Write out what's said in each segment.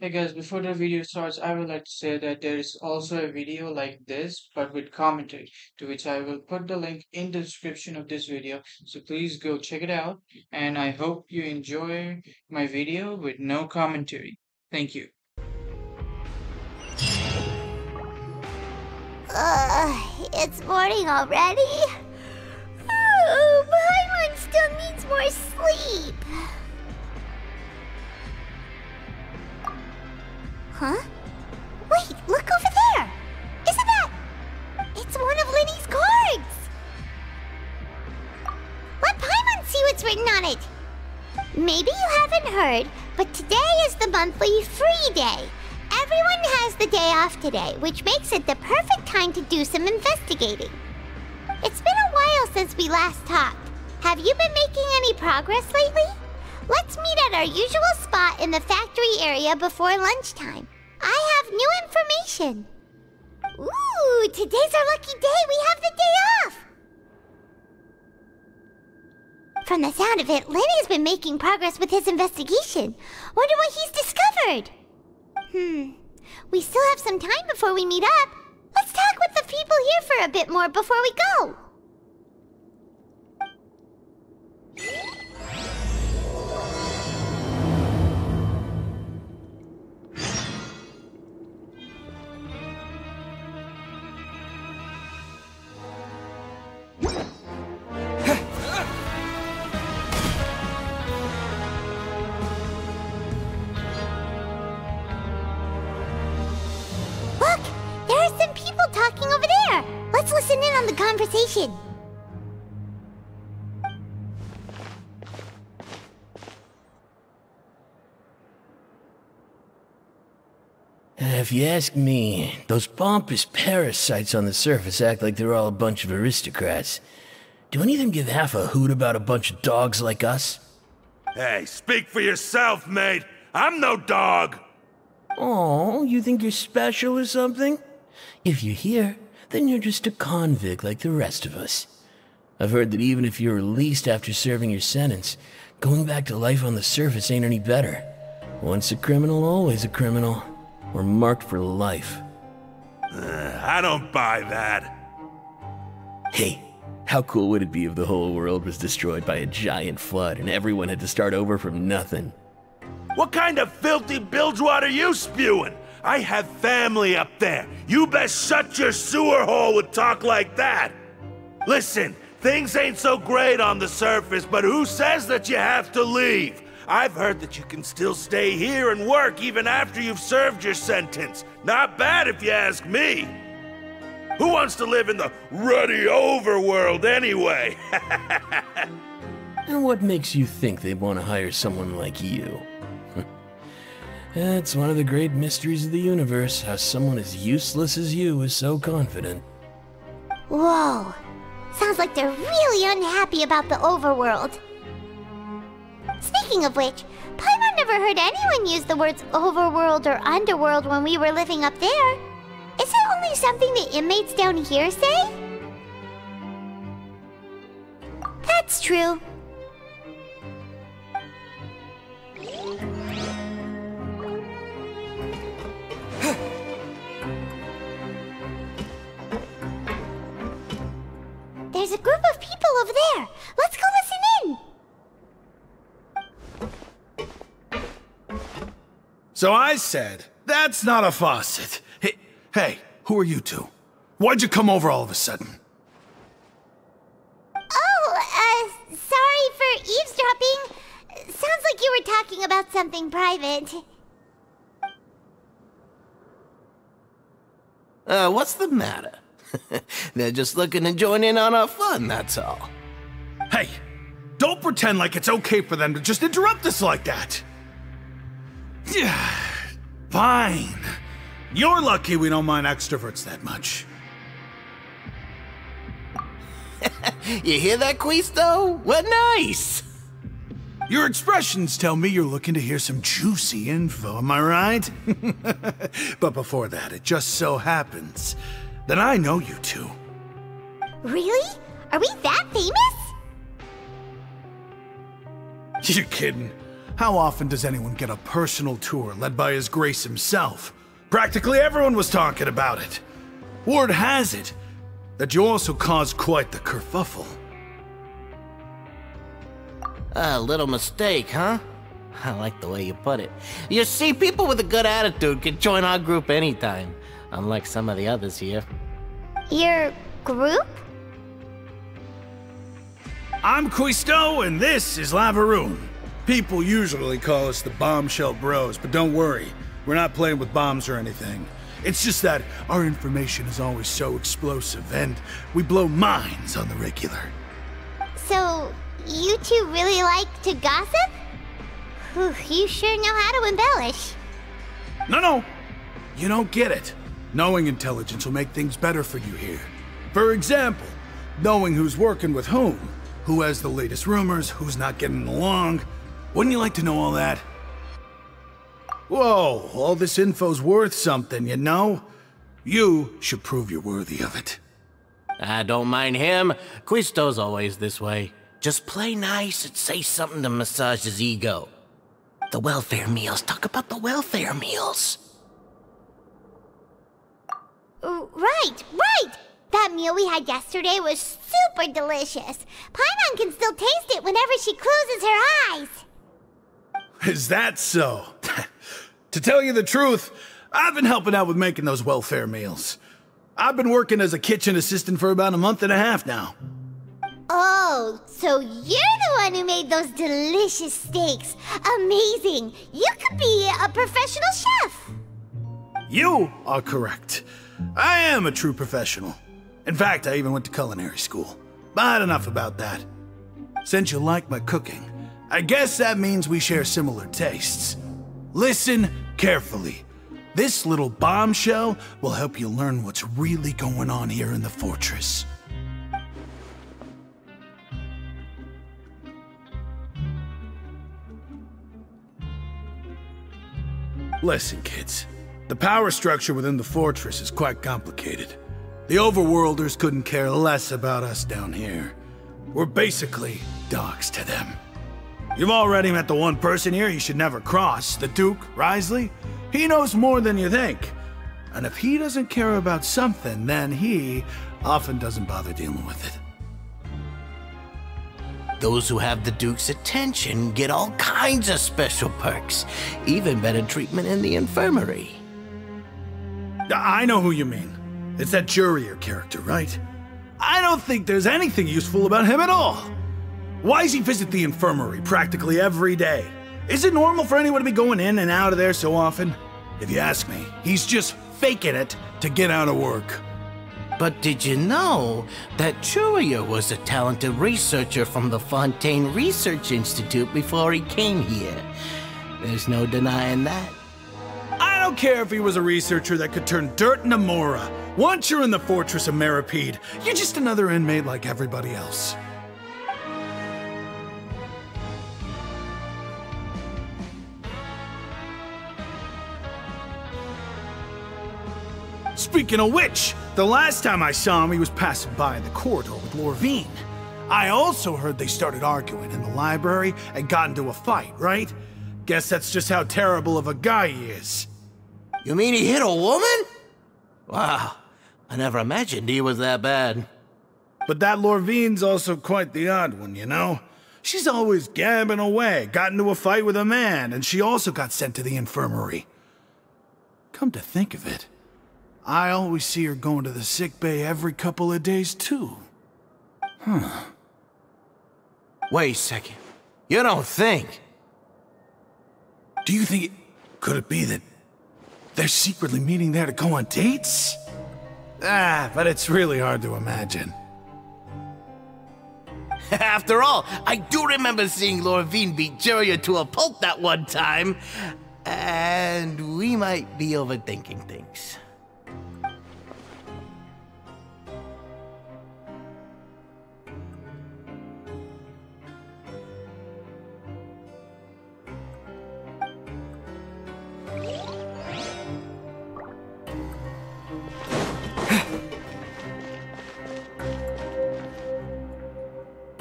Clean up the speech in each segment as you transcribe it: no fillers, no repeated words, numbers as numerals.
Hey guys, before the video starts, I would like to say that there is also a video like this, but with commentary, to which I will put the link in the description of this video. So please go check it out, and I hope you enjoy my video with no commentary. Thank you. It's morning already? Oh, Paimon still needs more sleep. Huh? Wait, look over there! Isn't that... It's one of Linny's cards! Let Paimon see what's written on it! Maybe you haven't heard, but today is the monthly free day. Everyone has the day off today, which makes it the perfect time to do some investigating. It's been a while since we last talked. Have you been making any progress lately? Let's meet at our usual spot in the factory area before lunchtime. I have new information. Ooh, today's our lucky day. We have the day off. From the sound of it, Lenny's been making progress with his investigation. Wonder what he's discovered. We still have some time before we meet up. Let's talk with the people here for a bit more before we go. Look, there are some people talking over there. Let's listen in on the conversation. If you ask me, those pompous parasites on the surface act like they're all a bunch of aristocrats. Do any of them give half a hoot about a bunch of dogs like us? Hey, speak for yourself, mate. I'm no dog. Oh, you think you're special or something? If you're here, then you're just a convict like the rest of us. I've heard that even if you're released after serving your sentence, going back to life on the surface ain't any better. Once a criminal, always a criminal. Or marked for life. I don't buy that. Hey, how cool would it be if the whole world was destroyed by a giant flood and everyone had to start over from nothing? What kind of filthy bilgewater are you spewing? I have family up there. You best shut your sewer hole with talk like that. Listen, things ain't so great on the surface, but who says that you have to leave? I've heard that you can still stay here and work even after you've served your sentence. Not bad if you ask me. Who wants to live in the ruddy overworld anyway? And what makes you think they'd want to hire someone like you? It's one of the great mysteries of the universe, how someone as useless as you is so confident. Whoa. Sounds like they're really unhappy about the overworld. Speaking of which, Paimon never heard anyone use the words overworld or underworld when we were living up there. Is it only something the inmates down here say? That's true. There's a group of people over there. Let's go listen in. So I said, that's not a faucet. Hey, who are you two? Why'd you come over all of a sudden? Oh, sorry for eavesdropping. Sounds like you were talking about something private. What's the matter? They're just looking to join in on our fun, that's all. Hey, don't pretend like it's okay for them to just interrupt us like that. Yeah, fine. You're lucky we don't mind extroverts that much. You hear that, Quisto? What nice! Your expressions tell me you're looking to hear some juicy info, am I right? But before that, it just so happens that I know you two. Really? Are we that famous? You're kidding. How often does anyone get a personal tour led by His Grace himself? Practically everyone was talking about it. Word has it that you also caused quite the kerfuffle. A little mistake, huh? I like the way you put it. You see, people with a good attitude can join our group anytime, unlike some of the others here. Your group? I'm Quisto, and this is Lavaroon. People usually call us the Bombshell Bros, but don't worry, we're not playing with bombs or anything. It's just that our information is always so explosive, and we blow minds on the regular. So, you two really like to gossip? Whew, you sure know how to embellish. No, you don't get it. Knowing intelligence will make things better for you here. For example, knowing who's working with whom, who has the latest rumors, who's not getting along. Wouldn't you like to know all that? Whoa, all this info's worth something, you know? You should prove you're worthy of it. I don't mind him. Quisto's always this way. Just play nice and say something to massage his ego. The welfare meals. Talk about the welfare meals. Right! That meal we had yesterday was super delicious. Paimon can still taste it whenever she closes her eyes. Is that so? To tell you the truth, I've been helping out with making those welfare meals. I've been working as a kitchen assistant for about a month and a half now. Oh, so you're the one who made those delicious steaks. Amazing! You could be a professional chef. You are correct. I am a true professional. In fact, I even went to culinary school. But enough about that. Since you like my cooking, I guess that means we share similar tastes. Listen carefully. This little bombshell will help you learn what's really going on here in the fortress. Listen, kids. The power structure within the fortress is quite complicated. The overworlders couldn't care less about us down here. We're basically dogs to them. You've already met the one person here you should never cross, the Duke, Risley. He knows more than you think. And if he doesn't care about something, then he often doesn't bother dealing with it. Those who have the Duke's attention get all kinds of special perks, even better treatment in the infirmary. I know who you mean. It's that Jurier character, right? I don't think there's anything useful about him at all. Why does he visit the infirmary practically every day? Is it normal for anyone to be going in and out of there so often? If you ask me, he's just faking it to get out of work. But did you know that Jurier was a talented researcher from the Fontaine Research Institute before he came here? There's no denying that. I don't care if he was a researcher that could turn dirt into Mora. Once you're in the fortress of Meripede, you're just another inmate like everybody else. Speaking of which, the last time I saw him, he was passing by in the corridor with Lorvine. I also heard they started arguing in the library and got into a fight, right? Guess that's just how terrible of a guy he is. You mean he hit a woman? Wow, I never imagined he was that bad. But that Lorvine's also quite the odd one, you know? She's always gabbing away, got into a fight with a man, and she also got sent to the infirmary. Come to think of it, I always see her going to the sick bay every couple of days, too. Huh. Wait a second. You don't think? Do you think could it be that they're secretly meeting there to go on dates? But it's really hard to imagine. After all, I do remember seeing Lorvine beat Jurier to a pulp that one time. And we might be overthinking things.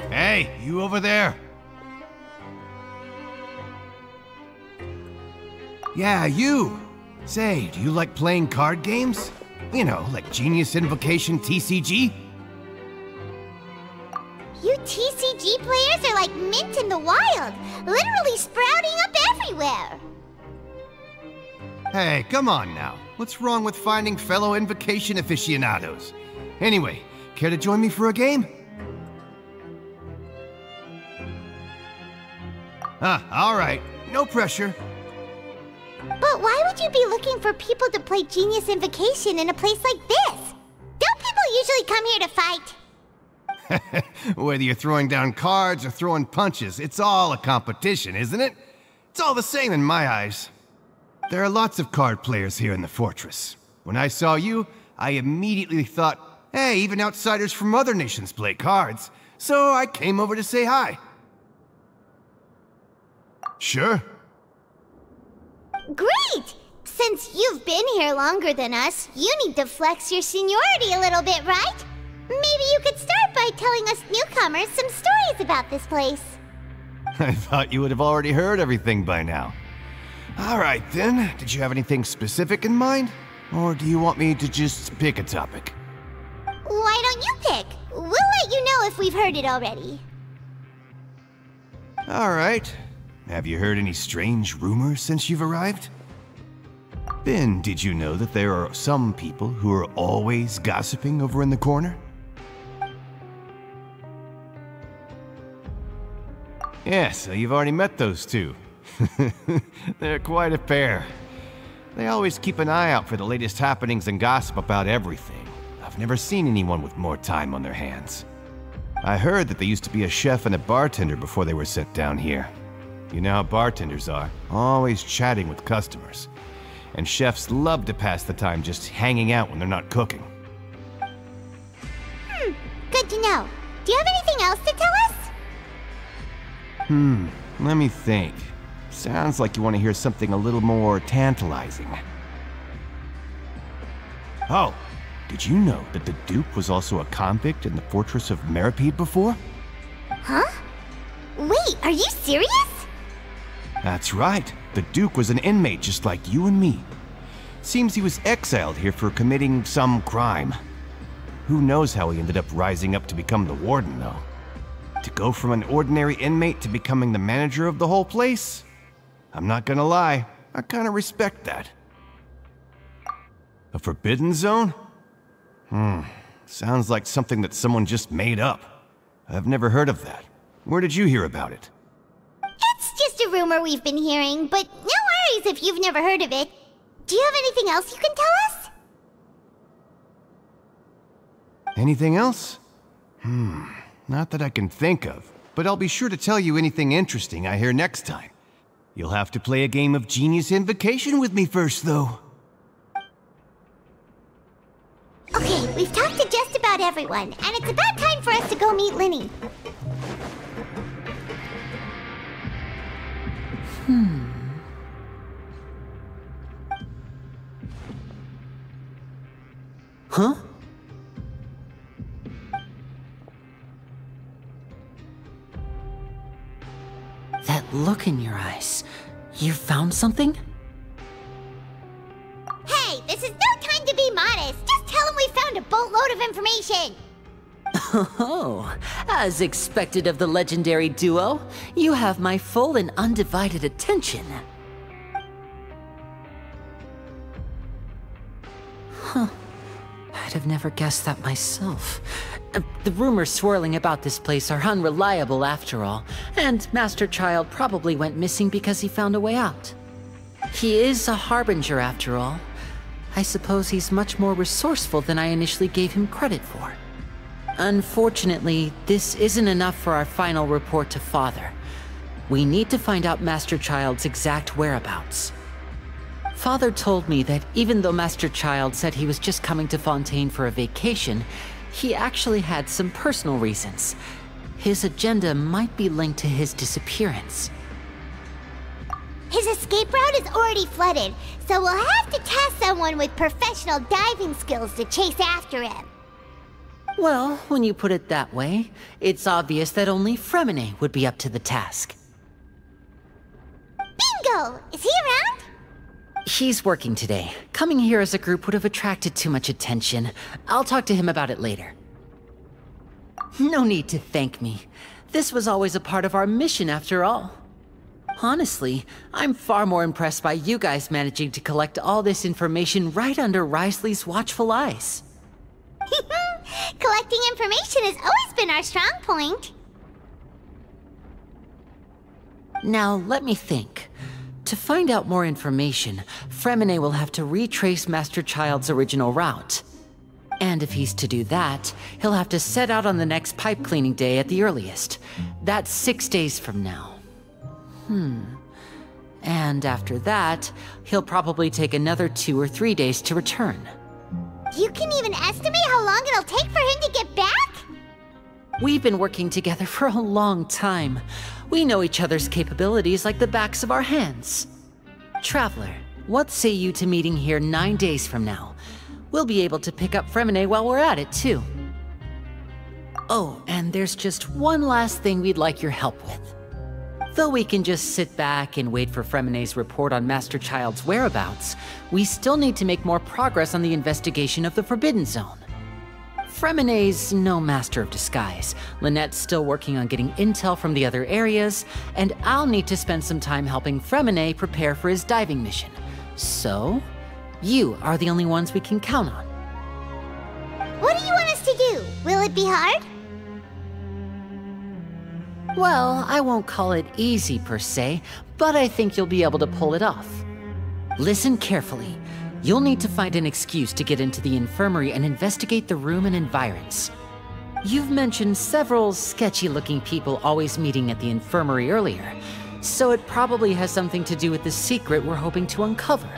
Hey, you over there? Yeah, you! Say, do you like playing card games? You know, like Genius Invocation TCG? You TCG players are like mint in the wild, literally sprouting up everywhere. Hey, come on now. What's wrong with finding fellow Invocation aficionados? Anyway, care to join me for a game? Alright. No pressure. But why would you be looking for people to play Genius Invocation in a place like this? Don't people usually come here to fight? Whether you're throwing down cards or throwing punches, it's all a competition, isn't it? It's all the same in my eyes. There are lots of card players here in the fortress. When I saw you, I immediately thought, hey, even outsiders from other nations play cards, so I came over to say hi. Sure. Great! Since you've been here longer than us, you need to flex your seniority a little bit, right? Maybe you could start by telling us newcomers some stories about this place. I thought you would have already heard everything by now. Alright then, did you have anything specific in mind? Or do you want me to just pick a topic? Why don't you pick? We'll let you know if we've heard it already. Alright. Have you heard any strange rumors since you've arrived? Then, did you know that there are some people who are always gossiping over in the corner? Yeah, so you've already met those two. They're quite a pair. They always keep an eye out for the latest happenings and gossip about everything. I've never seen anyone with more time on their hands. I heard that they used to be a chef and a bartender before they were sent down here. You know how bartenders are, always chatting with customers. And chefs love to pass the time just hanging out when they're not cooking. Good to know. Do you have anything else to tell us? Let me think. Sounds like you want to hear something a little more tantalizing. Oh, did you know that the Duke was also a convict in the fortress of Meripede before? Huh? Wait, are you serious? That's right. The Duke was an inmate just like you and me. Seems he was exiled here for committing some crime. Who knows how he ended up rising up to become the warden, though. To go from an ordinary inmate to becoming the manager of the whole place? I'm not gonna lie, I kinda respect that. A forbidden zone? Sounds like something that someone just made up. I've never heard of that. Where did you hear about it? It's just a rumor we've been hearing, but no worries if you've never heard of it. Do you have anything else you can tell us? Anything else? Not that I can think of, but I'll be sure to tell you anything interesting I hear next time. You'll have to play a game of Genius Invocation with me first, though. Okay, we've talked to just about everyone, and it's about time for us to go meet Linny. Huh? That look in your eyes. You found something? Hey, this is no time to be modest. Just tell him we found a boatload of information. Oh, as expected of the legendary duo, you have my full and undivided attention. Huh. I'd have never guessed that myself. The rumors swirling about this place are unreliable after all, and Master Child probably went missing because he found a way out. He is a harbinger after all. I suppose he's much more resourceful than I initially gave him credit for. Unfortunately, this isn't enough for our final report to Father. We need to find out Master Child's exact whereabouts. Father told me that even though Master Child said he was just coming to Fontaine for a vacation, he actually had some personal reasons. His agenda might be linked to his disappearance. His escape route is already flooded, so we'll have to task someone with professional diving skills to chase after him. Well, when you put it that way, it's obvious that only Fremine would be up to the task. Bingo! Is he around? He's working today. Coming here as a group would have attracted too much attention. I'll talk to him about it later. No need to thank me. This was always a part of our mission after all. Honestly, I'm far more impressed by you guys managing to collect all this information right under Risley's watchful eyes. Collecting information has always been our strong point. Now, let me think. To find out more information, Fremine will have to retrace Master Child's original route. And if he's to do that, he'll have to set out on the next pipe cleaning day at the earliest. That's 6 days from now. And after that, he'll probably take another 2 or 3 days to return. You can even estimate how long it'll take for him to get back? We've been working together for a long time. We know each other's capabilities like the backs of our hands. Traveler, what say you to meeting here 9 days from now? We'll be able to pick up Fremine while we're at it, too. Oh, and there's just one last thing we'd like your help with. Though we can just sit back and wait for Fremine's report on Master Child's whereabouts, we still need to make more progress on the investigation of the Forbidden Zone. Fremine's no master of disguise, Lynette's still working on getting intel from the other areas, and I'll need to spend some time helping Fremine prepare for his diving mission. So, you are the only ones we can count on. What do you want us to do? Will it be hard? Well, I won't call it easy per se, but I think you'll be able to pull it off. Listen carefully. You'll need to find an excuse to get into the infirmary and investigate the room and environs. You've mentioned several sketchy-looking people always meeting at the infirmary earlier, so it probably has something to do with the secret we're hoping to uncover.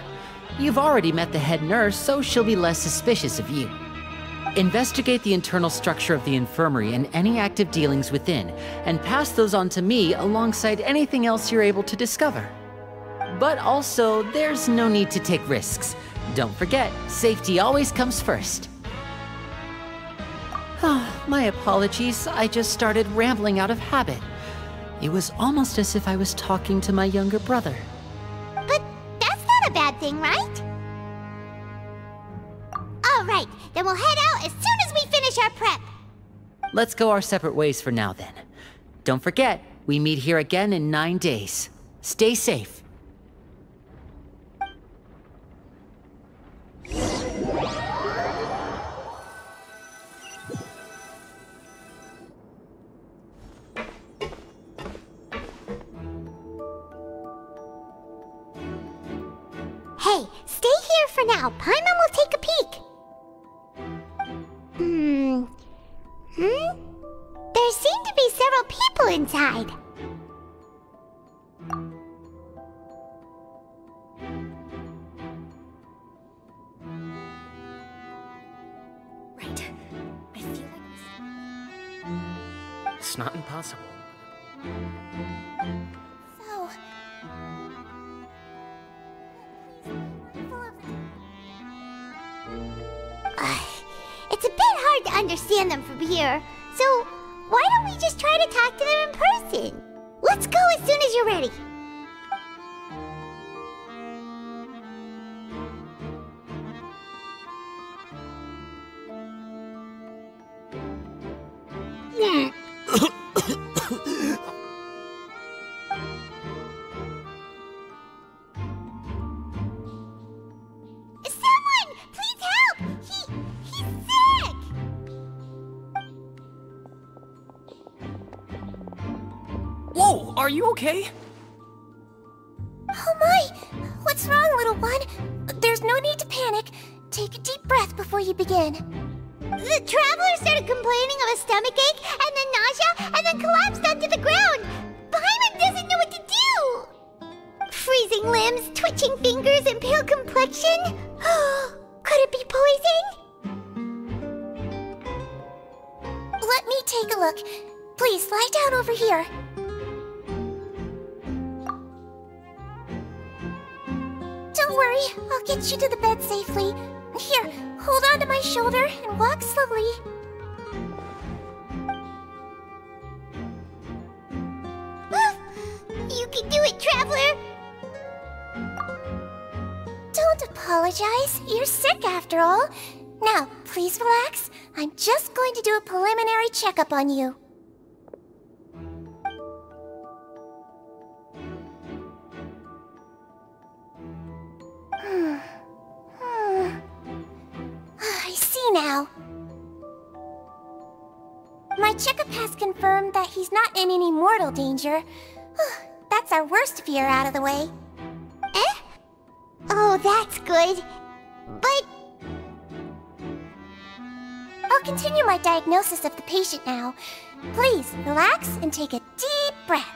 You've already met the head nurse, so she'll be less suspicious of you. Investigate the internal structure of the infirmary and any active dealings within, and pass those on to me alongside anything else you're able to discover. But also, there's no need to take risks. Don't forget, safety always comes first. My apologies, I just started rambling out of habit. It was almost as if I was talking to my younger brother. But that's not a bad thing, right? All right, then we'll head out as soon as we finish our prep. Let's go our separate ways for now then. Don't forget, we meet here again in 9 days. Stay safe. Hey, stay here for now. Paimon will take a peek. There seem to be several people inside. Right. I feel like it's not impossible. So... It's a bit hard to understand them from here, so why don't we just try to talk to them in person? Let's go as soon as you're ready. Someone! Please help! He's sick! Whoa, are you okay? Oh my! What's wrong, little one? There's no need to panic. Take a deep breath before you begin. The traveler started complaining of a stomachache, and then nausea, and then collapsed onto the ground. Paimon doesn't know what to do! Freezing limbs, twitching fingers, and pale complexion? Could it be poison? Let me take a look. Please, lie down over here. Don't worry, I'll get you to the bed safely. Here, hold on to my shoulder and walk slowly. You can do it, traveler! don't apologize. You're sick after all. Now, please relax. I'm just going to do a preliminary checkup on you. I see now. My checkup has confirmed that he's not in any mortal danger. That's our worst fear out of the way. Eh? Oh, that's good. But... I'll continue my diagnosis of the patient now. Please, relax and take a deep breath.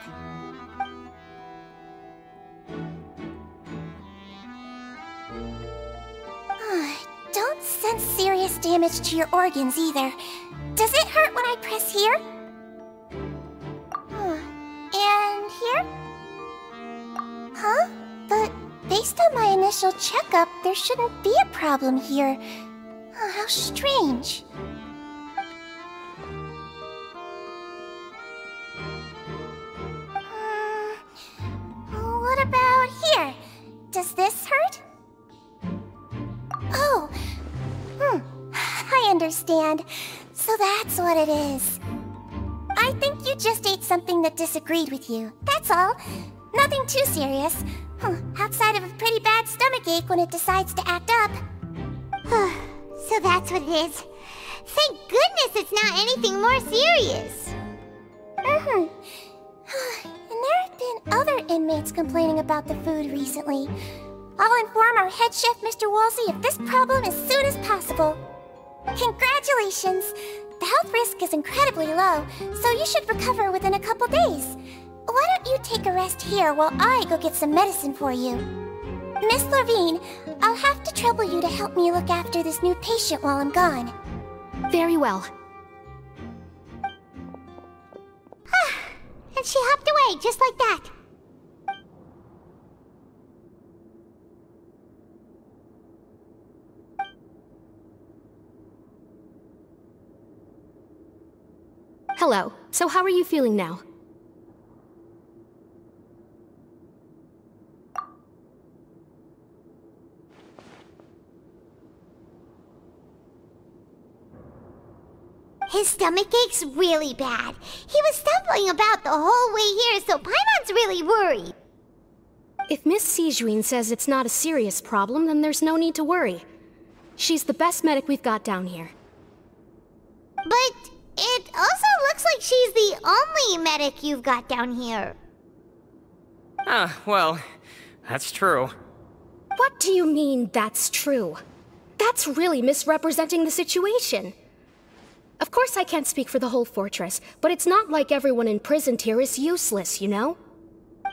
Don't sense serious damage to your organs either. Does it hurt when I press here? And here? Huh? But based on my initial checkup, there shouldn't be a problem here. Oh, how strange. What about here? Does this hurt? Oh, I understand. So that's what it is. I think you just ate something that disagreed with you. That's all. Nothing too serious. Outside of a pretty bad stomachache when it decides to act up. So that's what it is. Thank goodness it's not anything more serious. And there have been other inmates complaining about the food recently. I'll inform our head chef, Mr. Woolsey, of this problem as soon as possible. Congratulations! The health risk is incredibly low, so you should recover within a couple days. Why don't you take a rest here while I go get some medicine for you? Miss Levine, I'll have to trouble you to help me look after this new patient while I'm gone. Very well. And she hopped away just like that. Hello. So how are you feeling now? His stomach ache's really bad. He was stumbling about the whole way here, so Paimon's really worried. If Miss Sijuin says it's not a serious problem, then there's no need to worry. She's the best medic we've got down here. But it also looks like she's the only medic you've got down here. Well, that's true. What do you mean, that's true? That's really misrepresenting the situation. Of course I can't speak for the whole fortress, but it's not like everyone imprisoned here is useless, you know?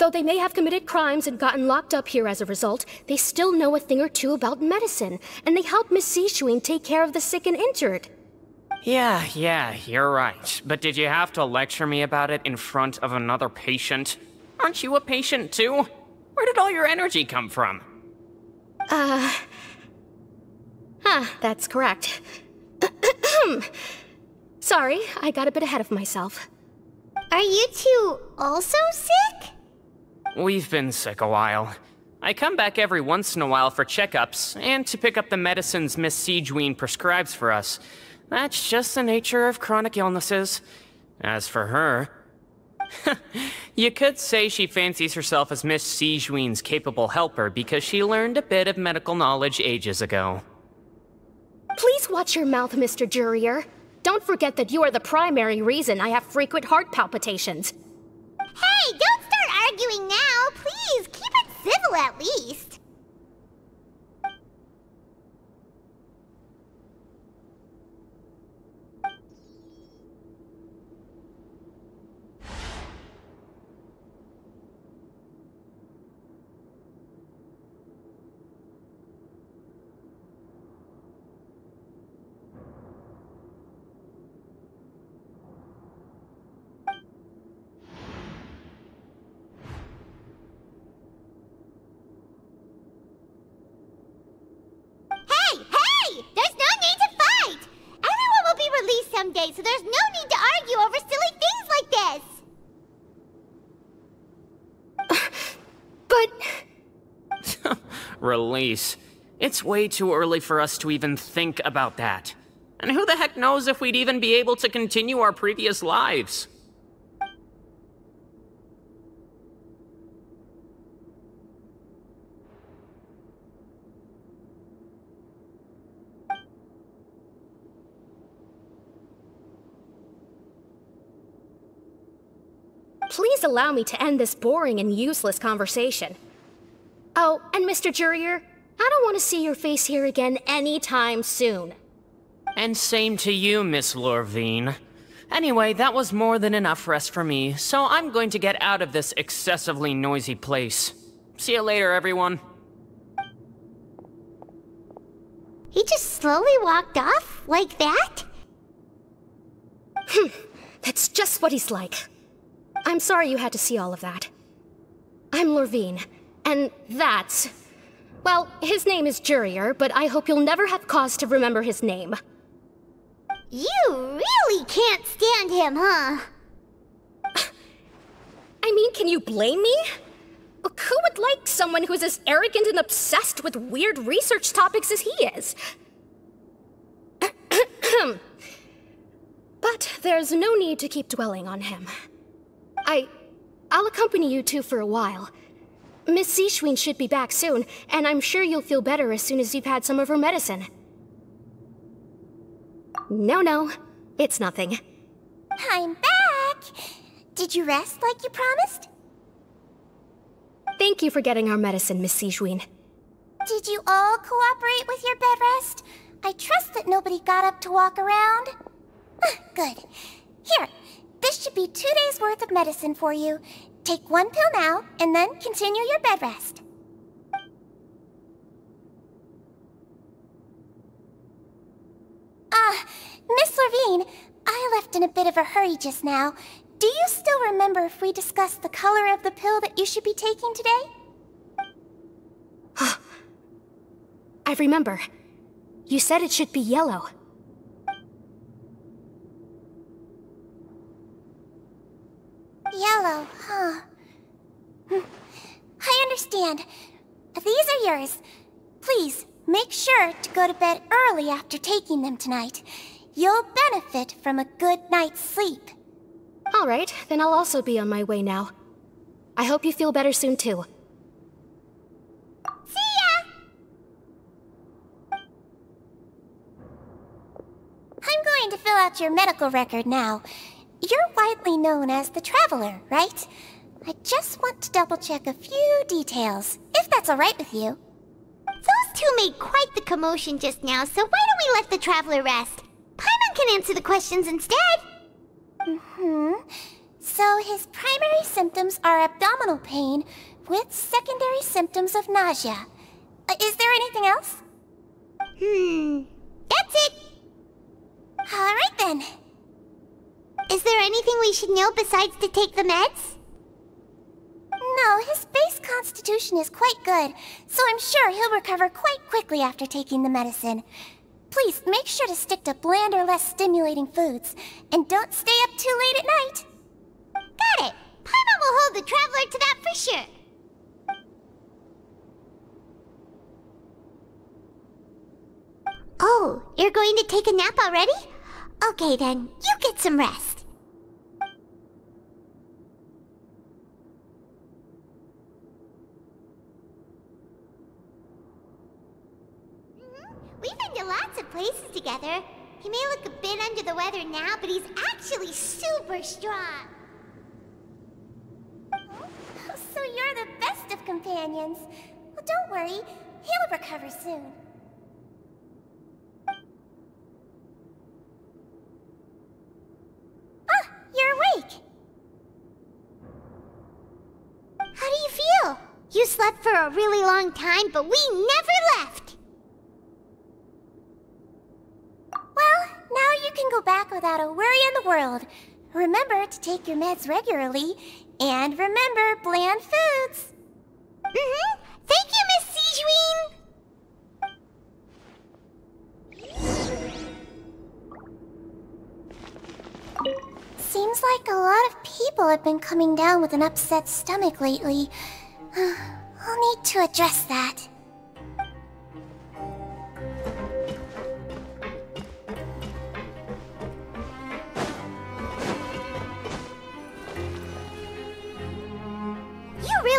Though they may have committed crimes and gotten locked up here as a result, they still know a thing or two about medicine, and they help Miss Sijuin take care of the sick and injured. Yeah, you're right. But did you have to lecture me about it in front of another patient? Aren't you a patient too? Where did all your energy come from? That's correct. Sorry, I got a bit ahead of myself. Are you two also sick? We've been sick a while. I come back every once in a while for checkups, and to pick up the medicines Miss Sijuin prescribes for us. That's just the nature of chronic illnesses. As for her... you could say she fancies herself as Miss Sijuin's capable helper because she learned a bit of medical knowledge ages ago. Please watch your mouth, Mr. Jurier. Don't forget that you are the primary reason I have frequent heart palpitations. Hey, don't start arguing now! Please, keep it civil at least! Someday, so there's no need to argue over silly things like this! But... Release. It's way too early for us to even think about that. And who the heck knows if we'd even be able to continue our previous lives? Please allow me to end this boring and useless conversation. Oh, and Mr. Jurier, I don't want to see your face here again anytime soon. And same to you, Miss Lorvine. Anyway, that was more than enough rest for me, so I'm going to get out of this excessively noisy place. See you later, everyone. He just slowly walked off like that? That's just what he's like. I'm sorry you had to see all of that. I'm Lorvine, and that's... Well, his name is Jurier, but I hope you'll never have cause to remember his name. You really can't stand him, huh? I mean, can you blame me? Who would like someone who's as arrogant and obsessed with weird research topics as he is? But there's no need to keep dwelling on him. I'll accompany you two for a while. Miss Seishween should be back soon, and I'm sure you'll feel better as soon as you've had some of her medicine. No, it's nothing. I'm back! Did you rest like you promised? Thank you for getting our medicine, Miss Seishween. Did you all cooperate with your bed rest? I trust that nobody got up to walk around. Good. Here, this should be 2 days' worth of medicine for you. Take 1 pill now, and then continue your bed rest. Miss Lorvine, I left in a bit of a hurry just now. Do you still remember if we discussed the color of the pill that you should be taking today? I remember. You said it should be yellow. Yellow, huh? I understand. These are yours. Please, make sure to go to bed early after taking them tonight. You'll benefit from a good night's sleep. All right, then I'll also be on my way now. I hope you feel better soon, too. See ya! I'm going to fill out your medical record now. You're widely known as the Traveler, right? I just want to double-check a few details, if that's all right with you. Those two made quite the commotion just now, so why don't we let the Traveler rest? Paimon can answer the questions instead. So his primary symptoms are abdominal pain with secondary symptoms of nausea. Is there anything else? That's it. All right then. Is there anything we should know besides to take the meds? No, his base constitution is quite good, so I'm sure he'll recover quite quickly after taking the medicine. Please make sure to stick to bland or less stimulating foods, and don't stay up too late at night. Got it! Paimon will hold the Traveler to that for sure. Oh, you're going to take a nap already? Okay then, you get some rest. We've been to lots of places together. He may look a bit under the weather now, but he's actually super strong. So you're the best of companions. Well, don't worry. He'll recover soon. Ah, you're awake. How do you feel? You slept for a really long time, but we never left. Well, now you can go back without a worry in the world. Remember to take your meds regularly, and remember bland foods. Thank you, Miss Seishween. Seems like a lot of people have been coming down with an upset stomach lately. I'll need to address that.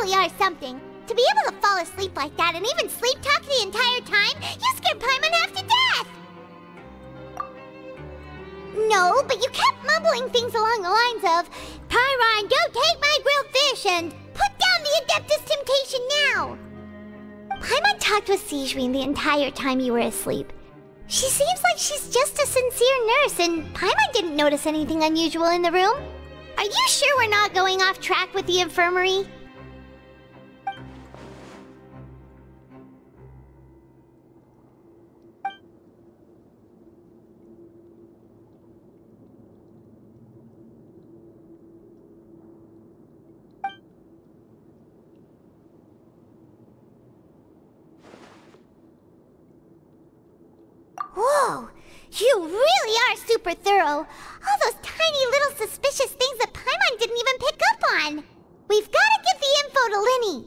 really are something. To be able to fall asleep like that and even sleep talk the entire time, you scared Paimon half to death! No, but you kept mumbling things along the lines of, Pyron, don't take my grilled fish, and put down the Adeptus Temptation now! Paimon talked with Sigewinne the entire time you were asleep. She seems like she's just a sincere nurse, and Paimon didn't notice anything unusual in the room. Are you sure we're not going off track with the infirmary? Whoa! You really are super thorough! All those tiny little suspicious things that Paimon didn't even pick up on! We've gotta give the info to Lyney!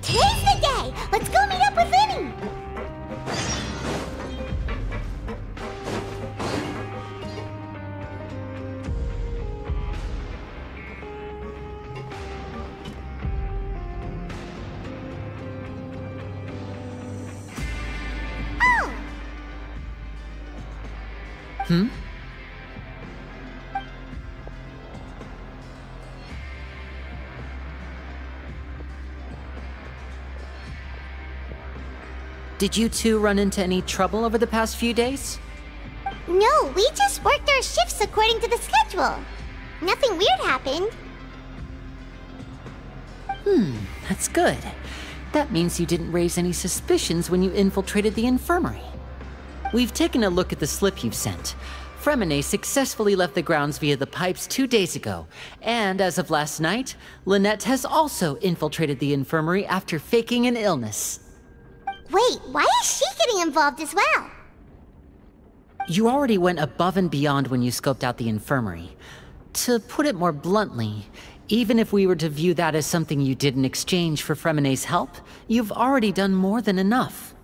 Today's the day! Let's go meet up with Lyney! Oh! Hmm? Did you two run into any trouble over the past few days? No, we just worked our shifts according to the schedule. Nothing weird happened. That's good. That means you didn't raise any suspicions when you infiltrated the infirmary. We've taken a look at the slip you've sent. Fremine successfully left the grounds via the pipes 2 days ago, and as of last night, Lynette has also infiltrated the infirmary after faking an illness. Wait, why is she getting involved as well? You already went above and beyond when you scoped out the infirmary. To put it more bluntly, even if we were to view that as something you did in exchange for Fremine's help, you've already done more than enough.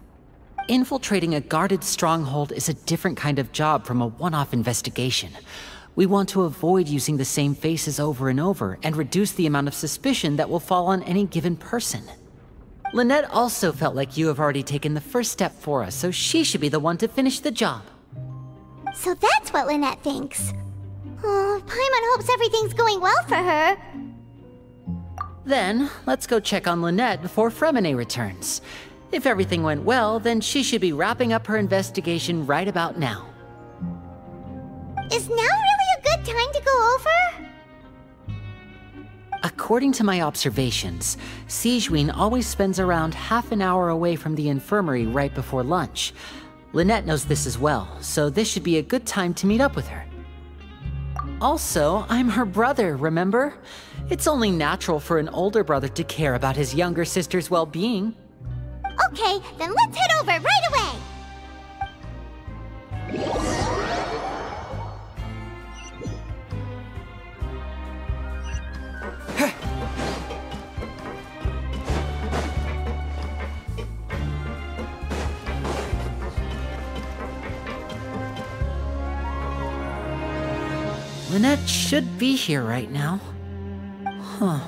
Infiltrating a guarded stronghold is a different kind of job from a one-off investigation. We want to avoid using the same faces over and over and reduce the amount of suspicion that will fall on any given person. Lynette also felt like you have already taken the first step for us, so she should be the one to finish the job. So that's what Lynette thinks. Oh, Paimon hopes everything's going well for her. Then, let's go check on Lynette before Fremine returns. If everything went well, then she should be wrapping up her investigation right about now. Is now really a good time to go over? According to my observations, Sigewinne always spends around half an hour away from the infirmary right before lunch. Lynette knows this as well, so this should be a good time to meet up with her. Also, I'm her brother, remember? It's only natural for an older brother to care about his younger sister's well-being. Okay, then let's head over right away! Lynette should be here right now. Huh.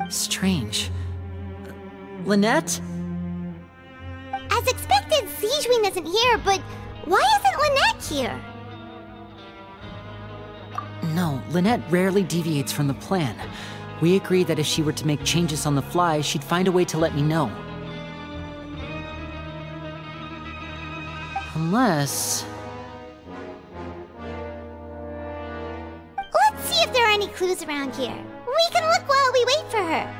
Strange. Lynette? As expected, Sigewinne isn't here, but why isn't Lynette here? No, Lynette rarely deviates from the plan. We agreed that if she were to make changes on the fly, she'd find a way to let me know. Unless... Let's any clues around here. We can look while we wait for her.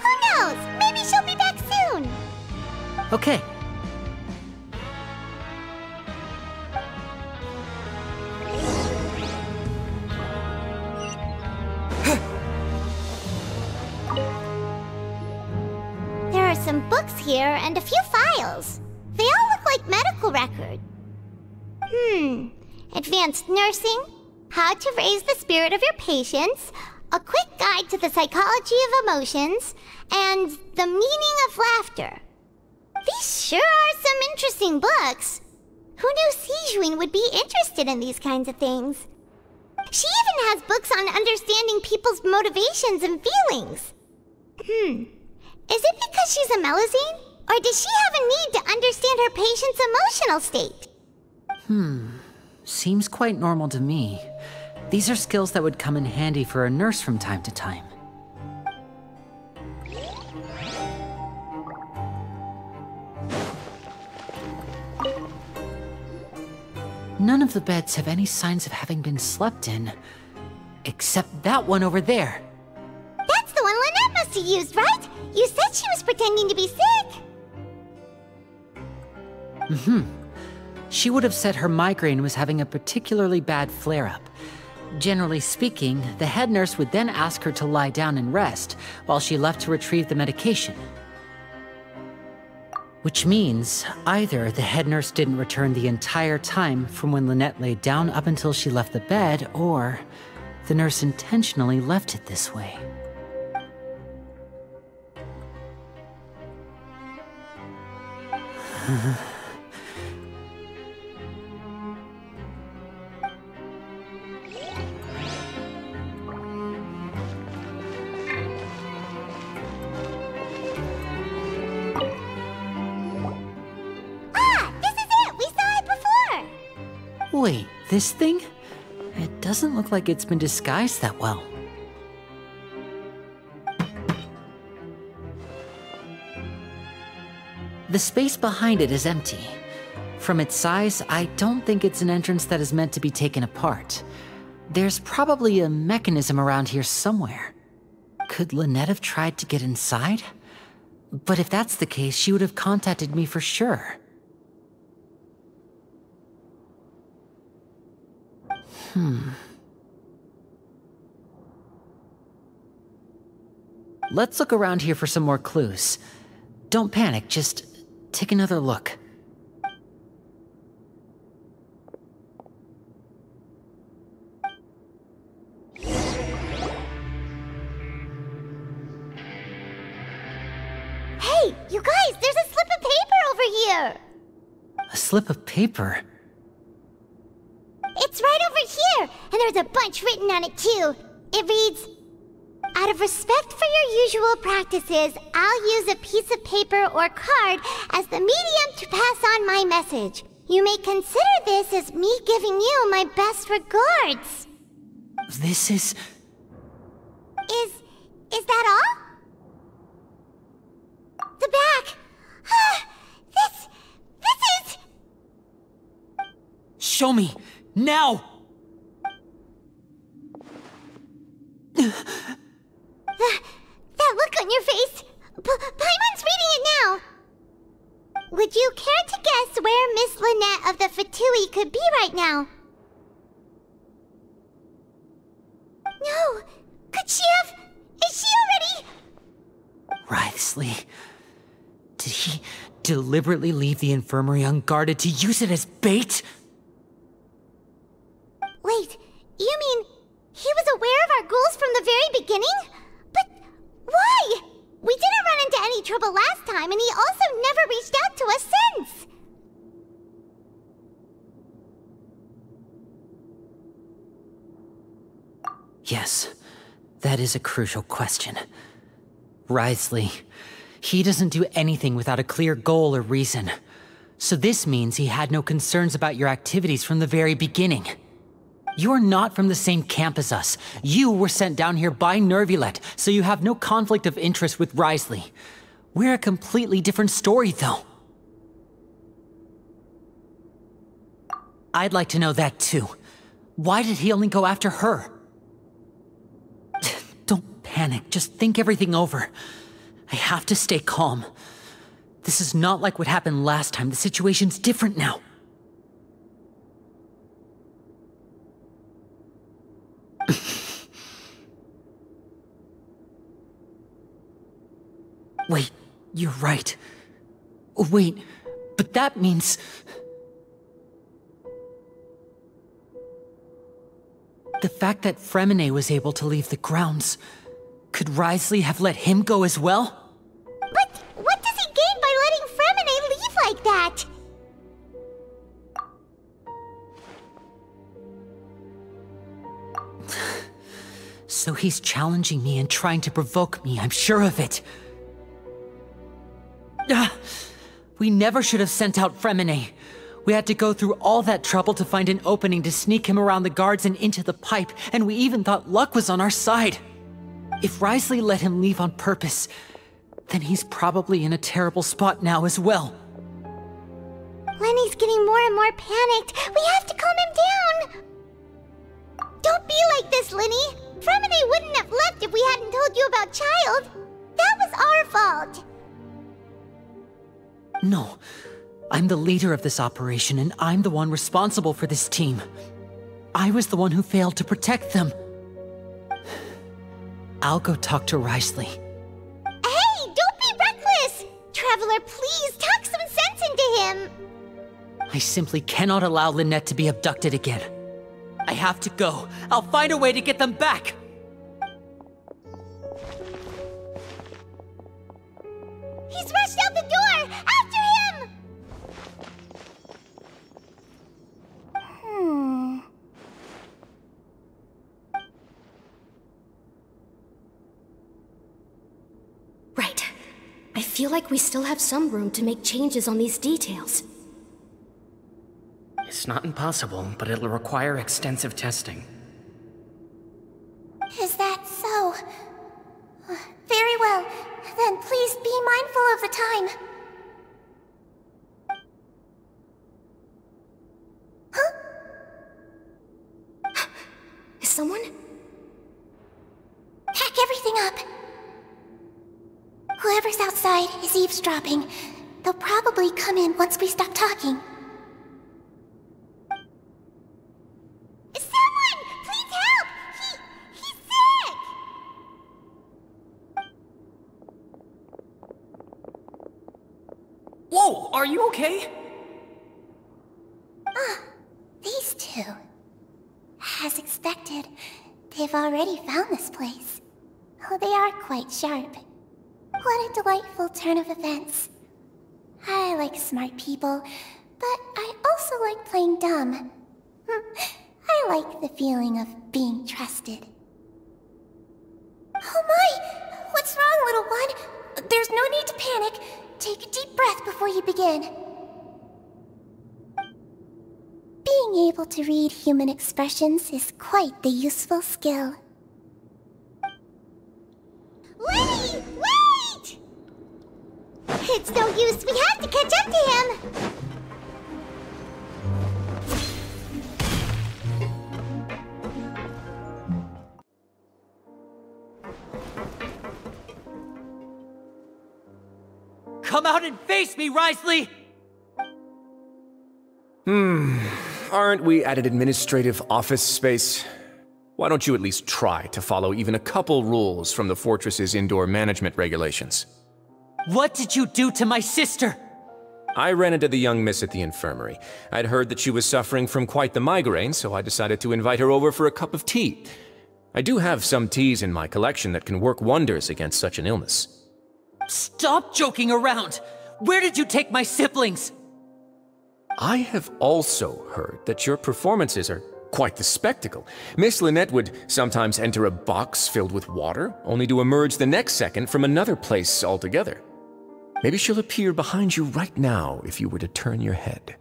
Who knows? Maybe she'll be back soon. Okay. There are some books here and a few files. They all look like medical records. Advanced nursing, how to raise the spirit of your patients, a quick guide to the psychology of emotions, and the meaning of laughter. These sure are some interesting books. Who knew Sijuin would be interested in these kinds of things? She even has books on understanding people's motivations and feelings. Is it because she's a Melusine? Or does she have a need to understand her patient's emotional state? Seems quite normal to me. These are skills that would come in handy for a nurse from time to time. None of the beds have any signs of having been slept in. Except that one over there. That's the one Lynette must have used, right? You said she was pretending to be sick. She would have said her migraine was having a particularly bad flare-up. Generally speaking, the head nurse would then ask her to lie down and rest while she left to retrieve the medication. Which means either the head nurse didn't return the entire time from when Lynette laid down up until she left the bed, or the nurse intentionally left it this way. Wait, this thing? It doesn't look like it's been disguised that well. The space behind it is empty. From its size, I don't think it's an entrance that is meant to be taken apart. There's probably a mechanism around here somewhere. Could Lynette have tried to get inside? But if that's the case, she would have contacted me for sure. Let's look around here for some more clues. Don't panic, just take another look. Hey, you guys, there's a slip of paper over here! A slip of paper? It's right over here, and there's a bunch written on it too. It reads, "Out of respect for your usual practices, I'll use a piece of paper or card as the medium to pass on my message. You may consider this as me giving you my best regards." This is... Is that all? The back. This is... Show me! Now! That look on your face. Paimon's reading it now. Would you care to guess where Miss Lynette of the Fatui could be right now? No. Could she have... Is she already... Writhsley. Did he deliberately leave the infirmary unguarded to use it as bait? Wait, you mean he was aware of our goals from the very beginning? But why? We didn't run into any trouble last time, and he also never reached out to us since. Yes, that is a crucial question. Writhsley, he doesn't do anything without a clear goal or reason. So this means he had no concerns about your activities from the very beginning. You're not from the same camp as us. You were sent down here by Nervulet, so you have no conflict of interest with Writhsley. We're a completely different story, though. I'd like to know that, too. Why did he only go after her? panic. Just think everything over. I have to stay calm. This is not like what happened last time. The situation's different now. Wait, you're right. Wait, but that means... The fact that Fremine was able to leave the grounds, could Wriothesley have let him go as well? But what does he gain by letting Fremine leave like that? So he's challenging me and trying to provoke me, I'm sure of it. We never should have sent out Fremine. We had to go through all that trouble to find an opening to sneak him around the guards and into the pipe, and we even thought luck was on our side. If Wriothesley let him leave on purpose, then he's probably in a terrible spot now as well. Lenny's getting more and more panicked. We have to calm him down. Don't be like this, Lenny. Fremine wouldn't have left if we hadn't told you about Child. That was our fault. No. I'm the leader of this operation, and I'm the one responsible for this team. I was the one who failed to protect them. I'll go talk to Wriothesley. Hey, don't be reckless! Traveler, please, talk some sense into him! I simply cannot allow Lynette to be abducted again. I have to go. I'll find a way to get them back! He's rushed out the door! After him! Right. I feel like we still have some room to make changes on these details. It's not impossible, but it'll require extensive testing. Is that so? Very well. Then please be mindful of the time. Huh? Is someone? Pack everything up. Whoever's outside is eavesdropping. They'll probably come in once we stop talking. Someone! Please help! He's sick! Whoa, are you okay? These two. As expected, they've already found this place. Oh, they are quite sharp. What a delightful turn of events. I like smart people, but I also like playing dumb. I like the feeling of being trusted. Oh my! What's wrong, little one? There's no need to panic. Take a deep breath before you begin. Being able to read human expressions is quite the useful skill. Lenny! Wait! It's no use. We have to catch up to him. Come out and face me, Wriothesley! Aren't we at an administrative office space? Why don't you at least try to follow even a couple rules from the fortress's indoor management regulations? What did you do to my sister? I ran into the young miss at the infirmary. I'd heard that she was suffering from quite the migraine, so I decided to invite her over for a cup of tea. I do have some teas in my collection that can work wonders against such an illness. Stop joking around! Where did you take my siblings? I have also heard that your performances are quite the spectacle. Miss Lynette would sometimes enter a box filled with water, only to emerge the next second from another place altogether. Maybe she'll appear behind you right now if you were to turn your head.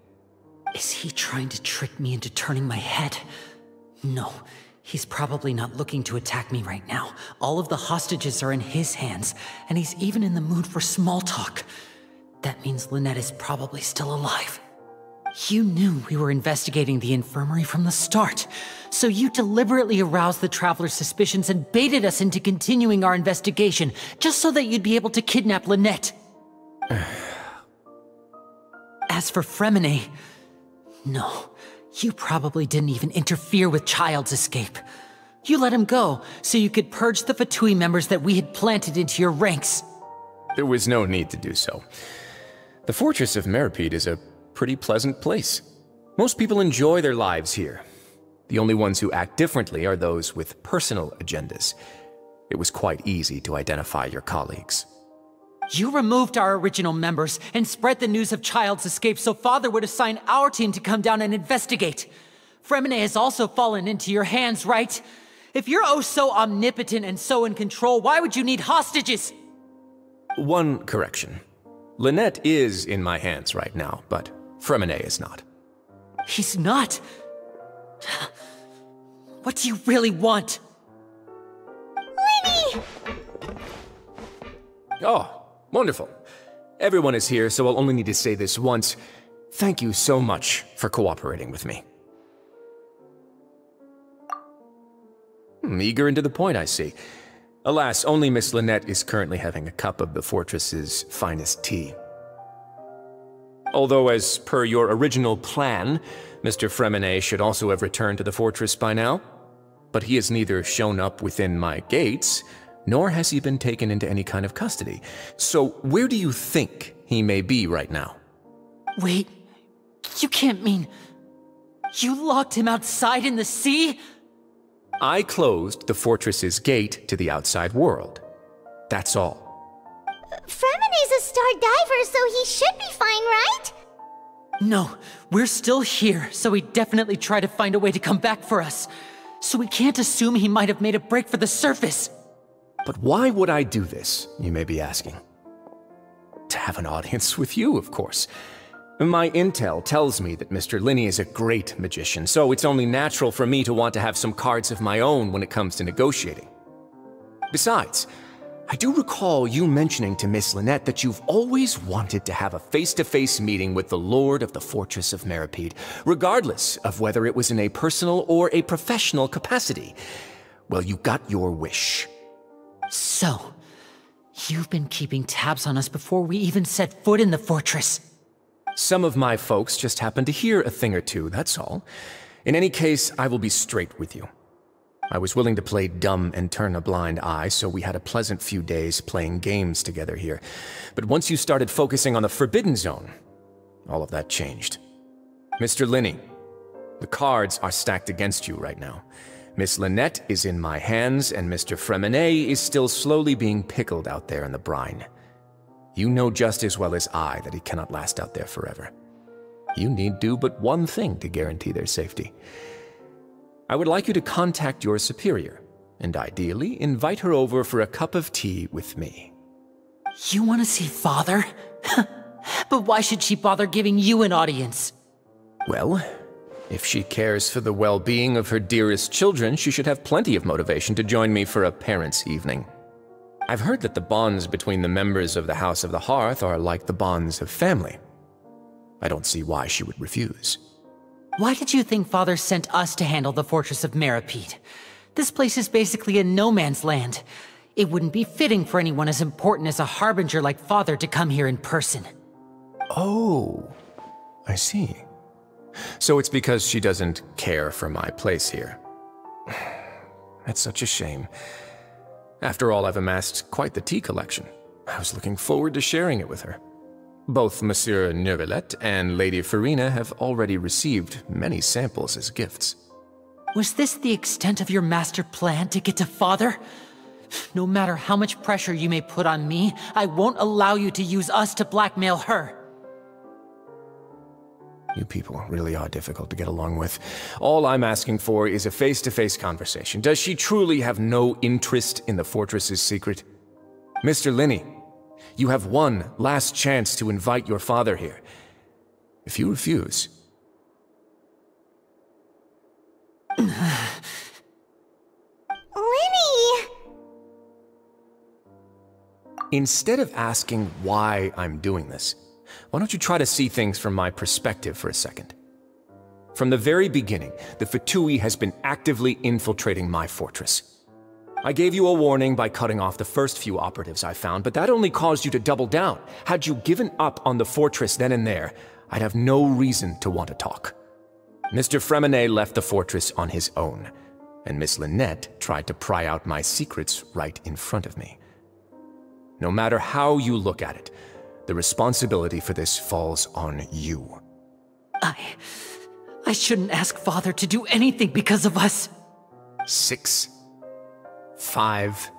Is he trying to trick me into turning my head? No, he's probably not looking to attack me right now. All of the hostages are in his hands, and he's even in the mood for small talk. That means Lynette is probably still alive. You knew we were investigating the infirmary from the start, so you deliberately aroused the Traveler's suspicions and baited us into continuing our investigation, just so that you'd be able to kidnap Lynette. As for Fremine, no, you probably didn't even interfere with Child's escape. You let him go, so you could purge the Fatui members that we had planted into your ranks. There was no need to do so. The Fortress of Meripede is a pretty pleasant place. Most people enjoy their lives here. The only ones who act differently are those with personal agendas. It was quite easy to identify your colleagues. You removed our original members and spread the news of Child's escape so Father would assign our team to come down and investigate. Fremine has also fallen into your hands, right? If you're oh so omnipotent and so in control, why would you need hostages? One correction. Lynette is in my hands right now, but Fremine is not. He's not? What do you really want? Lenny! Oh, wonderful. Everyone is here, so I'll only need to say this once. Thank you so much for cooperating with me. Eager and to the point, I see. Alas, only Miss Lynette is currently having a cup of the fortress's finest tea. Although, as per your original plan, Mr. Fremine should also have returned to the fortress by now. But he has neither shown up within my gates, nor has he been taken into any kind of custody. So where do you think he may be right now? Wait, you can't mean... You locked him outside in the sea? I closed the fortress's gate to the outside world. That's all. Fremine's a star diver, so he should be fine, right? No, we're still here, so he definitely tried to find a way to come back for us. So we can't assume he might have made a break for the surface. But why would I do this, you may be asking? To have an audience with you, of course. My intel tells me that Mr. Linney is a great magician, so it's only natural for me to want to have some cards of my own when it comes to negotiating. Besides, I do recall you mentioning to Miss Lynette that you've always wanted to have a face-to-face meeting with the Lord of the Fortress of Meripede, regardless of whether it was in a personal or a professional capacity. Well, you got your wish. So, you've been keeping tabs on us before we even set foot in the fortress. Some of my folks just happened to hear a thing or two, that's all. In any case, I will be straight with you. I was willing to play dumb and turn a blind eye, so we had a pleasant few days playing games together here. But once you started focusing on the Forbidden Zone, all of that changed. Mr. Linney, the cards are stacked against you right now. Miss Lynette is in my hands, and Mr. Fremine is still slowly being pickled out there in the brine. You know just as well as I that he cannot last out there forever. You need do but one thing to guarantee their safety. I would like you to contact your superior, and ideally invite her over for a cup of tea with me. You want to see Father? But why should she bother giving you an audience? Well, if she cares for the well-being of her dearest children, she should have plenty of motivation to join me for a parents' evening. I've heard that the bonds between the members of the House of the Hearth are like the bonds of family. I don't see why she would refuse. Why did you think Father sent us to handle the Fortress of Meripede? This place is basically a no-man's land. It wouldn't be fitting for anyone as important as a harbinger like Father to come here in person. Oh, I see. So it's because she doesn't care for my place here. That's such a shame. After all, I've amassed quite the tea collection. I was looking forward to sharing it with her. Both Monsieur Neuvillette and Lady Farina have already received many samples as gifts. Was this the extent of your master plan to get to Father? No matter how much pressure you may put on me, I won't allow you to use us to blackmail her. You people really are difficult to get along with. All I'm asking for is a face-to-face conversation. Does she truly have no interest in the fortress's secret? Mr. Linney, you have one last chance to invite your father here. If you refuse... Lenny! Instead of asking why I'm doing this, Why don't you try to see things from my perspective for a second? From the very beginning, the Fatui has been actively infiltrating my fortress. I gave you a warning by cutting off the first few operatives I found, but that only caused you to double down. Had you given up on the fortress then and there, I'd have no reason to want to talk. Mr. Fremenet left the fortress on his own, and Miss Lynette tried to pry out my secrets right in front of me. No matter how you look at it, the responsibility for this falls on you. I shouldn't ask Father to do anything because of us. 6, 5...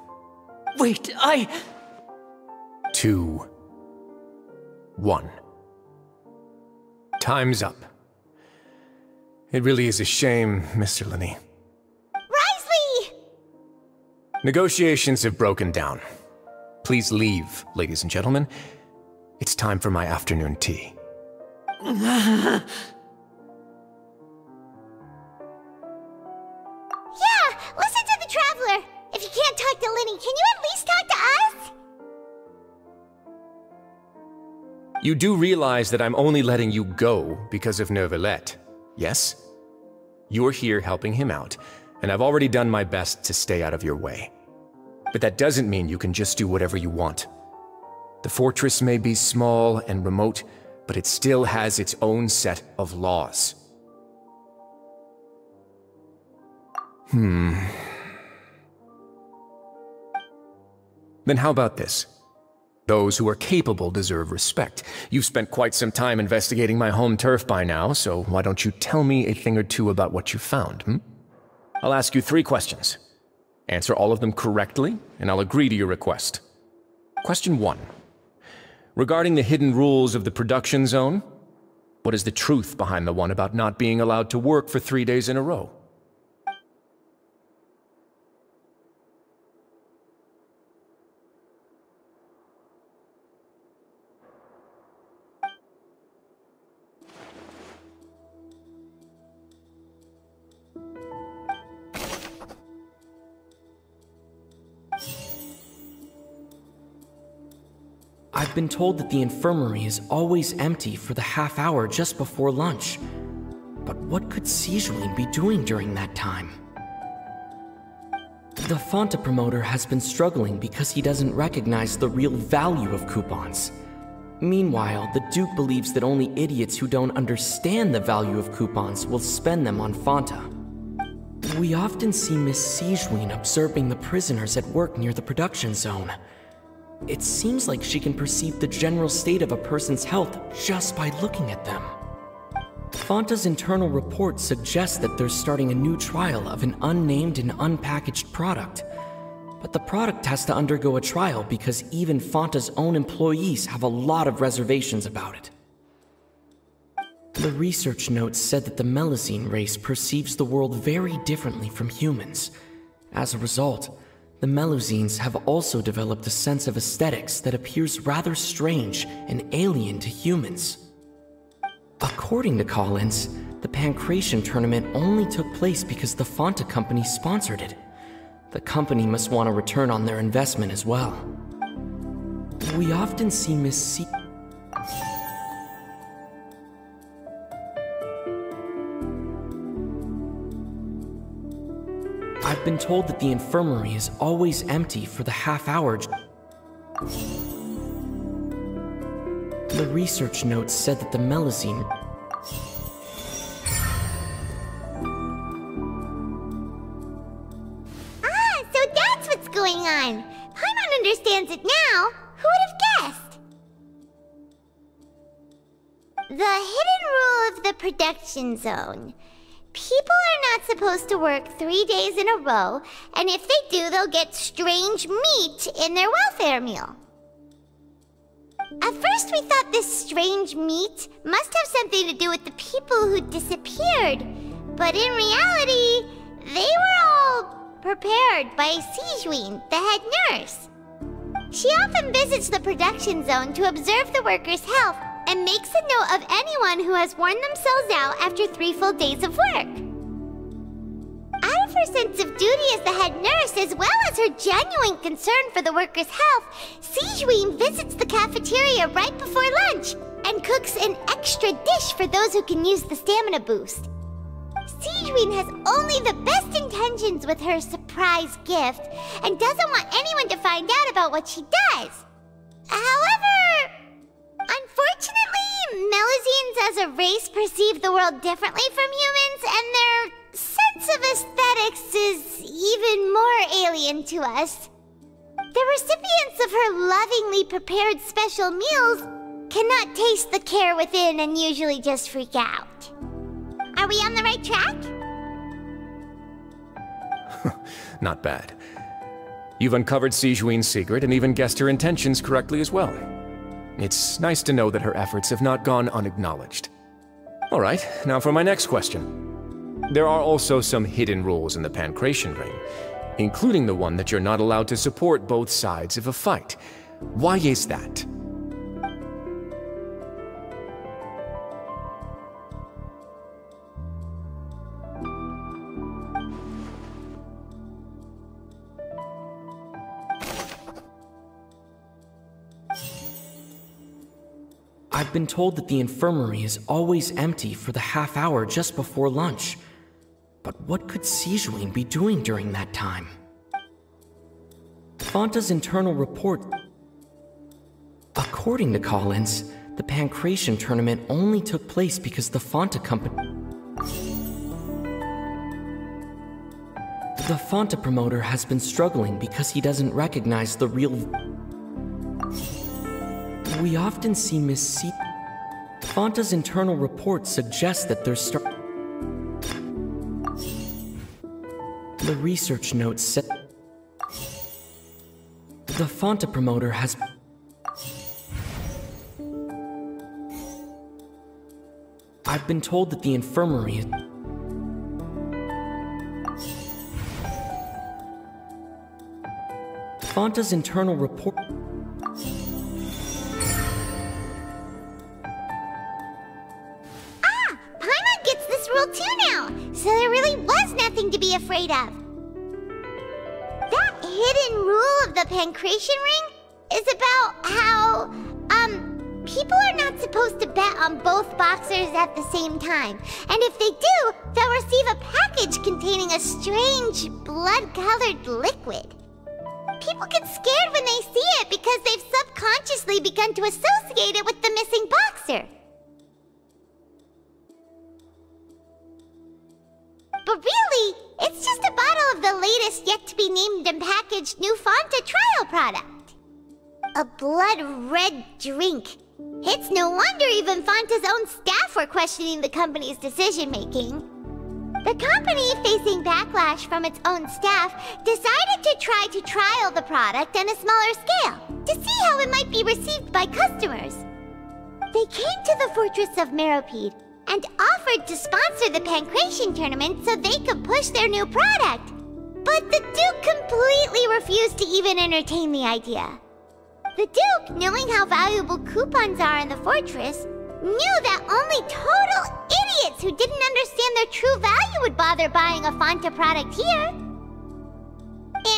Wait, 2, 1. Time's up. It really is a shame, Mr. Linney. Risley! Negotiations have broken down. Please leave, ladies and gentlemen. It's time for my afternoon tea. Yeah, listen to the Traveler! If you can't talk to Linny, can you at least talk to us? You do realize that I'm only letting you go because of Neuvillette, yes? You're here helping him out, and I've already done my best to stay out of your way. But that doesn't mean you can just do whatever you want. The fortress may be small and remote, but it still has its own set of laws. Then how about this? Those who are capable deserve respect. You've spent quite some time investigating my home turf by now, so why don't you tell me a thing or two about what you found, I'll ask you 3 questions. Answer all of them correctly, and I'll agree to your request. Question 1. Regarding the hidden rules of the production zone, what is the truth behind the one about not being allowed to work for 3 days in a row? I've been told that the infirmary is always empty for the half hour just before lunch. But what could Sijuin be doing during that time? The Fonta promoter has been struggling because he doesn't recognize the real value of coupons. Meanwhile, the Duke believes that only idiots who don't understand the value of coupons will spend them on Fonta. We often see Miss Sijuin observing the prisoners at work near the production zone. It seems like she can perceive the general state of a person's health just by looking at them. Fonta's internal report suggests that they're starting a new trial of an unnamed and unpackaged product. But the product has to undergo a trial because even Fonta's own employees have a lot of reservations about it. The research notes said that the Melusine race perceives the world very differently from humans. As a result, the Melusines have also developed a sense of aesthetics that appears rather strange and alien to humans. According to Collins, the Pancration tournament only took place because the Fonta company sponsored it. The company must want a return on their investment as well. We often see Miss I've been told that the infirmary is always empty for the half hour. The research notes said that the Melusine... Ah, so that's what's going on. Paimon understands it now. Who would have guessed? The hidden rule of the production zone. People are not supposed to work 3 days in a row, and if they do, they'll get strange meat in their welfare meal. At first we thought this strange meat must have something to do with the people who disappeared, but in reality, they were all prepared by Sijuin, the head nurse. She often visits the production zone to observe the workers' health and makes a note of anyone who has worn themselves out after 3 full days of work. Out of her sense of duty as the head nurse, as well as her genuine concern for the workers' health, Sijuin visits the cafeteria right before lunch and cooks an extra dish for those who can use the stamina boost. Sigewinne has only the best intentions with her surprise gift and doesn't want anyone to find out about what she does. However, unfortunately, Melusines as a race perceive the world differently from humans, and their sense of aesthetics is even more alien to us. The recipients of her lovingly prepared special meals cannot taste the care within and usually just freak out. Are we on the right track? Not bad. You've uncovered Sigewinne's secret and even guessed her intentions correctly as well. It's nice to know that her efforts have not gone unacknowledged. All right, now for my next question. There are also some hidden rules in the Pancration Ring, including the one that you're not allowed to support both sides of a fight. Why is that? I've been told that the infirmary is always empty for the half hour just before lunch. But what could Sigewinne be doing during that time? Fonta's internal report... According to Collins, the Pancration tournament only took place because the Fonta company... The Fonta promoter has been struggling because he doesn't recognize the real... We often see Miss C... Fonta's internal report suggests that there's The research notes said... The Fonta promoter has... I've been told that the infirmary is... Fonta's internal report... Paimon gets this rule too now, so there really was nothing to be afraid of. That hidden rule of the Pancration Ring is about how, people are not supposed to bet on both boxers at the same time. And if they do, they'll receive a package containing a strange, blood-colored liquid. People get scared when they see it because they've subconsciously begun to associate it with the missing boxer. But really, it's just a bottle of the latest yet-to-be-named and packaged new Fonta trial product. A blood-red drink. It's no wonder even Fonta's own staff were questioning the company's decision-making. The company, facing backlash from its own staff, decided to try to trial the product on a smaller scale, to see how it might be received by customers. They came to the fortress of Meropide and offered to sponsor the Pancration tournament so they could push their new product. But the Duke completely refused to even entertain the idea. The Duke, knowing how valuable coupons are in the fortress, knew that only total idiots who didn't understand their true value would bother buying a Fonta product here.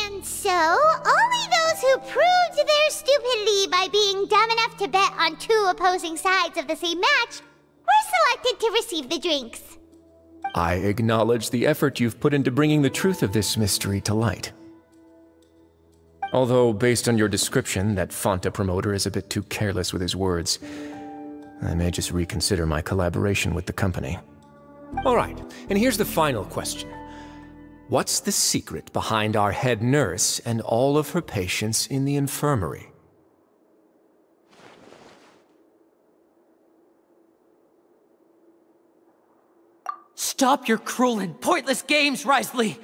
And so, only those who proved their stupidity by being dumb enough to bet on two opposing sides of the same match were selected to receive the drinks. I acknowledge the effort you've put into bringing the truth of this mystery to light. Although, based on your description, that Fonta promoter is a bit too careless with his words, I may just reconsider my collaboration with the company. All right, and here's the final question. What's the secret behind our head nurse and all of her patients in the infirmary? Stop your cruel and pointless games, Risley!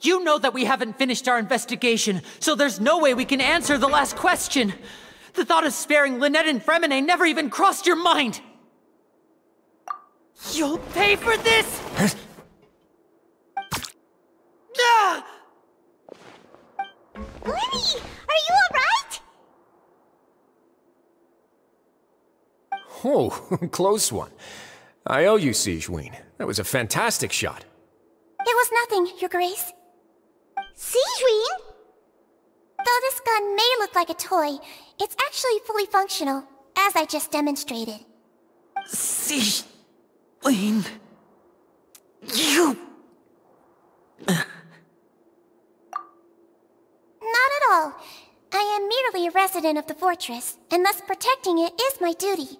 You know that we haven't finished our investigation, so there's no way we can answer the last question! The thought of sparing Lynette and Fremine never even crossed your mind! You'll pay for this! Ah! Lenny, are you alright? Oh, close one. I owe you, Sigewinne. That was a fantastic shot. It was nothing, Your Grace. Sigewinne? Though this gun may look like a toy, it's actually fully functional, as I just demonstrated. Siegeween, you... Not at all. I am merely a resident of the fortress, and thus protecting it is my duty.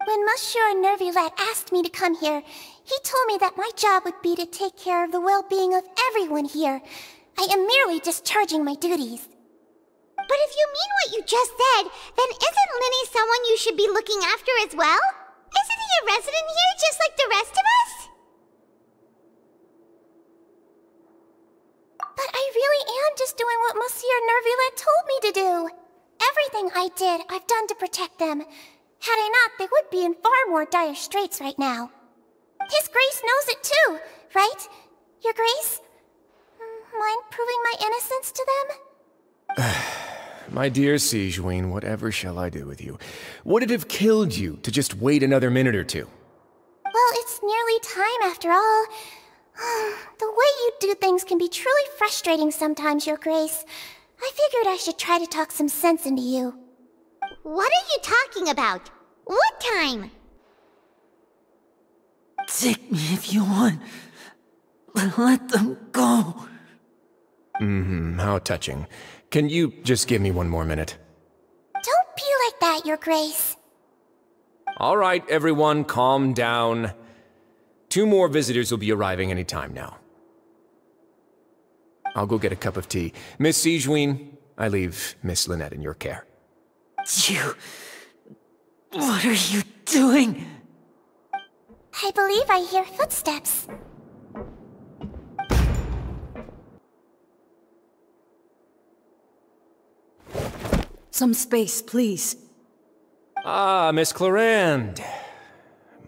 When Monsieur Nervulette asked me to come here, he told me that my job would be to take care of the well-being of everyone here. I am merely discharging my duties. But if you mean what you just said, then isn't Linny someone you should be looking after as well? Isn't he a resident here just like the rest of us? But I really am just doing what Monsieur Nervulette told me to do. Everything I did, I've done to protect them. Had I not, they would be in far more dire straits right now. His Grace knows it too, right? Your Grace? Mind proving my innocence to them? My dear Siegeween, whatever shall I do with you? Would it have killed you to just wait another minute or two? Well, it's nearly time after all. The way you do things can be truly frustrating sometimes, Your Grace. I figured I should try to talk some sense into you. What are you talking about? What time? Take me if you want. Let them go. How touching. Can you just give me one more minute? Don't be like that, Your Grace. All right, everyone, calm down. 2 more visitors will be arriving any time now. I'll go get a cup of tea. Miss Siegeween, I leave Miss Lynette in your care. You... What are you doing? I believe I hear footsteps. Some space, please. Ah, Miss Clarande.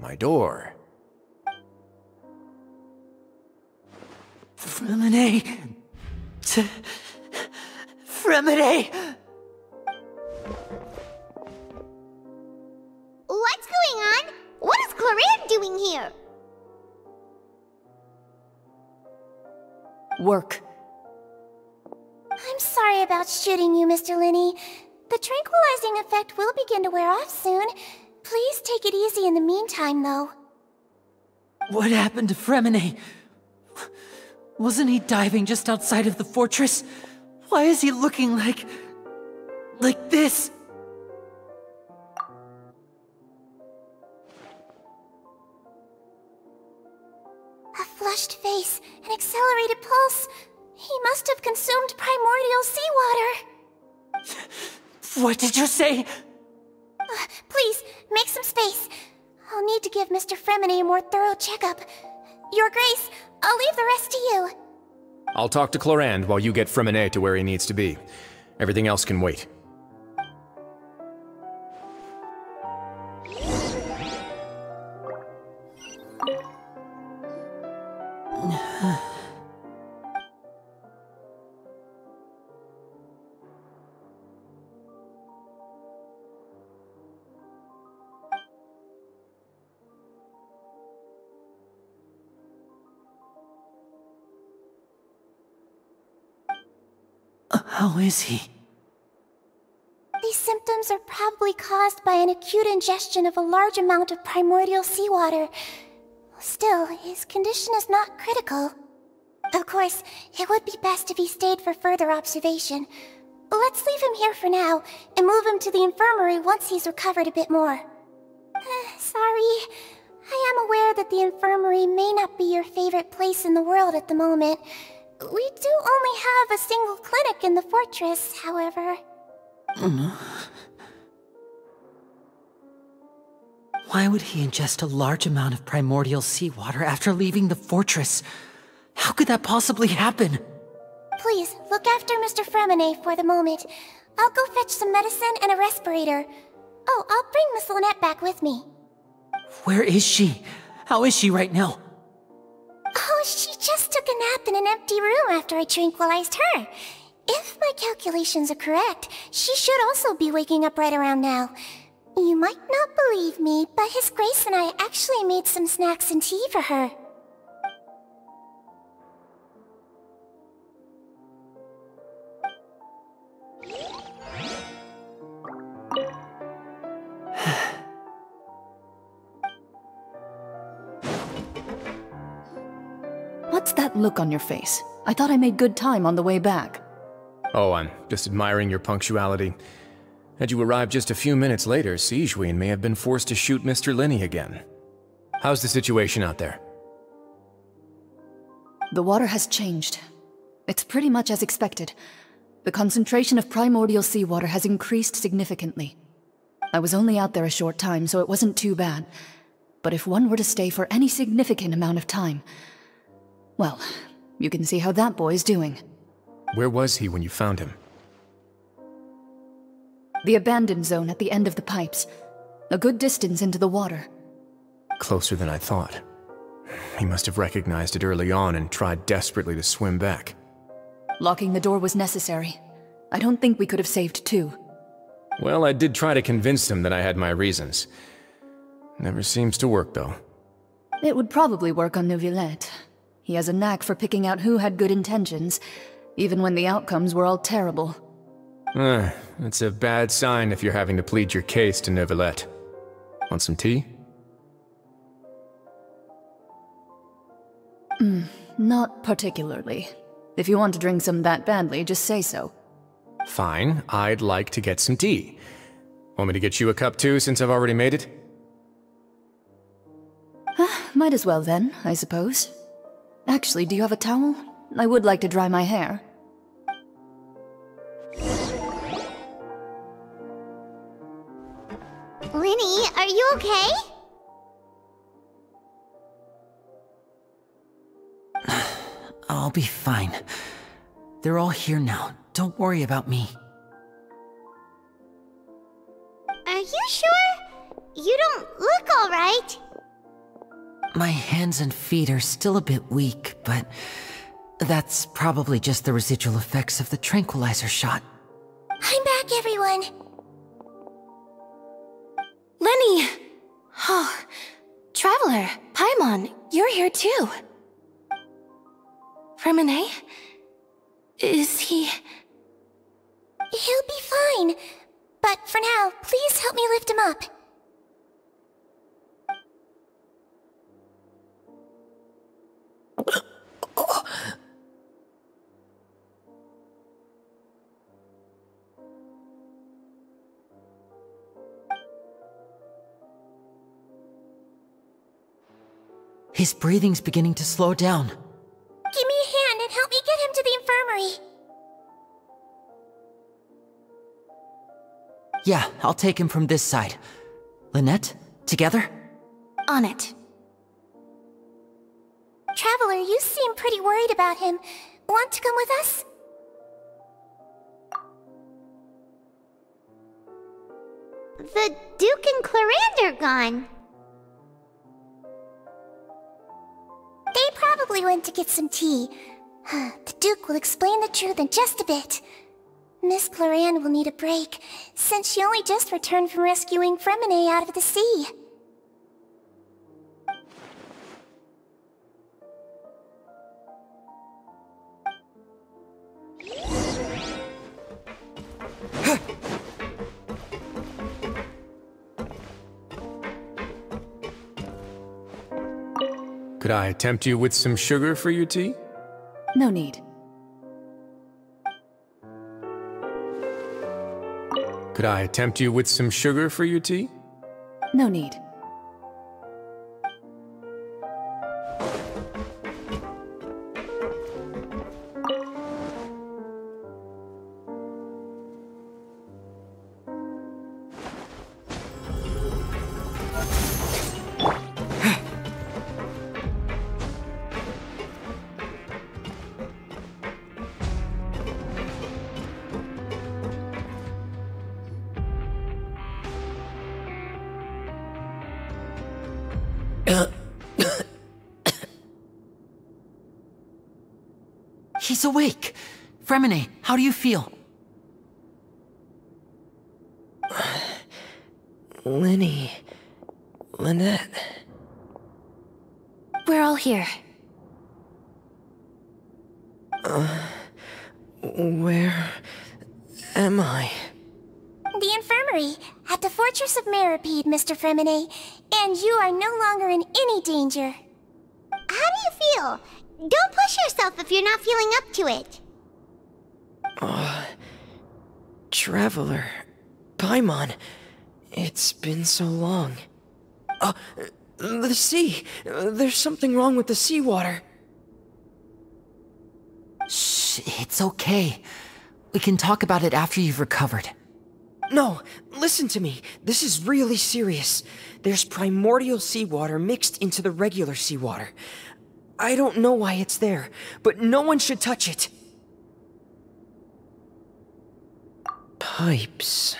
My door. Fremine... Fremine... What's going on? What is Clarande doing here? Work. I'm sorry about shooting you, Mr. Linny. The tranquilizing effect will begin to wear off soon. Please take it easy in the meantime, though. What happened to Fremine? Wasn't he diving just outside of the fortress? Why is he looking like this? A flushed face, an accelerated pulse. He must have consumed primordial seawater. What did you say? Please, make some space. I'll need to give Mr. Fremine a more thorough checkup. Your Grace, I'll leave the rest to you. I'll talk to Clarande while you get Fremine to where he needs to be. Everything else can wait. How is he? These symptoms are probably caused by an acute ingestion of a large amount of primordial seawater. Still, his condition is not critical. Of course, it would be best if he stayed for further observation. Let's leave him here for now, and move him to the infirmary once he's recovered a bit more. Sorry. I am aware that the infirmary may not be your favorite place in the world at the moment. We do only have a single clinic in the fortress, however. Why would he ingest a large amount of primordial seawater after leaving the fortress? How could that possibly happen? Please, look after Mr. Fremine for the moment. I'll go fetch some medicine and a respirator. Oh, I'll bring Miss Lynette back with me. Where is she? How is she right now? Oh, she just took a nap in an empty room after I tranquilized her. If my calculations are correct, she should also be waking up right around now. You might not believe me, but His Grace and I actually made some snacks and tea for her. What's that look on your face? I thought I made good time on the way back. Oh, I'm just admiring your punctuality. Had you arrived just a few minutes later, Sigewinne may have been forced to shoot Mr. Linney again. How's the situation out there? The water has changed. It's pretty much as expected. The concentration of primordial seawater has increased significantly. I was only out there a short time, so it wasn't too bad. But if one were to stay for any significant amount of time... well, you can see how that boy's doing. Where was he when you found him? The abandoned zone at the end of the pipes. A good distance into the water. Closer than I thought. He must have recognized it early on and tried desperately to swim back. Locking the door was necessary. I don't think we could have saved two. Well, I did try to convince him that I had my reasons. Never seems to work, though. It would probably work on Neuvillette. He has a knack for picking out who had good intentions, even when the outcomes were all terrible. It's a bad sign if you're having to plead your case to Neuvillette. Want some tea? Not particularly. If you want to drink some that badly, just say so. Fine, I'd like to get some tea. Want me to get you a cup too, since I've already made it? Might as well then, I suppose. Actually, do you have a towel? I would like to dry my hair. Linny, are you okay? I'll be fine. They're all here now. Don't worry about me. Are you sure? You don't look alright. My hands and feet are still a bit weak, but that's probably just the residual effects of the tranquilizer shot. I'm back, everyone. Lenny! Oh, Traveler, Paimon, you're here too. Freminet? Is he... He'll be fine. But for now, please help me lift him up. His breathing's beginning to slow down. Give me a hand and help me get him to the infirmary. Yeah, I'll take him from this side. Lynette, together? On it. Traveler, you seem pretty worried about him. Want to come with us? The Duke and Clarande are gone. They probably went to get some tea. The Duke will explain the truth in just a bit. Miss Clarande will need a break, since she only just returned from rescuing Freminet out of the sea. Could I tempt you with some sugar for your tea? No need. Could I tempt you with some sugar for your tea? No need. He's awake! Freminet, how do you feel? Lynette. We're all here. Where am I? The infirmary, at the Fortress of Meripede, Mr. Freminet, and you are no longer in any danger. How do you feel? Don't push yourself if you're not feeling up to it. Traveler. Paimon. It's been so long. The sea. There's something wrong with the seawater. Shh, it's okay. We can talk about it after you've recovered. No, listen to me. This is really serious. There's primordial seawater mixed into the regular seawater. I don't know why it's there, but no one should touch it. Pipes.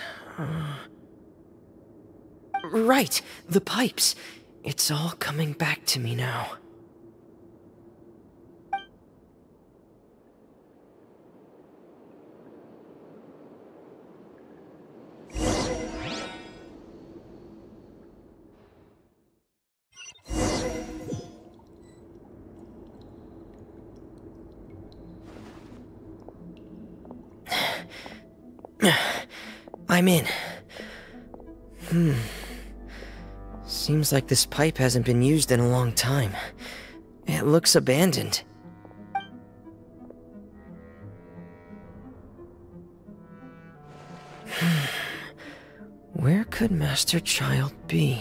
Right, the pipes. It's all coming back to me now. I'm in. Seems like this pipe hasn't been used in a long time. It looks abandoned. Where could Master Child be?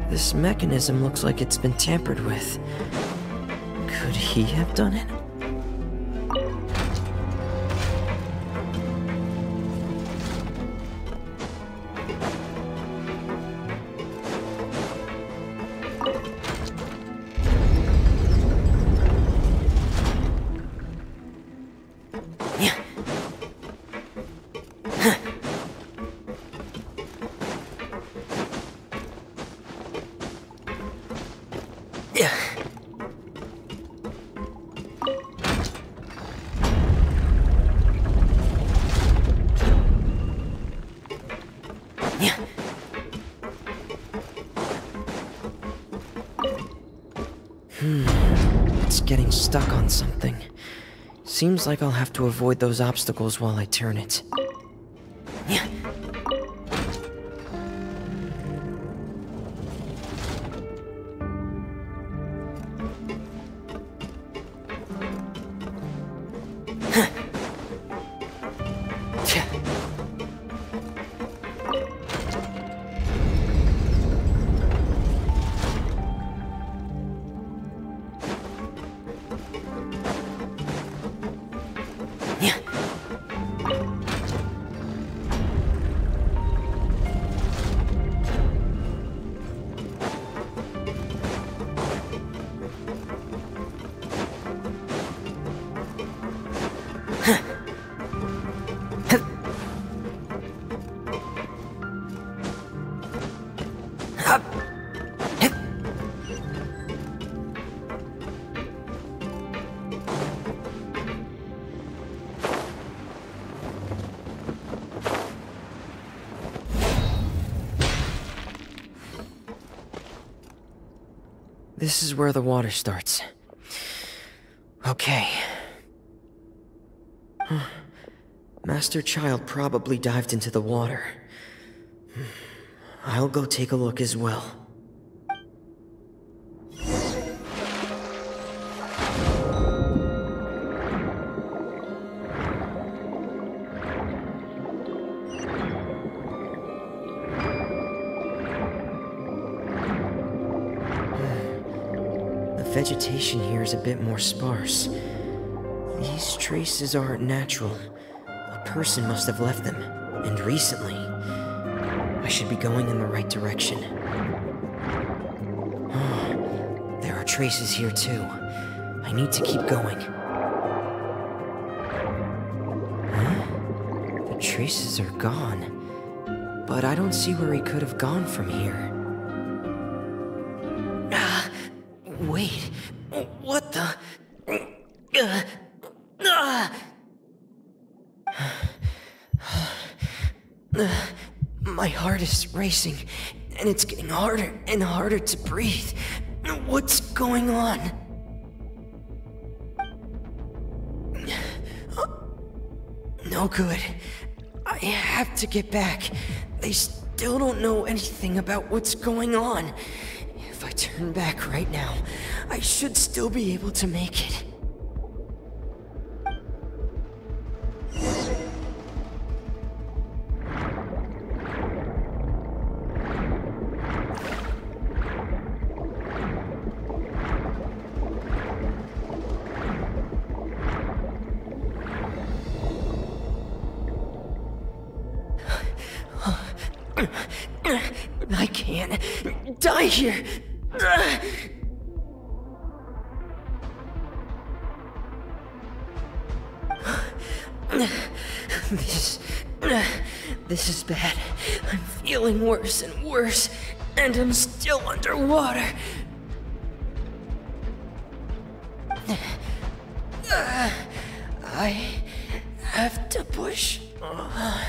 This mechanism looks like it's been tampered with. Could he have done it? It's getting stuck on something. Seems like I'll have to avoid those obstacles while I turn it. This is where the water starts. Okay. Master Child probably dived into the water. I'll go take a look as well. The vegetation here is a bit more sparse. These traces aren't natural. A person must have left them, and recently. I should be going in the right direction. Oh, there are traces here too. I need to keep going. Huh? The traces are gone. But I don't see where he could have gone from here. Wait, what the? is racing, and it's getting harder and harder to breathe. What's going on? No good. I have to get back. They still don't know anything about what's going on. If I turn back right now, I should still be able to make it. I can't die here. This is bad. I'm feeling worse and worse, and I'm still underwater. I have to push on.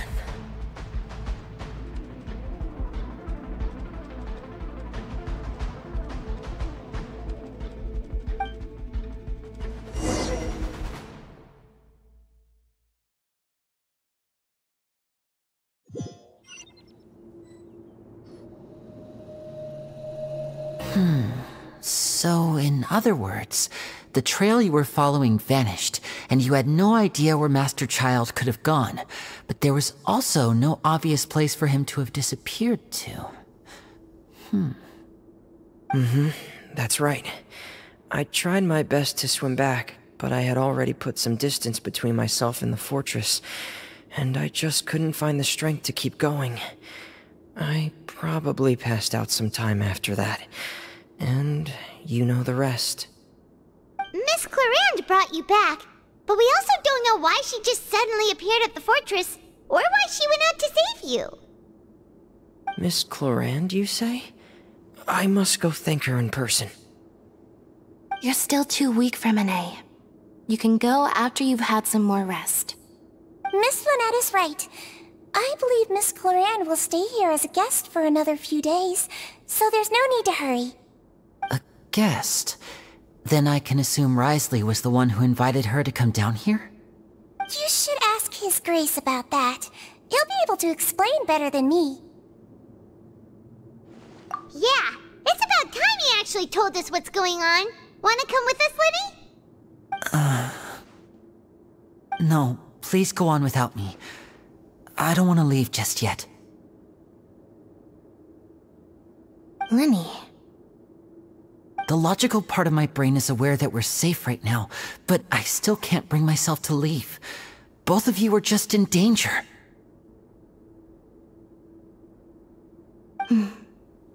So, in other words, the trail you were following vanished, and you had no idea where Master Child could have gone, but there was also no obvious place for him to have disappeared to. That's right. I tried my best to swim back, but I had already put some distance between myself and the fortress, and I just couldn't find the strength to keep going. I probably passed out some time after that, and you know the rest. Miss Clarande brought you back, but we also don't know why she just suddenly appeared at the fortress, or why she went out to save you. Miss Clarande, you say? I must go thank her in person. You're still too weak for Monet. You can go after you've had some more rest. Miss Lynette is right. I believe Miss Clarande will stay here as a guest for another few days, so there's no need to hurry. A guest? Then I can assume Risley was the one who invited her to come down here? You should ask His Grace about that. He'll be able to explain better than me. Yeah, it's about time he actually told us what's going on. Wanna come with us, Liddy? No, please go on without me. I don't want to leave just yet. Lenny. The logical part of my brain is aware that we're safe right now, but I still can't bring myself to leave. Both of you are just in danger.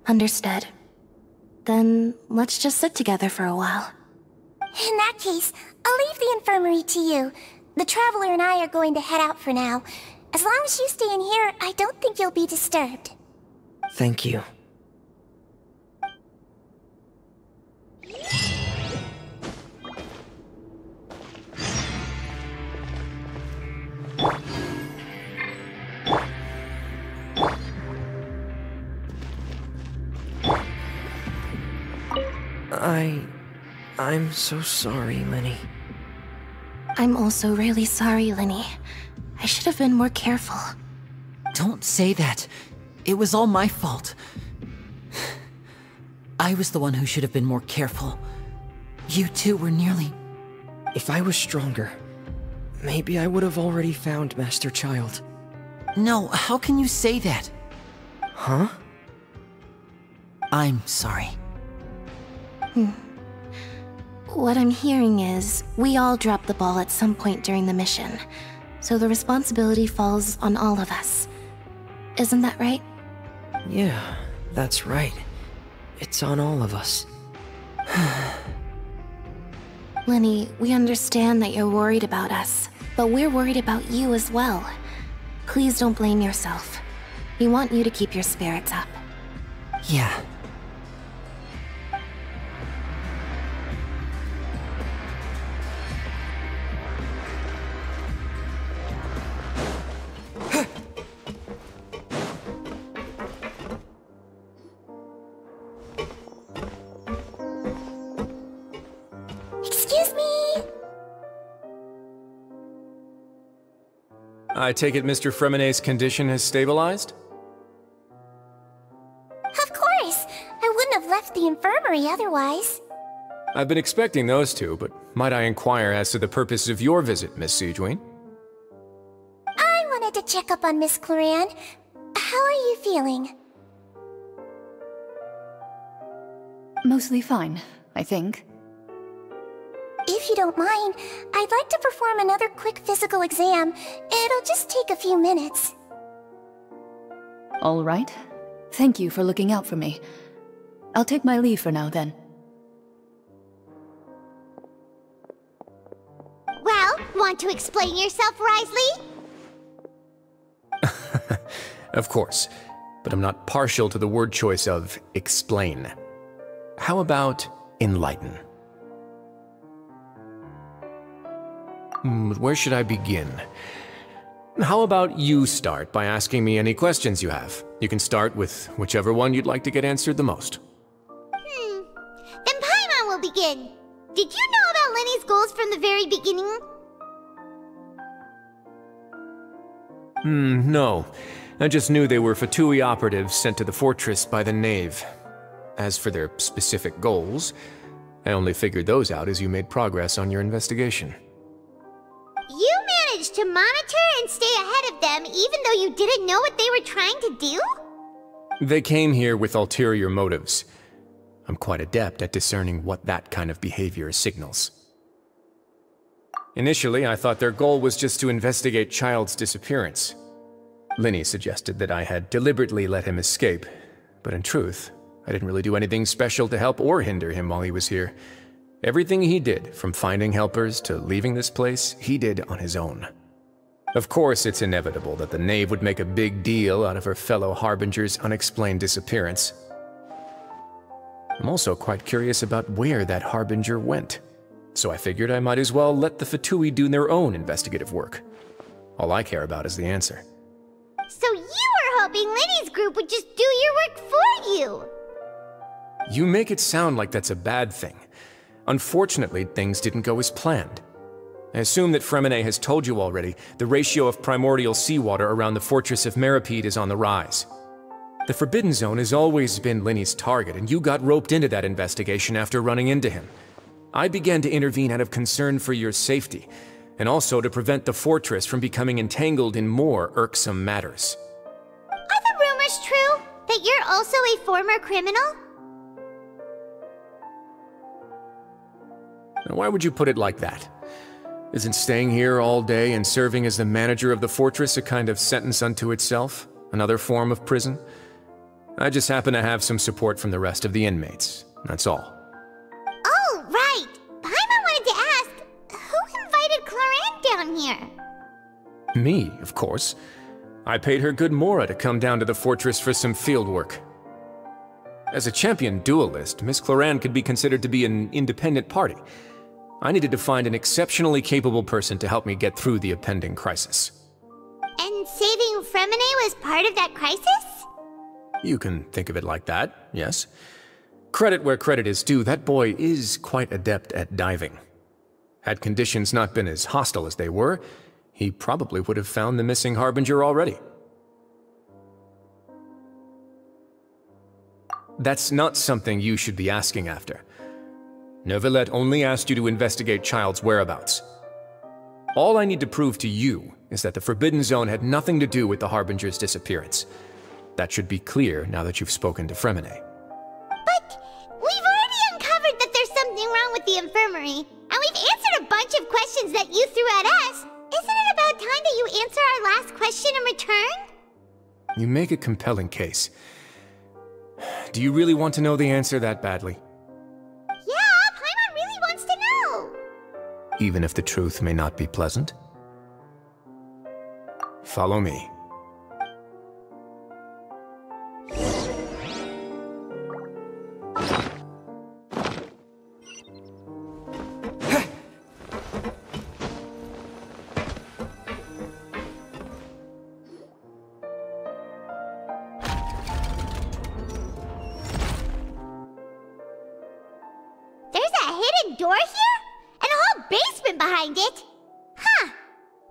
Understood. Then let's just sit together for a while. In that case, I'll leave the infirmary to you. The Traveler and I are going to head out for now. As long as you stay in here, I don't think you'll be disturbed. Thank you. I'm so sorry, Lenny. I'm also really sorry, Lenny. I should have been more careful. Don't say that. It was all my fault. I was the one who should have been more careful. You two were nearly... If I was stronger, maybe I would have already found Master Child. No, how can you say that? Huh? I'm sorry. What I'm hearing is, we all dropped the ball at some point during the mission, so the responsibility falls on all of us. Isn't that right? Yeah, that's right. It's on all of us. Lenny, we understand that you're worried about us, but we're worried about you as well. Please don't blame yourself. We want you to keep your spirits up. Yeah. I take it Mr. Fremonet's condition has stabilized? Of course! I wouldn't have left the infirmary otherwise. I've been expecting those two, but might I inquire as to the purpose of your visit, Miss Siegewien? I wanted to check up on Miss Cloran. How are you feeling? Mostly fine, I think. If you don't mind, I'd like to perform another quick physical exam. It'll just take a few minutes. All right. Thank you for looking out for me. I'll take my leave for now, then. Well, want to explain yourself, Risley? Of course, but I'm not partial to the word choice of explain. How about enlighten? Where should I begin? How about you start by asking me any questions you have? You can start with whichever one you'd like to get answered the most. Then Paimon will begin. Did you know about Lenny's goals from the very beginning? No. I just knew they were Fatui operatives sent to the fortress by the Knave. As for their specific goals, I only figured those out as you made progress on your investigation. You managed to monitor and stay ahead of them even though you didn't know what they were trying to do? They came here with ulterior motives. I'm quite adept at discerning what that kind of behavior signals. Initially, I thought their goal was just to investigate Child's disappearance. Linny suggested that I had deliberately let him escape, but in truth, I didn't really do anything special to help or hinder him while he was here. Everything he did, from finding helpers to leaving this place, he did on his own. Of course, it's inevitable that the Knave would make a big deal out of her fellow Harbinger's unexplained disappearance. I'm also quite curious about where that Harbinger went, so I figured I might as well let the Fatui do their own investigative work. All I care about is the answer. So you were hoping Lenny's group would just do your work for you! You make it sound like that's a bad thing. Unfortunately, things didn't go as planned. I assume that Fremonet has told you already, the ratio of primordial seawater around the fortress of Meripede is on the rise. The Forbidden Zone has always been Linny's target, and you got roped into that investigation after running into him. I began to intervene out of concern for your safety, and also to prevent the fortress from becoming entangled in more irksome matters. Are the rumors true? That you're also a former criminal? Now, why would you put it like that? Isn't staying here all day and serving as the manager of the fortress a kind of sentence unto itself? Another form of prison? I just happen to have some support from the rest of the inmates, that's all. Oh, right! Paimon wanted to ask, who invited Cloran down here? Me, of course. I paid her good mora to come down to the fortress for some field work. As a champion duelist, Miss Cloran could be considered to be an independent party. I needed to find an exceptionally capable person to help me get through the impending crisis. And saving Fremonet was part of that crisis? You can think of it like that, yes. Credit where credit is due, that boy is quite adept at diving. Had conditions not been as hostile as they were, he probably would have found the missing Harbinger already. That's not something you should be asking after. Neuvillette only asked you to investigate Child's whereabouts. All I need to prove to you is that the Forbidden Zone had nothing to do with the Harbinger's disappearance. That should be clear now that you've spoken to Fremonet. But we've already uncovered that there's something wrong with the infirmary, and we've answered a bunch of questions that you threw at us. Isn't it about time that you answer our last question in return? You make a compelling case. Do you really want to know the answer that badly? Yeah, Paimon really wants to know! Even if the truth may not be pleasant? Follow me. Door here? And a whole basement behind it? Huh.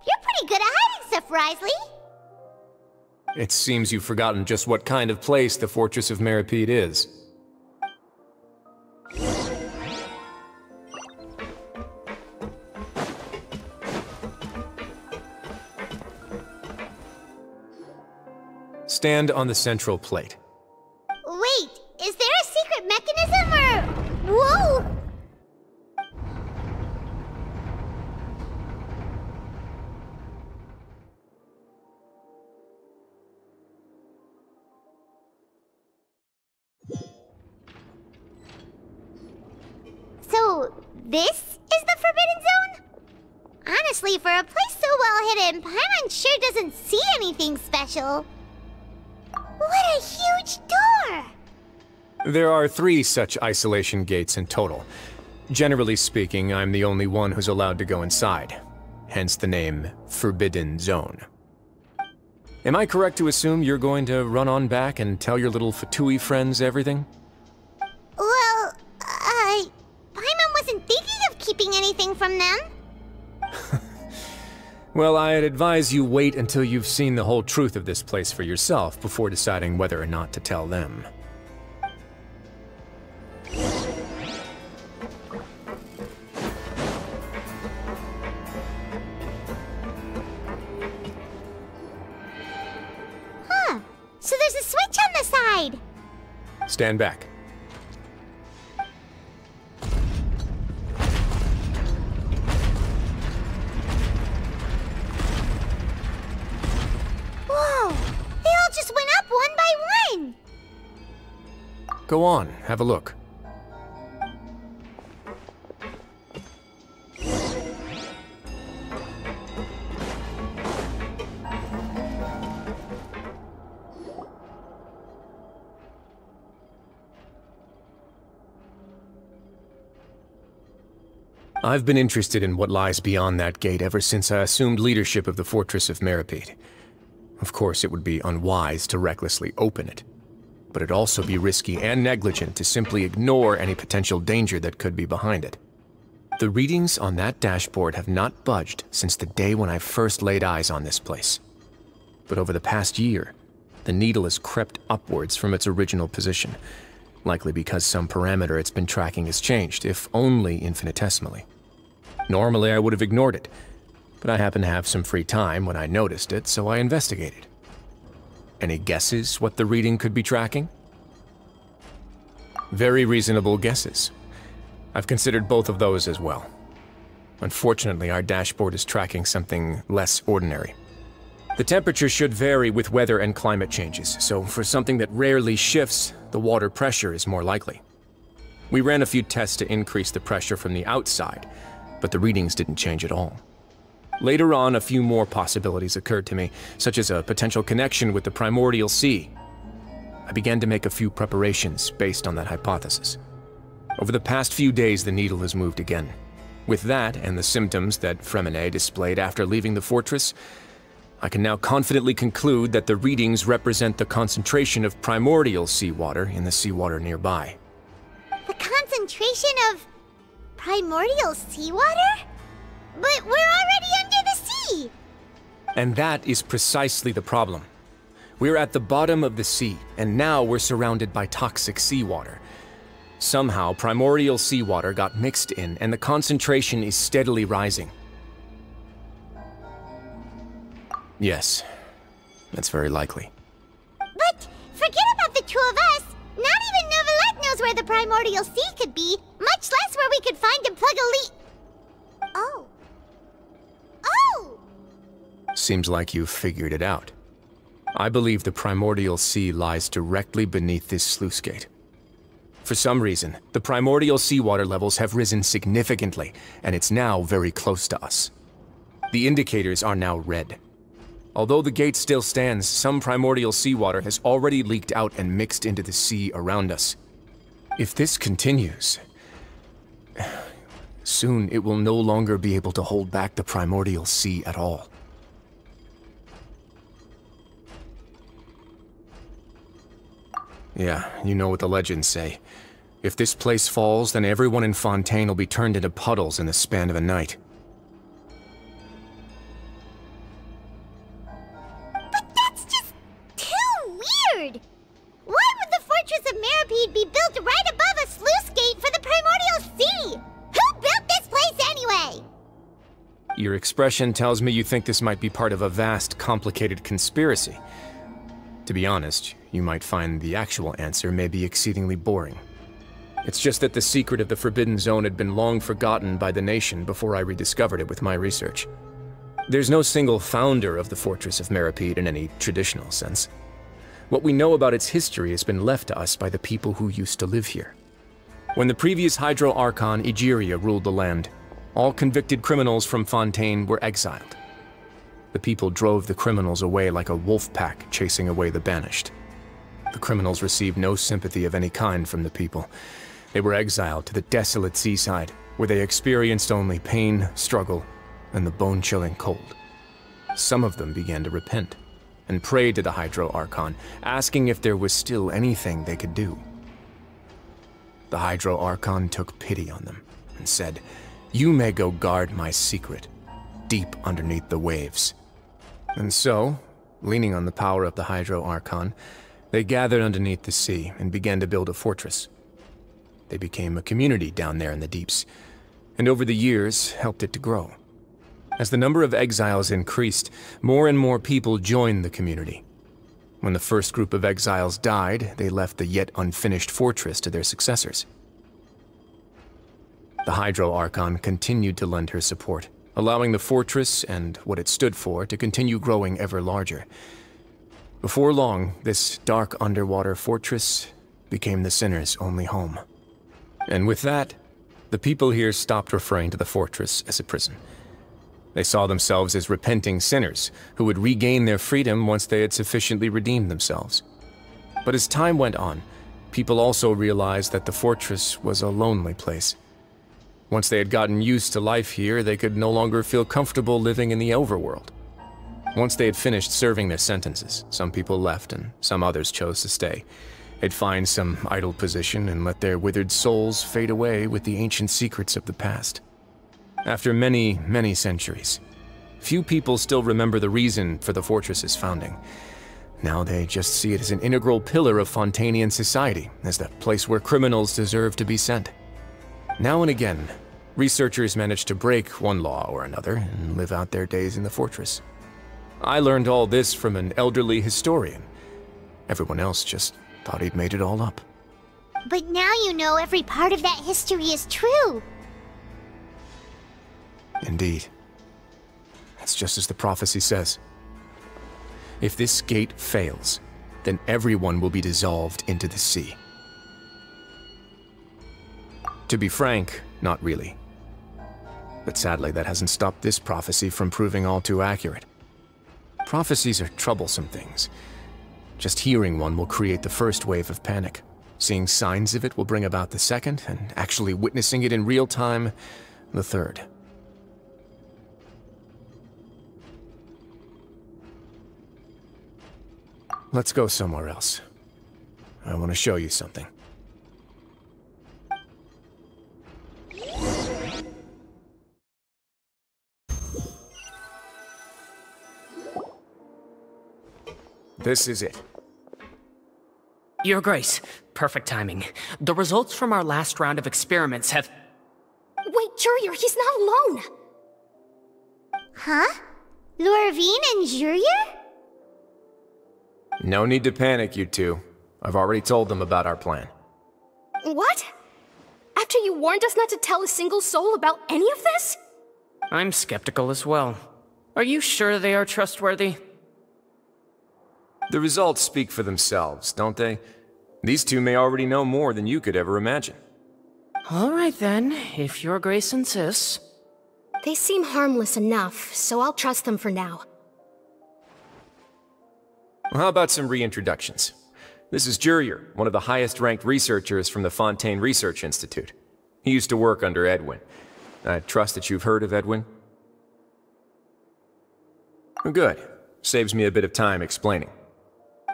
You're pretty good at hiding stuff Chef Risley. It seems you've forgotten just what kind of place the Fortress of Meripede is. Stand on the central plate. Wait, is there a secret mechanism or... Whoa! So, this is the Forbidden Zone? Honestly, for a place so well hidden, Paimon sure doesn't see anything special. What a huge door! There are 3 such isolation gates in total. Generally speaking, I'm the only one who's allowed to go inside. Hence the name Forbidden Zone. Am I correct to assume you're going to run on back and tell your little Fatui friends everything? Well, Paimon wasn't thinking of keeping anything from them. Well, I'd advise you wait until you've seen the whole truth of this place for yourself before deciding whether or not to tell them. Huh. So there's a switch on the side. Stand back. Whoa! They all just went up one by one! Go on, have a look. I've been interested in what lies beyond that gate ever since I assumed leadership of the Fortress of Meripede. Of course, it would be unwise to recklessly open it, but it'd also be risky and negligent to simply ignore any potential danger that could be behind it. The readings on that dashboard have not budged since the day when I first laid eyes on this place. But over the past year, the needle has crept upwards from its original position, likely because some parameter it's been tracking has changed, if only infinitesimally. Normally, I would have ignored it, but I happened to have some free time when I noticed it, so I investigated. Any guesses what the reading could be tracking? Very reasonable guesses. I've considered both of those as well. Unfortunately, our dashboard is tracking something less ordinary. The temperature should vary with weather and climate changes, so for something that rarely shifts, the water pressure is more likely. We ran a few tests to increase the pressure from the outside, but the readings didn't change at all. Later on, a few more possibilities occurred to me, such as a potential connection with the primordial sea. I began to make a few preparations based on that hypothesis. Over the past few days, the needle has moved again. With that, and the symptoms that Fremine displayed after leaving the fortress, I can now confidently conclude that the readings represent the concentration of primordial seawater in the seawater nearby. The concentration of primordial seawater? But we're already under the sea! And that is precisely the problem. We're at the bottom of the sea, and now we're surrounded by toxic seawater. Somehow, primordial seawater got mixed in, and the concentration is steadily rising. Yes, that's very likely. But forget about the two of us! Not even Novelette knows where the primordial sea could be, much less where we could find and plug a leak. Oh. Oh! Seems like you've figured it out. I believe the primordial sea lies directly beneath this sluice gate. For some reason, the primordial seawater levels have risen significantly, and it's now very close to us. The indicators are now red. Although the gate still stands, some primordial seawater has already leaked out and mixed into the sea around us. If this continues, soon it will no longer be able to hold back the primordial sea at all. Yeah, you know what the legends say. If this place falls, then everyone in Fontaine will be turned into puddles in the span of a night. Your expression tells me you think this might be part of a vast, complicated conspiracy. To be honest, you might find the actual answer may be exceedingly boring. It's just that the secret of the Forbidden Zone had been long forgotten by the nation before I rediscovered it with my research. There's no single founder of the Fortress of Meripede in any traditional sense. What we know about its history has been left to us by the people who used to live here. When the previous Hydro Archon Egeria ruled the land, all convicted criminals from Fontaine were exiled. The people drove the criminals away like a wolf pack chasing away the banished. The criminals received no sympathy of any kind from the people. They were exiled to the desolate seaside, where they experienced only pain, struggle, and the bone-chilling cold. Some of them began to repent, and prayed to the Hydro Archon, asking if there was still anything they could do. The Hydro Archon took pity on them, and said, "You may go guard my secret, deep underneath the waves." And so, leaning on the power of the Hydro Archon, they gathered underneath the sea and began to build a fortress. They became a community down there in the deeps, and over the years helped it to grow. As the number of exiles increased, more and more people joined the community. When the first group of exiles died, they left the yet unfinished fortress to their successors. The Hydro Archon continued to lend her support, allowing the fortress and what it stood for to continue growing ever larger. Before long, this dark underwater fortress became the sinner's only home. And with that, the people here stopped referring to the fortress as a prison. They saw themselves as repenting sinners who would regain their freedom once they had sufficiently redeemed themselves. But as time went on, people also realized that the fortress was a lonely place. Once they had gotten used to life here, they could no longer feel comfortable living in the overworld. Once they had finished serving their sentences, some people left and some others chose to stay. They'd find some idle position and let their withered souls fade away with the ancient secrets of the past. After many, many centuries, few people still remember the reason for the fortress's founding. Now they just see it as an integral pillar of Fontainian society, as the place where criminals deserve to be sent. Now and again, researchers manage to break one law or another and live out their days in the fortress. I learned all this from an elderly historian. Everyone else just thought he'd made it all up. But now you know every part of that history is true. Indeed. That's just as the prophecy says. If this gate fails, then everyone will be dissolved into the sea. To be frank, not really. But sadly, that hasn't stopped this prophecy from proving all too accurate. Prophecies are troublesome things. Just hearing one will create the first wave of panic. Seeing signs of it will bring about the second, and actually witnessing it in real time, the third. Let's go somewhere else. I want to show you something. This is it. Your Grace, perfect timing. The results from our last round of experiments have... Wait, Jurier, he's not alone! Huh? Lorvine and Jurier? No need to panic, you two. I've already told them about our plan. What? After you warned us not to tell a single soul about any of this? I'm skeptical as well. Are you sure they are trustworthy? The results speak for themselves, don't they? These two may already know more than you could ever imagine. All right then, if Your Grace insists. They seem harmless enough, so I'll trust them for now. Well, how about some reintroductions? This is Jurier, one of the highest-ranked researchers from the Fontaine Research Institute. He used to work under Edwin. I trust that you've heard of Edwin? Good. Saves me a bit of time explaining.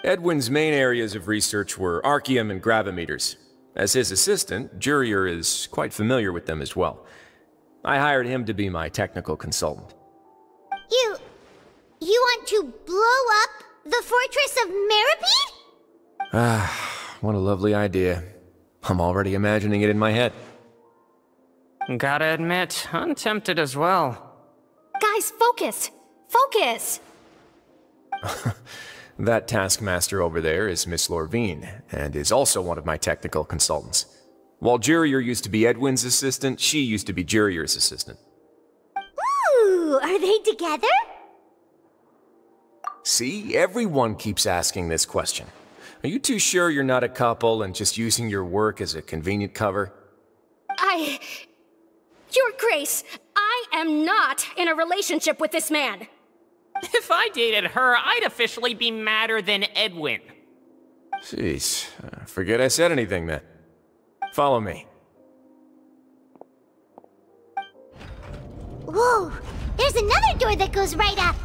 Edwin's main areas of research were archaeum and gravimeters. As his assistant, Jurier is quite familiar with them as well. I hired him to be my technical consultant. You want to blow up the Fortress of Meripede? Ah, what a lovely idea. I'm already imagining it in my head. Gotta admit, I'm tempted as well. Guys, focus! Focus! That taskmaster over there is Miss Lorvine, and is also one of my technical consultants. While Jurier used to be Edwin's assistant, she used to be Jurier's assistant. Ooh, are they together? See, everyone keeps asking this question. Are you too sure you're not a couple and just using your work as a convenient cover? Your Grace, I am not in a relationship with this man. If I dated her, I'd officially be madder than Edwin. Jeez, forget I said anything then. Follow me. Whoa, there's another door that goes right up.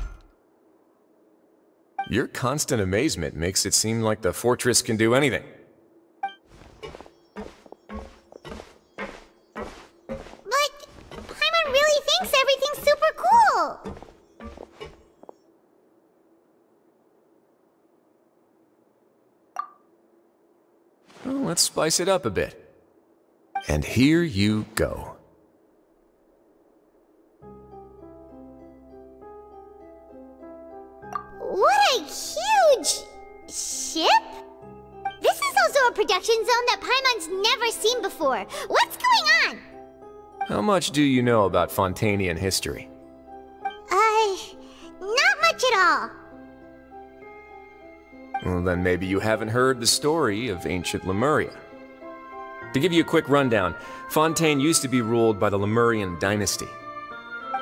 Your constant amazement makes it seem like the fortress can do anything. But Paimon really thinks everything's super cool. Well, let's spice it up a bit. And here you go. What a huge ship! This is also a production zone that Paimon's never seen before. What's going on? How much do you know about Fontanian history? Not much at all. Well, then maybe you haven't heard the story of ancient Lemuria. To give you a quick rundown, Fontaine used to be ruled by the Lemurian dynasty.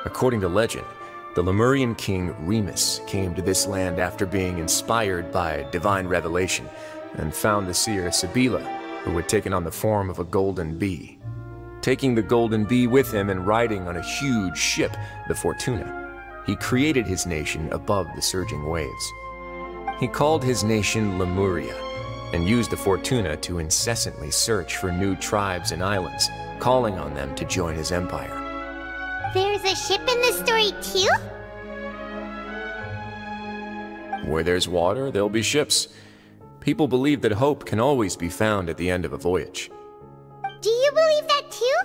According to legend, the Lemurian king Remus came to this land after being inspired by divine revelation and found the seer Sibila, who had taken on the form of a golden bee. Taking the golden bee with him and riding on a huge ship, the Fortuna, he created his nation above the surging waves. He called his nation Lemuria, and used the Fortuna to incessantly search for new tribes and islands, calling on them to join his empire. There's a ship in this story too? Where there's water, there'll be ships. People believe that hope can always be found at the end of a voyage. Do you believe that too?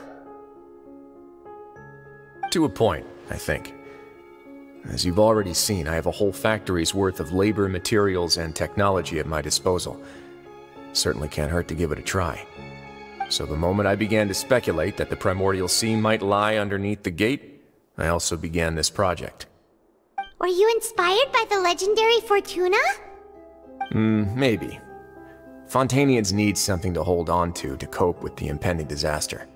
To a point, I think. As you've already seen, I have a whole factory's worth of labor, materials, and technology at my disposal. Certainly can't hurt to give it a try. So the moment I began to speculate that the Primordial Sea might lie underneath the gate, I also began this project. Were you inspired by the legendary Fortuna? Maybe. Fontanians need something to hold on to cope with the impending disaster.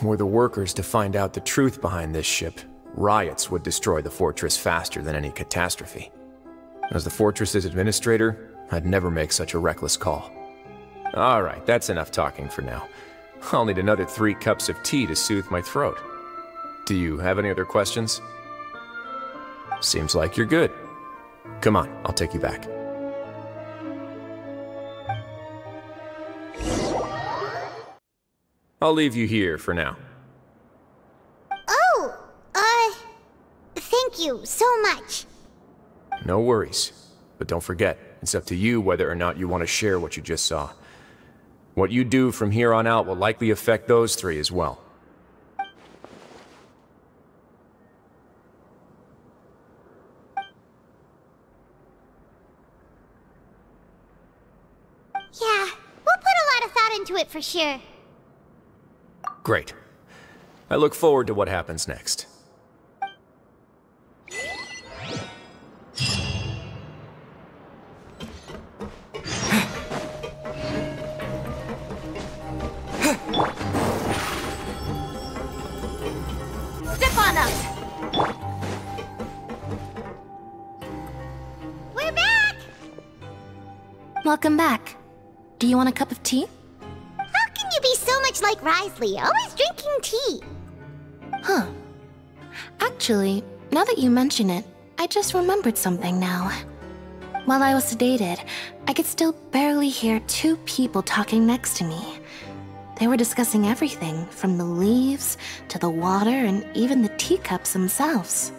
Were the workers to find out the truth behind this ship, riots would destroy the fortress faster than any catastrophe. As the fortress's administrator, I'd never make such a reckless call. Alright, that's enough talking for now. I'll need another 3 cups of tea to soothe my throat. Do you have any other questions? Seems like you're good. Come on, I'll take you back. I'll leave you here for now. Oh, thank you so much. No worries. But don't forget, it's up to you whether or not you want to share what you just saw. What you do from here on out will likely affect those 3 as well. Yeah, we'll put a lot of thought into it for sure. Great. I look forward to what happens next. Step on us! We're back! Welcome back. Do you want a cup of tea? How can you be so much like Risley, always drinking tea? Huh. Actually, now that you mention it, I just remembered something now. While I was sedated, I could still barely hear 2 people talking next to me. They were discussing everything, from the leaves, to the water, and even the teacups themselves.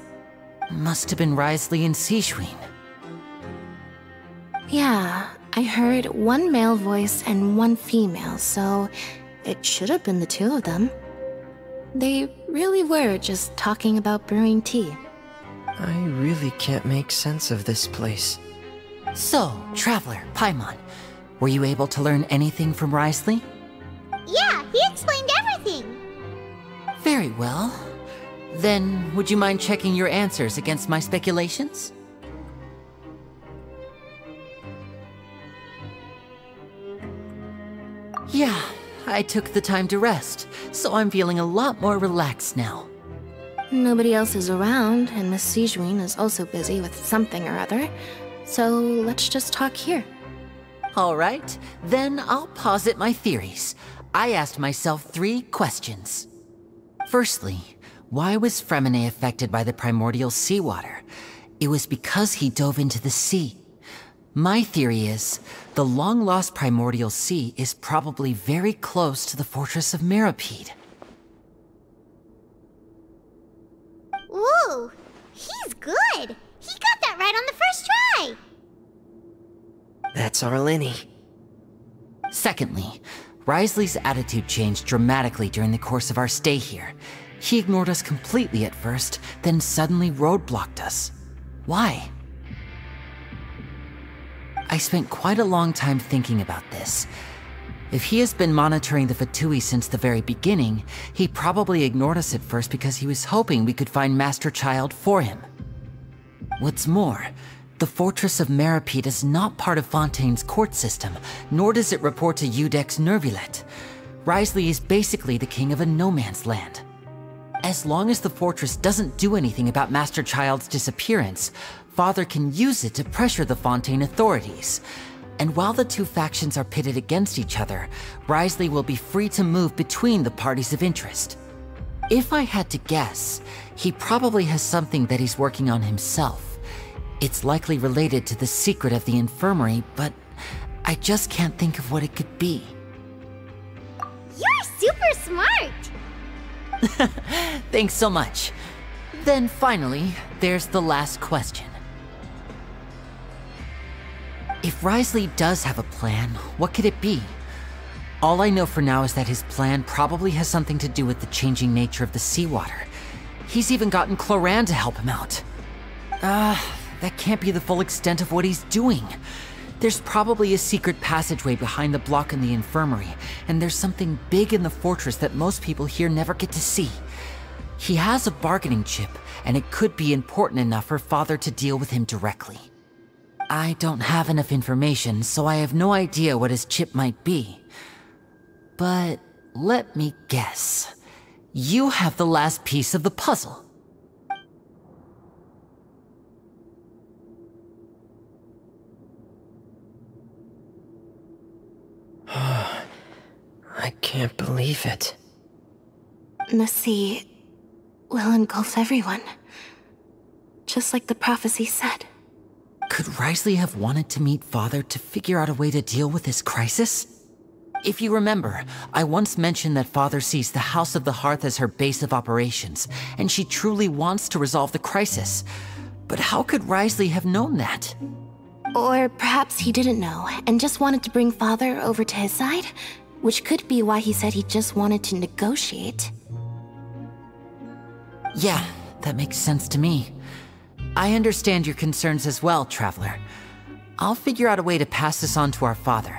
Must have been Risley and Sijuin. Yeah, I heard 1 male voice and 1 female, so it should have been the 2 of them. They really were just talking about brewing tea. I really can't make sense of this place. So, Traveler, Paimon, were you able to learn anything from Wriothesley? Yeah, he explained everything. Very well. Then, would you mind checking your answers against my speculations? Yeah, I took the time to rest, so I'm feeling a lot more relaxed now. Nobody else is around, and Miss Sigewin is also busy with something or other, so let's just talk here. Alright, then I'll posit my theories. I asked myself 3 questions. Firstly, why was Fremine affected by the primordial seawater? It was because he dove into the sea. My theory is, the long-lost primordial sea is probably very close to the fortress of Meripede. Ooh, he's good. He got that right on the first try. That's our Linny. Secondly, Wriothesley's attitude changed dramatically during the course of our stay here. He ignored us completely at first, then suddenly roadblocked us. Why? I spent quite a long time thinking about this. If he has been monitoring the Fatui since the very beginning, he probably ignored us at first because he was hoping we could find Master Child for him. What's more, the Fortress of Meripede is not part of Fontaine's court system, nor does it report to Udex Nervulet. Wriothesley is basically the king of a no-man's land. As long as the fortress doesn't do anything about Master Child's disappearance, Father can use it to pressure the Fontaine authorities. And while the 2 factions are pitted against each other, Wriothesley will be free to move between the parties of interest. If I had to guess, he probably has something that he's working on himself. It's likely related to the secret of the infirmary, but I just can't think of what it could be. You're super smart. Thanks so much. Then finally, there's the last question. If Wriothesley does have a plan, what could it be? All I know for now is that his plan probably has something to do with the changing nature of the seawater. He's even gotten Cloran to help him out. That can't be the full extent of what he's doing. There's probably a secret passageway behind the block in the infirmary, and there's something big in the fortress that most people here never get to see. He has a bargaining chip, and it could be important enough for Father to deal with him directly. I don't have enough information, so I have no idea what his chip might be. But let me guess. You have the last piece of the puzzle. I can't believe it. The sea will engulf everyone. Just like the prophecy said. Could Wriothesley have wanted to meet Father to figure out a way to deal with this crisis? If you remember, I once mentioned that Father sees the House of the Hearth as her base of operations, and she truly wants to resolve the crisis. But how could Wriothesley have known that? Or perhaps he didn't know, and just wanted to bring Father over to his side? Which could be why he said he just wanted to negotiate. Yeah, that makes sense to me. I understand your concerns as well, Traveler. I'll figure out a way to pass this on to our Father.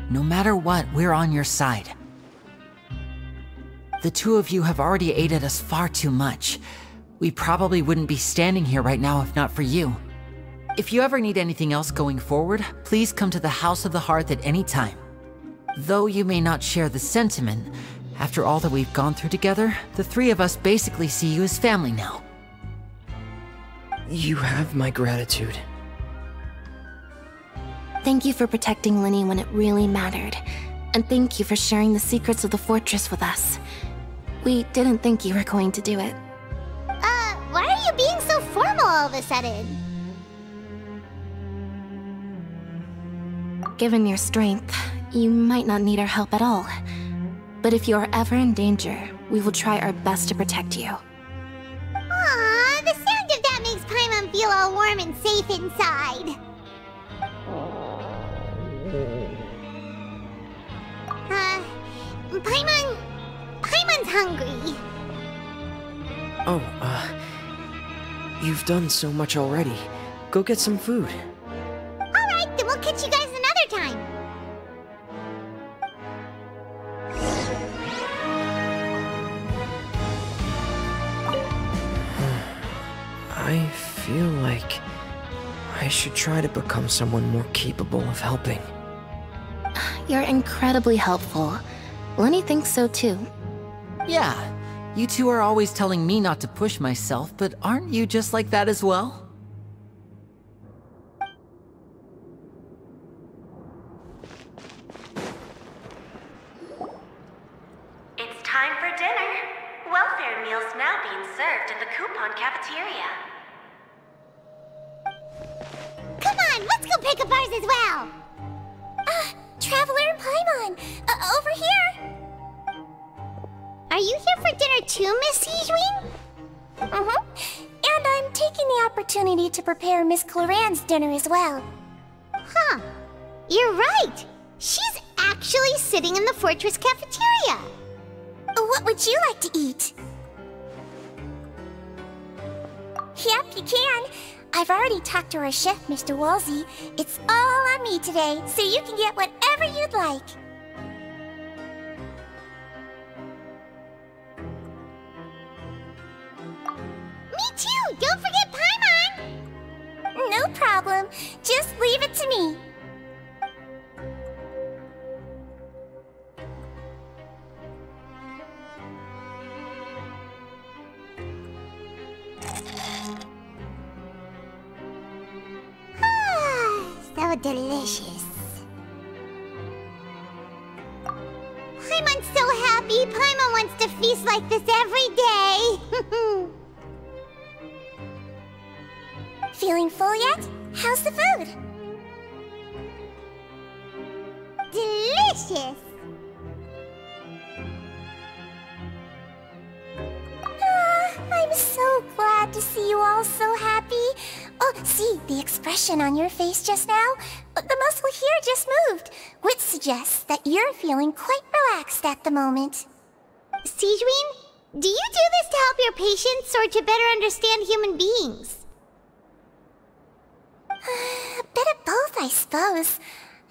No matter what, we're on your side. The 2 of you have already aided us far too much. We probably wouldn't be standing here right now if not for you. If you ever need anything else going forward, please come to the House of the Hearth at any time. Though you may not share the sentiment, after all that we've gone through together, the 3 of us basically see you as family now. You have my gratitude. Thank you for protecting Linny when it really mattered. And thank you for sharing the secrets of the fortress with us. We didn't think you were going to do it. Why are you being so formal all of a sudden? Given your strength, you might not need our help at all. But if you are ever in danger, we will try our best to protect you. Aww, the sound of that makes Paimon feel all warm and safe inside. Paimon's hungry. Oh, you've done so much already. Go get some food. Alright, then we'll catch you guys another time. I feel like I should try to become someone more capable of helping. You're incredibly helpful. Lenny thinks so too. Yeah, you two are always telling me not to push myself, but aren't you just like that as well? It's time for dinner. Welfare meals now being served in the coupon cafeteria. Come on, let's go pick up ours as well. Traveler and Paimon, over here. Are you here for dinner too, Miss Sijween? And I'm taking the opportunity to prepare Miss Cloran's dinner as well. Huh. You're right. She's actually sitting in the fortress cafeteria. What would you like to eat? Yep, you can. I've already talked to our chef, Mr. Wolsey. It's all on me today, so you can get whatever you'd like. Me too! Don't forget Paimon! No problem. Just leave it to me. So delicious. Paimon's so happy. Paimon wants to feast like this every day. Feeling full yet? How's the food? Delicious. I'm so glad to see you all so happy. Oh, see the expression on your face just now? The muscle here just moved, which suggests that you're feeling quite relaxed at the moment. Sijween, do you do this to help your patients or to better understand human beings? A bit of both, I suppose.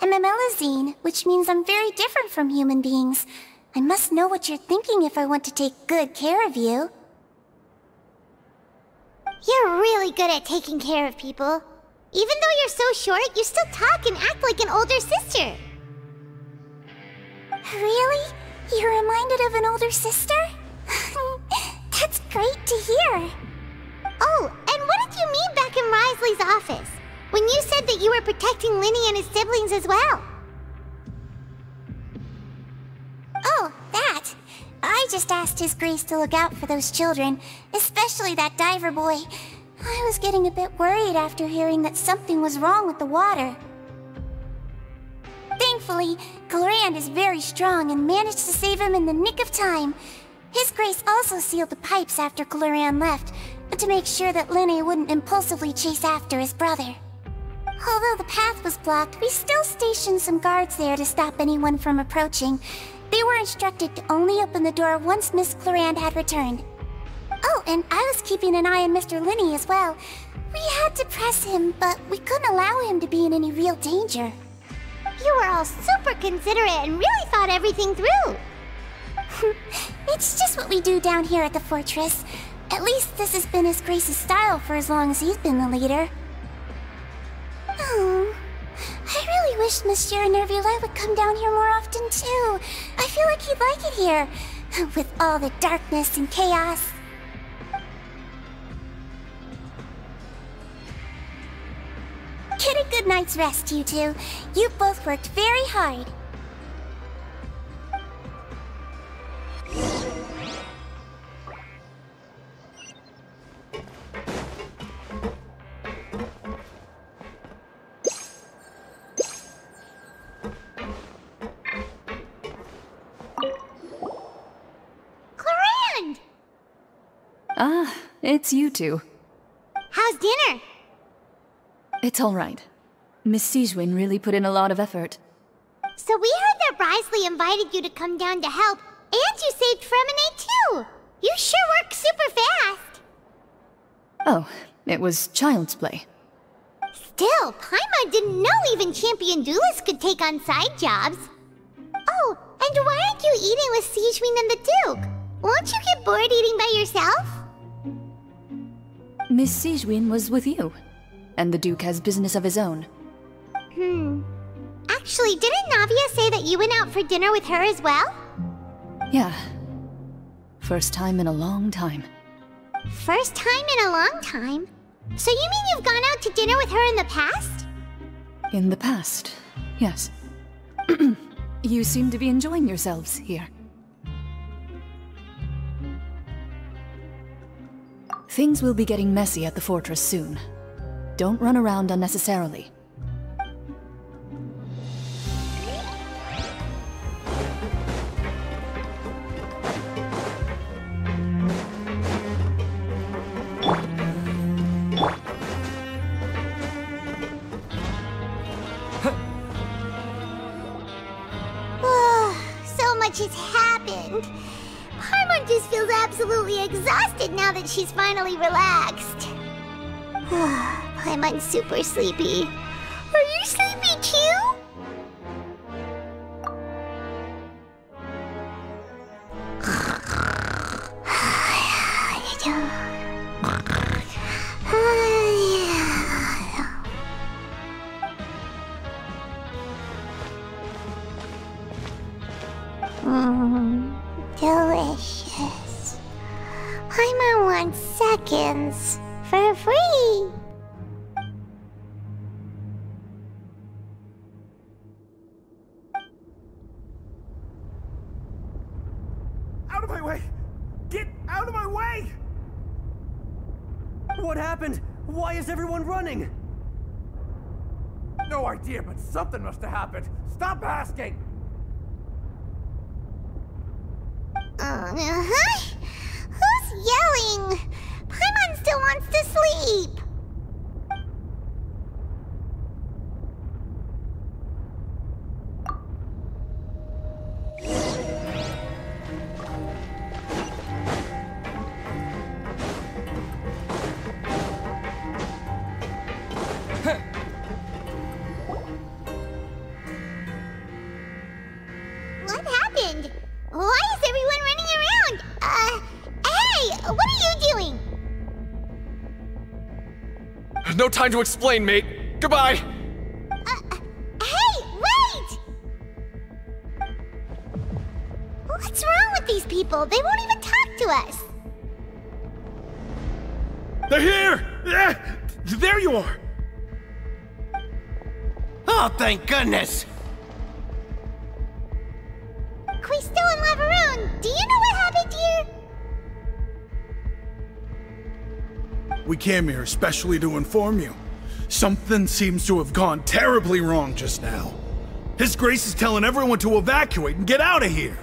I'm a Melazine, which means I'm very different from human beings. I must know what you're thinking if I want to take good care of you. You're really good at taking care of people. Even though you're so short, you still talk and act like an older sister. Really? You're reminded of an older sister? That's great to hear. Oh, and what did you mean back in Risley's office? When you said that you were protecting Linny and his siblings as well? Oh, that. I just asked His Grace to look out for those children, especially that diver boy. I was getting a bit worried after hearing that something was wrong with the water. Thankfully, Clorand is very strong and managed to save him in the nick of time. His Grace also sealed the pipes after Clorand left, to make sure that Linny wouldn't impulsively chase after his brother. Although the path was blocked, we still stationed some guards there to stop anyone from approaching. They were instructed to only open the door once Miss Clorand had returned. Oh, and I was keeping an eye on Mr. Linny as well. We had to press him, but we couldn't allow him to be in any real danger. You were all super considerate and really thought everything through. It's just what we do down here at the fortress. At least this has been His Grace's style for as long as he's been the leader. Oh, I really wish Monsieur Nervula would come down here more often too. I feel like he'd like it here, with all the darkness and chaos. Get a good night's rest, you two. You both worked very hard. Clorand! Ah, it's you two. How's dinner? It's all right. Miss Sijwin really put in a lot of effort. So we heard that Risley invited you to come down to help, and you saved Fremonade too. You sure work super fast. Oh, it was child's play. Still, Paimon didn't know even champion duelists could take on side jobs. Oh, and why aren't you eating with Sigewinne and the Duke? Won't you get bored eating by yourself? Miss Sigewinne was with you, and the Duke has business of his own. Actually, didn't Navia say that you went out for dinner with her as well? Yeah. First time in a long time. First time in a long time? So you mean you've gone out to dinner with her in the past? In the past, yes. You seem to be enjoying yourselves here. Things will be getting messy at the fortress soon. Don't run around unnecessarily. So much has happened. Paimon just feels absolutely exhausted now that she's finally relaxed. Paimon's super sleepy. Are you sleepy too? Delicious. Paimon wants seconds for free. Out of my way! Get out of my way! What happened? Why is everyone running? No idea, but something must have happened. Stop asking! Who's yelling? Paimon still wants to sleep. What happened? Why is everyone running around? Hey! What are you doing? No time to explain, mate. Goodbye! Hey! Wait! What's wrong with these people? They won't even talk to us. They're here! There you are! Oh, thank goodness! Quisto and Laveron, do you know what happened here? We came here especially to inform you. Something seems to have gone terribly wrong just now. His Grace is telling everyone to evacuate and get out of here.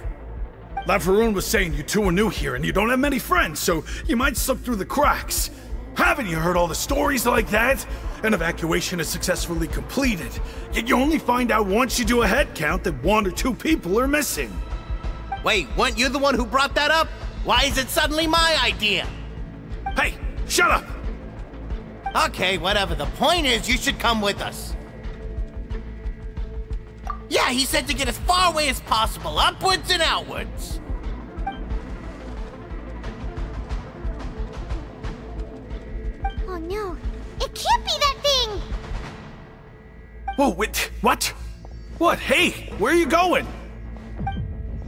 Laveron was saying you two are new here and you don't have many friends, so you might slip through the cracks. Haven't you heard all the stories like that? An evacuation is successfully completed, yet you only find out once you do a head count that 1 or 2 people are missing. Wait, weren't you the one who brought that up? Why is it suddenly my idea? Hey, shut up! Okay, whatever. The point is, you should come with us. Yeah, he said to get as far away as possible, upwards and outwards. Oh no, it can't be that thing! Whoa, wait, what? What? Hey, where are you going?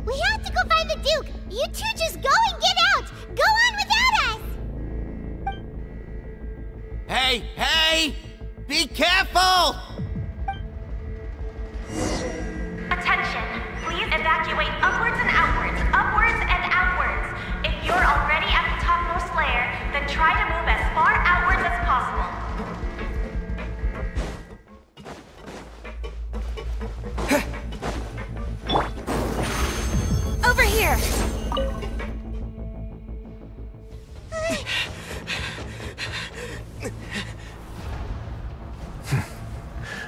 We have to go find the Duke! You two just go and get out! Go on without us! Hey, hey! Be careful! Attention! Please evacuate upwards and outwards, upwards and outwards. If you're already at the topmost layer, then try to move as far outwards as possible. Over here!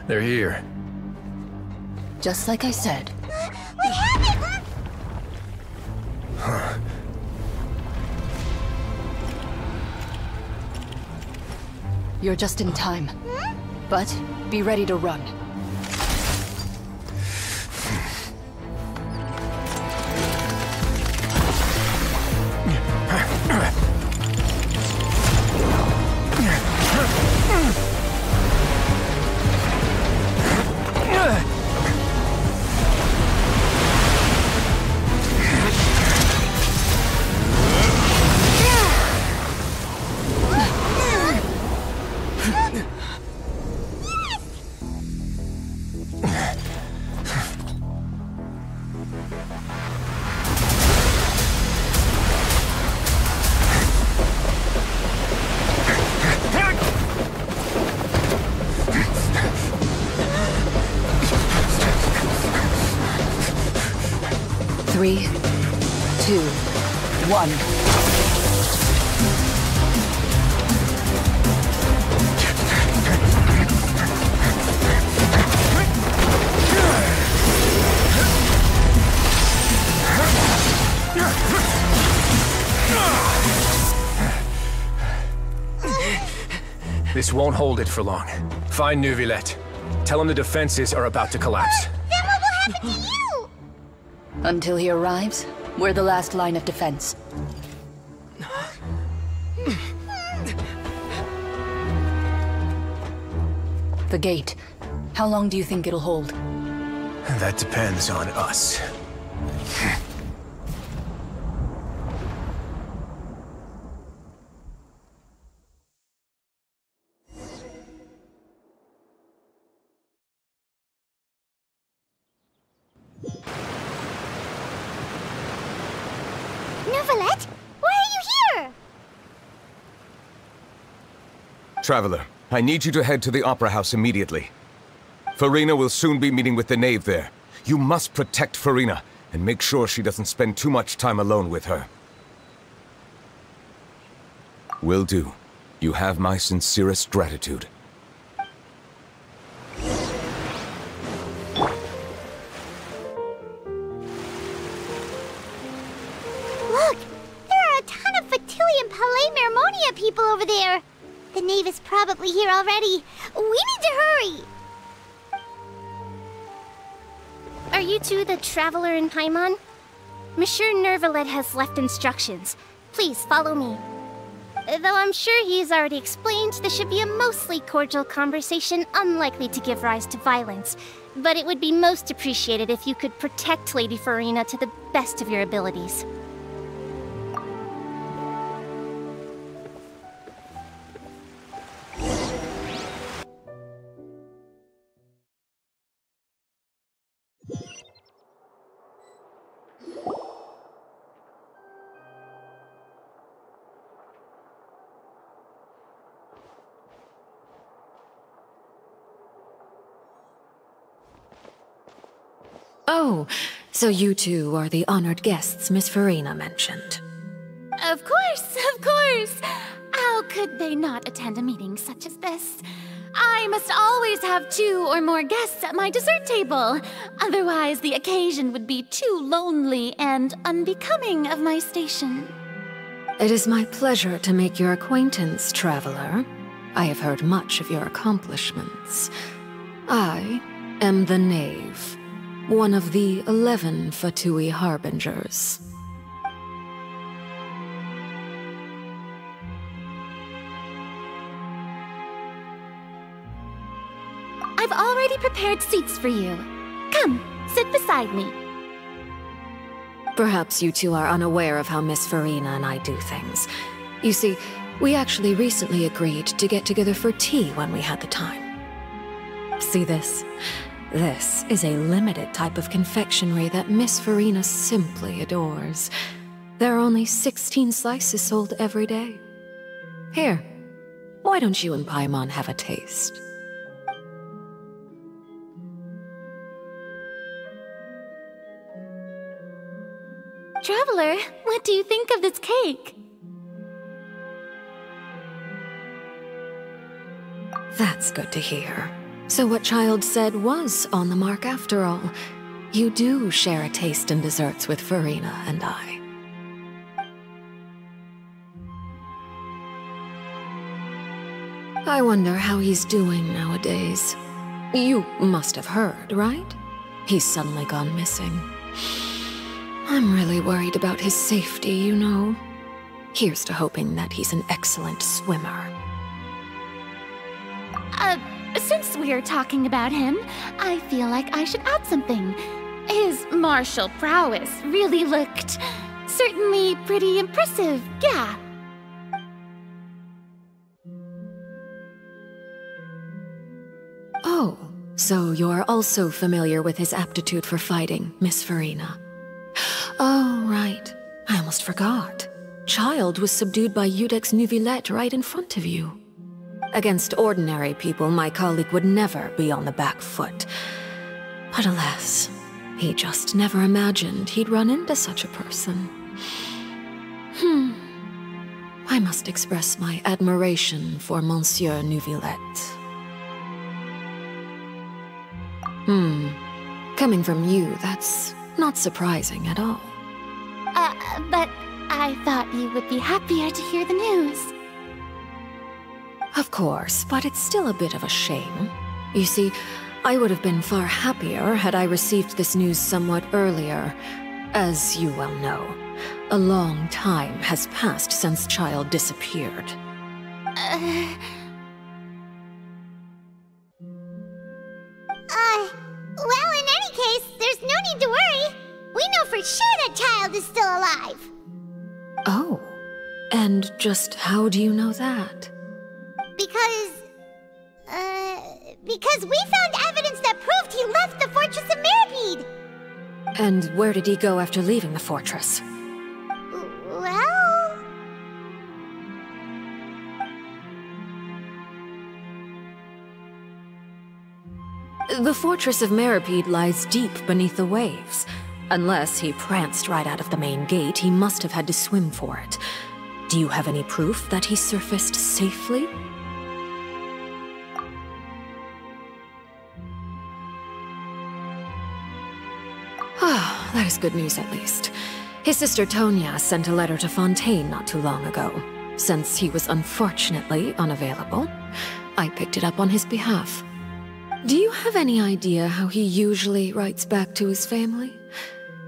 They're here. Just like I said. What happened? You're just in time. But be ready to run. Three, 2, 1. This won't hold it for long. Find Neuvillette. Tell him the defenses are about to collapse. Then what will happen to you? Until he arrives, we're the last line of defense. The gate. How long do you think it'll hold? That depends on us. Neuvillette? Why are you here? Traveler, I need you to head to the Opera House immediately. Farina will soon be meeting with the knave there. You must protect Farina, and make sure she doesn't spend too much time alone with her. Will do. You have my sincerest gratitude. Look! There are a ton of Fatilian Palais Mermonia people over there! The knave is probably here already. We need to hurry! Are you two the Traveler in Paimon? Monsieur Neuvillette has left instructions. Please follow me. Though I'm sure he's already explained, this should be a mostly cordial conversation, unlikely to give rise to violence. But it would be most appreciated if you could protect Lady Farina to the best of your abilities. Oh, so you two are the honored guests Miss Farina mentioned. Of course, of course! How could they not attend a meeting such as this? I must always have 2 or more guests at my dessert table. Otherwise, the occasion would be too lonely and unbecoming of my station. It is my pleasure to make your acquaintance, traveler. I have heard much of your accomplishments. I am the Knave, one of the 11 Fatui Harbingers. I've already prepared seats for you. Come, sit beside me. Perhaps you two are unaware of how Miss Farina and I do things. You see, we actually recently agreed to get together for tea when we had the time. See this? This is a limited type of confectionery that Miss Farina simply adores. There are only 16 slices sold every day. Here, why don't you and Paimon have a taste? Traveler, what do you think of this cake? That's good to hear. So what Child said was on the mark after all. You do share a taste in desserts with Farina and I. I wonder how he's doing nowadays. You must have heard, right? He's suddenly gone missing. I'm really worried about his safety, you know. Here's to hoping that he's an excellent swimmer. Since we're talking about him, I feel like I should add something. His martial prowess really looked certainly pretty impressive, yeah. Oh, so you're also familiar with his aptitude for fighting, Miss Farina. Oh, right. I almost forgot. Child was subdued by Eudex Neuvillette right in front of you. Against ordinary people, my colleague would never be on the back foot. But alas, he just never imagined he'd run into such a person. I must express my admiration for Monsieur Neuvillette. Coming from you, that's not surprising at all. But I thought you would be happier to hear the news. Of course, but it's still a bit of a shame. You see, I would have been far happier had I received this news somewhat earlier. As you well know, a long time has passed since Child disappeared. Well, in any case, there's no need to worry. We know for sure that Child is still alive. Oh, and just how do you know that? Because we found evidence that proved he left the Fortress of Meripede. And where did he go after leaving the fortress? Well... The Fortress of Meripede lies deep beneath the waves. Unless he pranced right out of the main gate, he must have had to swim for it. Do you have any proof that he surfaced safely? Ah, that is good news at least. His sister Tonya sent a letter to Fontaine not too long ago. Since he was unfortunately unavailable, I picked it up on his behalf. Do you have any idea how he usually writes back to his family?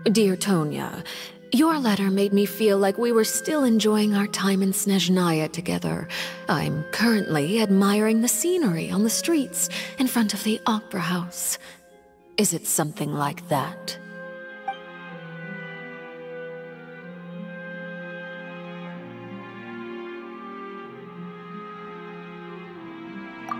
Dear Tonya, your letter made me feel like we were still enjoying our time in Snezhnaya together. I'm currently admiring the scenery on the streets in front of the opera house. Is it something like that?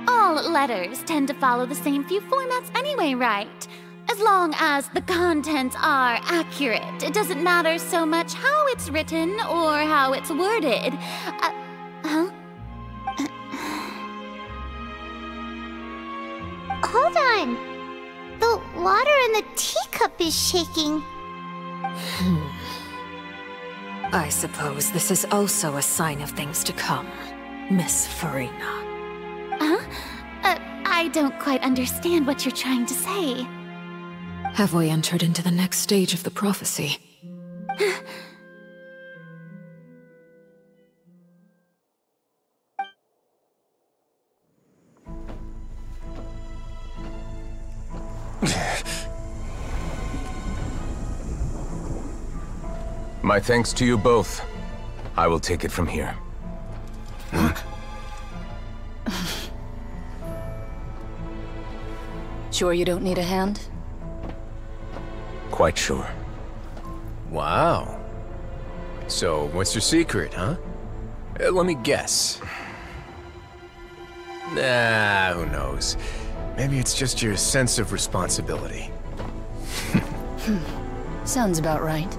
All letters tend to follow the same few formats anyway, right? As long as the contents are accurate, it doesn't matter so much how it's written or how it's worded. Hold on. The water in the teacup is shaking. I suppose this is also a sign of things to come, Miss Farina. I don't quite understand what you're trying to say. Have we entered into the next stage of the prophecy? My thanks to you both. I will take it from here. Sure you don't need a hand? Quite sure. Wow. So, what's your secret, huh? Let me guess. Nah, who knows? Maybe it's just your sense of responsibility. Sounds about right.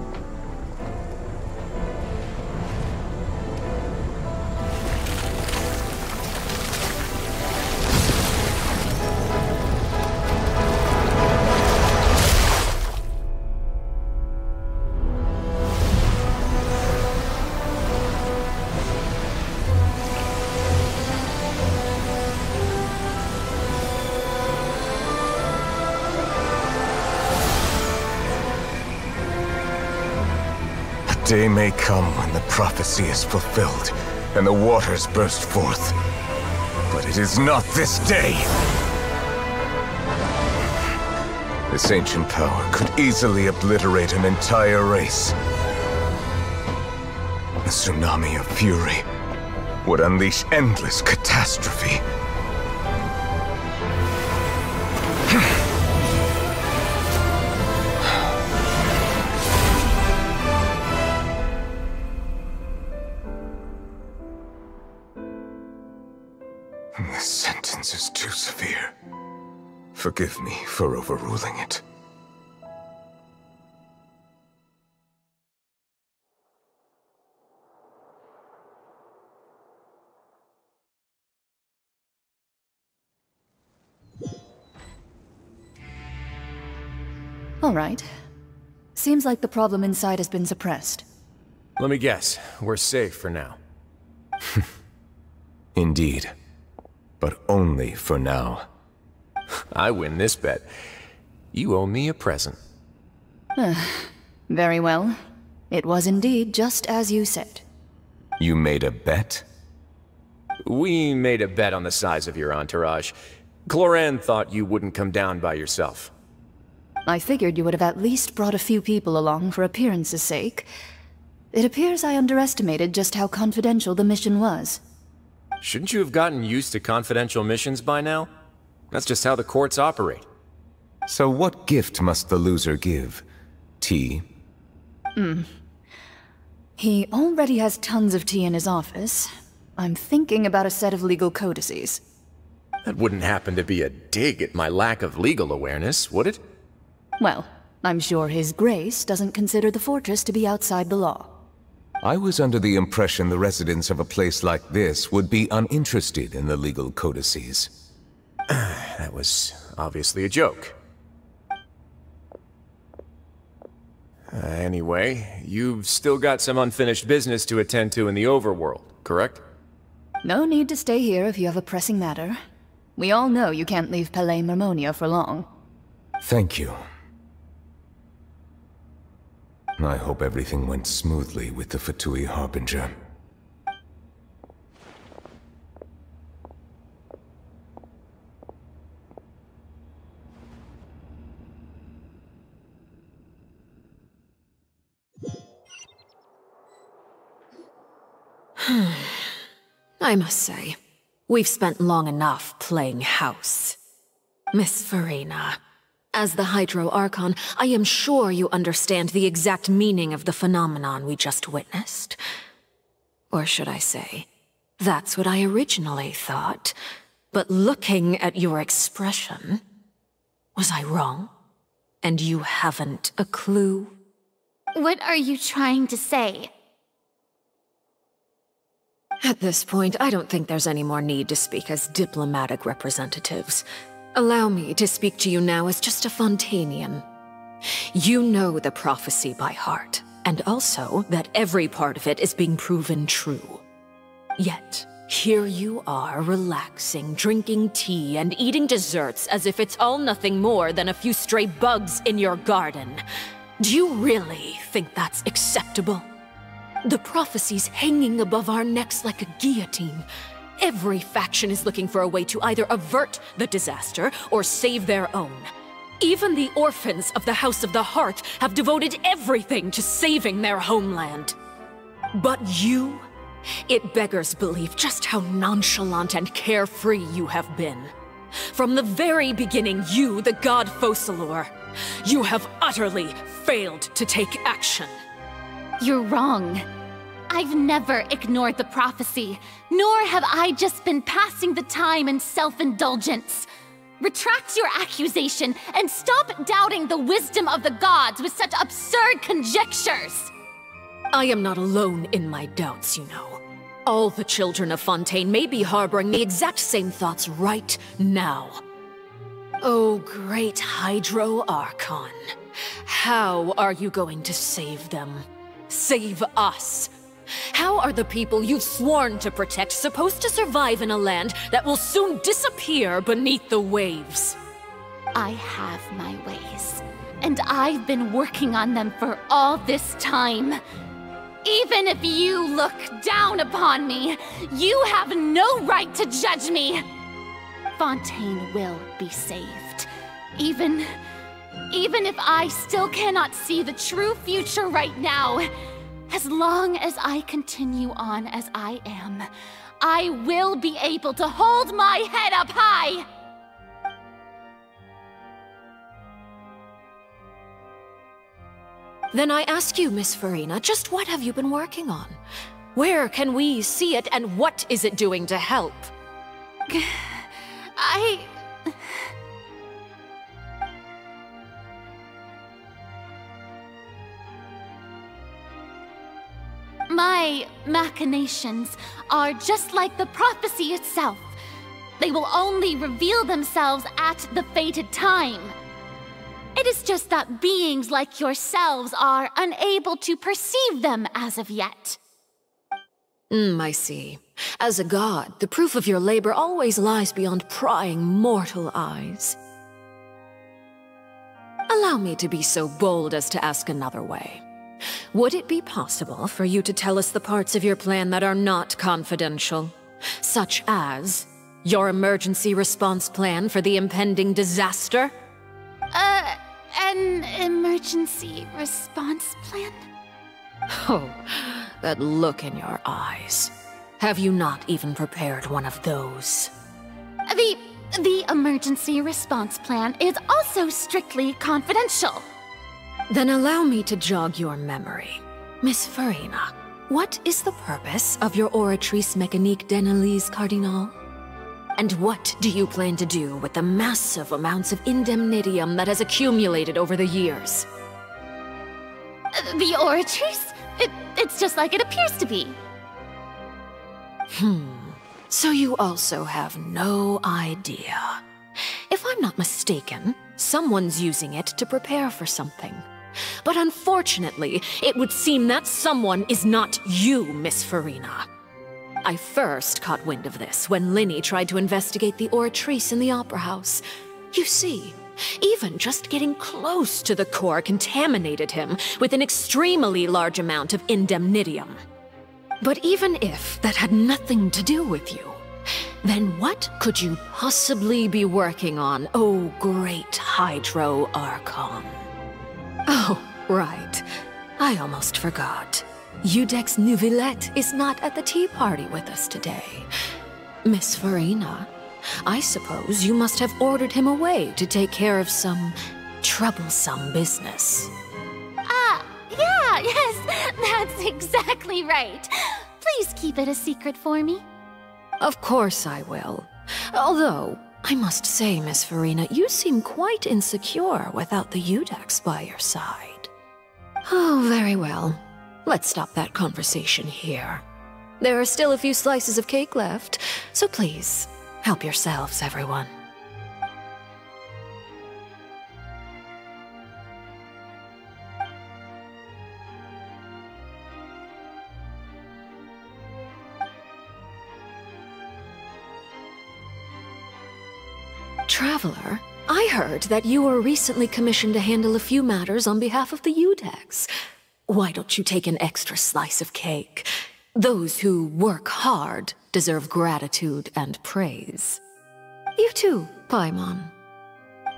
Day may come when the prophecy is fulfilled, and the waters burst forth. But it is not this day! This ancient power could easily obliterate an entire race. A tsunami of fury would unleash endless catastrophe. This sentence is too severe. Forgive me for overruling it. All right. Seems like the problem inside has been suppressed. Let me guess, we're safe for now. Indeed. But only for now. I win this bet. You owe me a present. Very well. It was indeed just as you said. You made a bet? We made a bet on the size of your entourage. Cloran thought you wouldn't come down by yourself. I figured you would have at least brought a few people along for appearance's sake. It appears I underestimated just how confidential the mission was. Shouldn't you have gotten used to confidential missions by now? That's just how the courts operate. So what gift must the loser give? Tea? He already has tons of tea in his office. I'm thinking about a set of legal codices. That wouldn't happen to be a dig at my lack of legal awareness, would it? Well, I'm sure His Grace doesn't consider the fortress to be outside the law. I was under the impression the residents of a place like this would be uninterested in the legal codices. That was obviously a joke. Anyway, you've still got some unfinished business to attend to in the overworld, correct? No need to stay here if you have a pressing matter. We all know you can't leave Palais Mermonia for long. Thank you. I hope everything went smoothly with the Fatui Harbinger. I must say, we've spent long enough playing house. Miss Farina, as the Hydro Archon, I am sure you understand the exact meaning of the phenomenon we just witnessed. Or should I say, that's what I originally thought. But looking at your expression, was I wrong? And you haven't a clue? What are you trying to say? At this point, I don't think there's any more need to speak as diplomatic representatives. Allow me to speak to you now as just a Fontainian. You know the prophecy by heart, and also that every part of it is being proven true. Yet, here you are relaxing, drinking tea, and eating desserts as if it's all nothing more than a few stray bugs in your garden. Do you really think that's acceptable? The prophecy's hanging above our necks like a guillotine. Every faction is looking for a way to either avert the disaster or save their own. Even the orphans of the House of the Hearth have devoted everything to saving their homeland. But you? It beggars belief just how nonchalant and carefree you have been. From the very beginning, you, the god Focalor, you have utterly failed to take action. You're wrong. I've never ignored the prophecy, nor have I just been passing the time in self-indulgence. Retract your accusation and stop doubting the wisdom of the gods with such absurd conjectures! I am not alone in my doubts, you know. All the children of Fontaine may be harboring the exact same thoughts right now. Oh, great Hydro Archon. How are you going to save them? Save us? How are the people you've sworn to protect supposed to survive in a land that will soon disappear beneath the waves? I have my ways, and I've been working on them for all this time. Even if you look down upon me, you have no right to judge me! Fontaine will be saved. Even if I still cannot see the true future right now, as long as I continue on as I am, I will be able to hold my head up high! Then I ask you, Miss Farina, just what have you been working on? Where can we see it, and what is it doing to help? My machinations are just like the prophecy itself. They will only reveal themselves at the fated time. It is just that beings like yourselves are unable to perceive them as of yet. I see. As a god, the proof of your labor always lies beyond prying mortal eyes. Allow me to be so bold as to ask another way. Would it be possible for you to tell us the parts of your plan that are not confidential? Such as your emergency response plan for the impending disaster? An emergency response plan? Oh, that look in your eyes. Have you not even prepared one of those? The emergency response plan is also strictly confidential. Then allow me to jog your memory. Miss Farina, what is the purpose of your Oratrice Mécanique d'Analyse Cardinal? And what do you plan to do with the massive amounts of indemnitium that has accumulated over the years? The Oratrice? It's just like it appears to be. So you also have no idea. If I'm not mistaken, someone's using it to prepare for something. But unfortunately, it would seem that someone is not you, Miss Farina. I first caught wind of this when Linny tried to investigate the Oratrice in the Opera House. You see, even just getting close to the core contaminated him with an extremely large amount of indemnitium. But even if that had nothing to do with you, then what could you possibly be working on, oh great Hydro Archon? Oh, right. I almost forgot. Udex Neuvillette is not at the tea party with us today. Miss Farina, I suppose you must have ordered him away to take care of some troublesome business. Yes, that's exactly right. Please keep it a secret for me. Of course I will. Although, I must say, Miss Farina, you seem quite insecure without the Udex by your side. Oh, very well. Let's stop that conversation here. There are still a few slices of cake left, so please, help yourselves, everyone. Traveler, I heard that you were recently commissioned to handle a few matters on behalf of the Udex. Why don't you take an extra slice of cake? Those who work hard deserve gratitude and praise. You too, Paimon.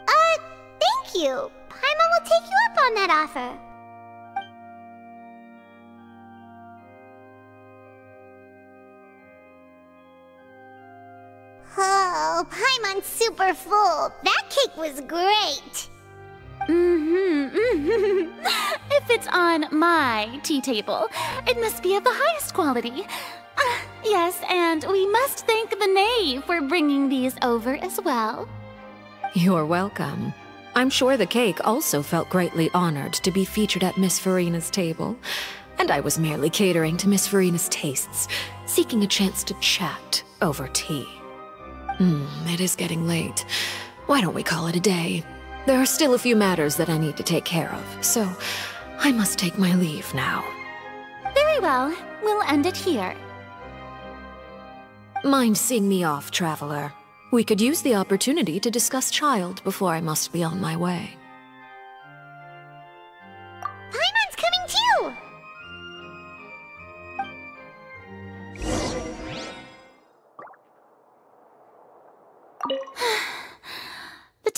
Thank you. Paimon will take you up on that offer. Oh, Paimon's super full. That cake was great. If it's on my tea table, it must be of the highest quality. Yes, and we must thank the knave for bringing these over as well. You're welcome. I'm sure the cake also felt greatly honored to be featured at Miss Farina's table. And I was merely catering to Miss Farina's tastes, seeking a chance to chat over tea. It is getting late. Why don't we call it a day? There are still a few matters that I need to take care of, so I must take my leave now. Very well. We'll end it here. Mind seeing me off, Traveler? We could use the opportunity to discuss Child before I must be on my way. Paimon's coming too!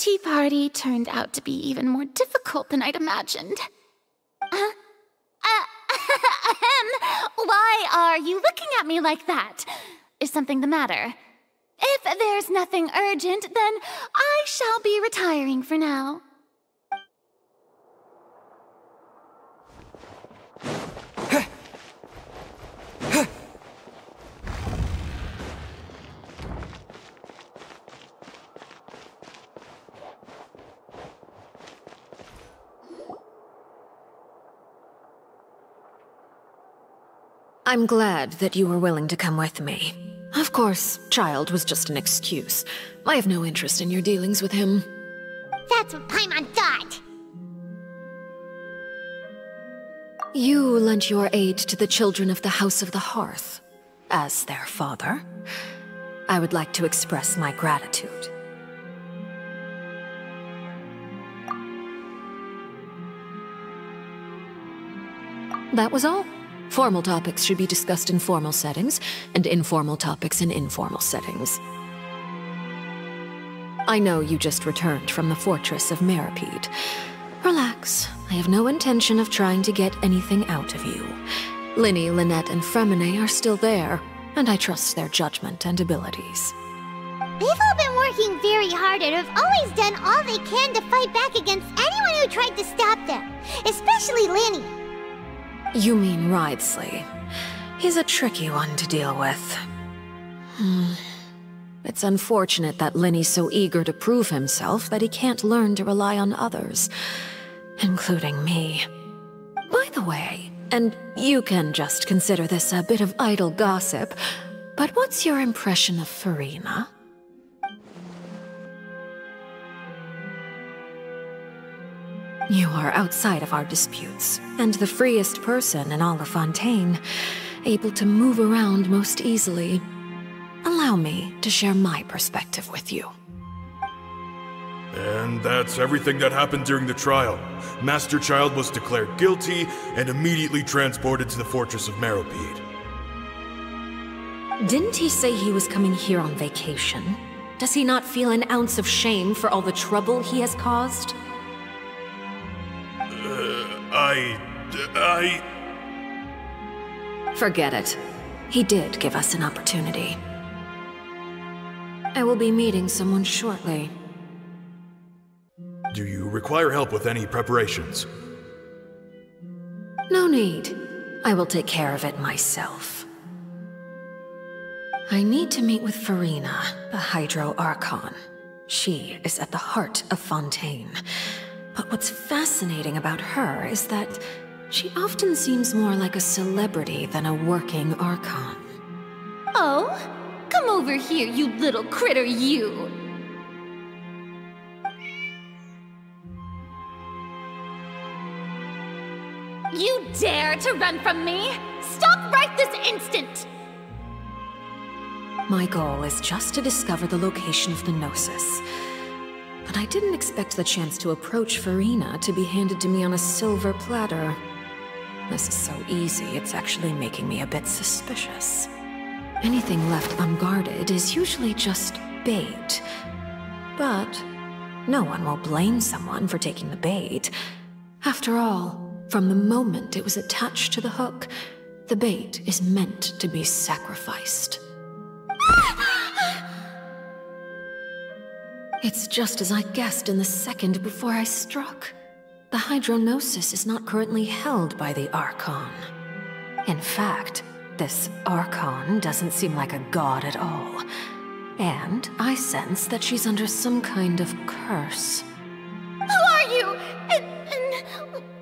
tea party turned out to be even more difficult than I'd imagined. Why are you looking at me like that? Is something the matter? If there's nothing urgent, then I shall be retiring for now. I'm glad that you were willing to come with me. Of course, Child was just an excuse. I have no interest in your dealings with him. That's what Paimon thought. You lent your aid to the children of the House of the Hearth. As their father, I would like to express my gratitude. That was all. Formal topics should be discussed in formal settings, and informal topics in informal settings. I know you just returned from the fortress of Meripede. Relax. I have no intention of trying to get anything out of you. Linny, Lynette, and Fremine are still there, and I trust their judgment and abilities. They've all been working very hard and have always done all they can to fight back against anyone who tried to stop them, especially Linny. You mean Wriothesley. He's a tricky one to deal with. It's unfortunate that Linny's so eager to prove himself that he can't learn to rely on others, including me. By the way, and you can just consider this a bit of idle gossip, but what's your impression of Furina? You are outside of our disputes, and the freest person in all of Fontaine, able to move around most easily. Allow me to share my perspective with you. And that's everything that happened during the trial. Master Child was declared guilty and immediately transported to the Fortress of Meripede. Didn't he say he was coming here on vacation? Does he not feel an ounce of shame for all the trouble he has caused? Forget it. He did give us an opportunity. I will be meeting someone shortly. Do you require help with any preparations? No need. I will take care of it myself. I need to meet with Furina, the Hydro Archon. She is at the heart of Fontaine. But what's fascinating about her is that she often seems more like a celebrity than a working Archon. Oh? Come over here, you little critter, you! You dare to run from me? Stop right this instant! My goal is just to discover the location of the Gnosis. But I didn't expect the chance to approach Furina to be handed to me on a silver platter. This is so easy, it's actually making me a bit suspicious. Anything left unguarded is usually just bait. But no one will blame someone for taking the bait. After all, from the moment it was attached to the hook, the bait is meant to be sacrificed. It's just as I guessed in the second before I struck. The Hydronosis is not currently held by the Archon. In fact, this Archon doesn't seem like a god at all. And I sense that she's under some kind of curse. Who are you? And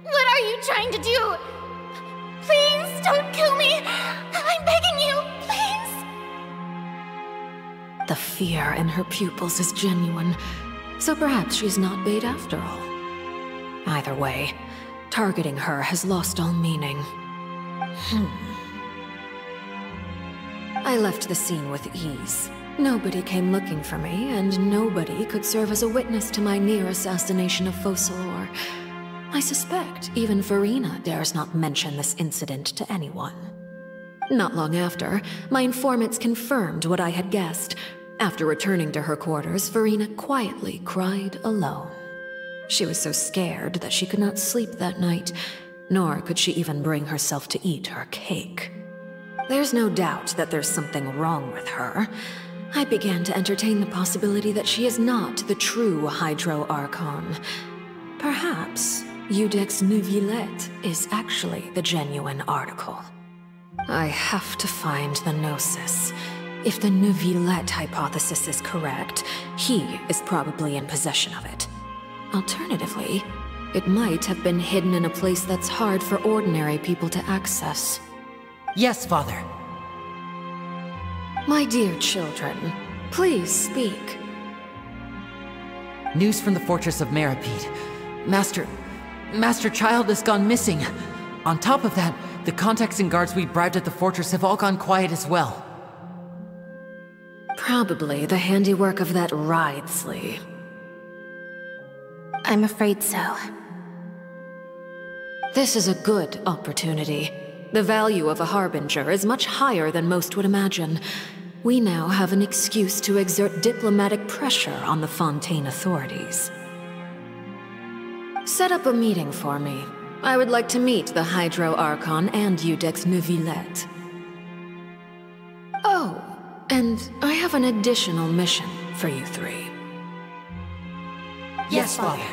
what are you trying to do? Please don't kill me! I'm begging you, please! The fear in her pupils is genuine, so perhaps she's not bait after all. Either way, targeting her has lost all meaning. I left the scene with ease. Nobody came looking for me, and nobody could serve as a witness to my near assassination of Focalor. I suspect even Furina dares not mention this incident to anyone. Not long after, my informants confirmed what I had guessed. After returning to her quarters, Farina quietly cried alone. She was so scared that she could not sleep that night, nor could she even bring herself to eat her cake. There's no doubt that there's something wrong with her. I began to entertain the possibility that she is not the true Hydro Archon. Perhaps Iudex Neuvillette is actually the genuine article. I have to find the Gnosis. If the Neuvillette hypothesis is correct, he is probably in possession of it. Alternatively, it might have been hidden in a place that's hard for ordinary people to access. Yes, Father. My dear children, please speak. News from the fortress of Meripede. Master Child has gone missing. On top of that, the contacts and guards we bribed at the fortress have all gone quiet as well. Probably the handiwork of that Ridesley. I'm afraid so. This is a good opportunity. The value of a Harbinger is much higher than most would imagine. We now have an excuse to exert diplomatic pressure on the Fontaine authorities. Set up a meeting for me. I would like to meet the Hydro Archon and Iudex Neuvillette. Oh, and I have an additional mission for you three. Yes, Father.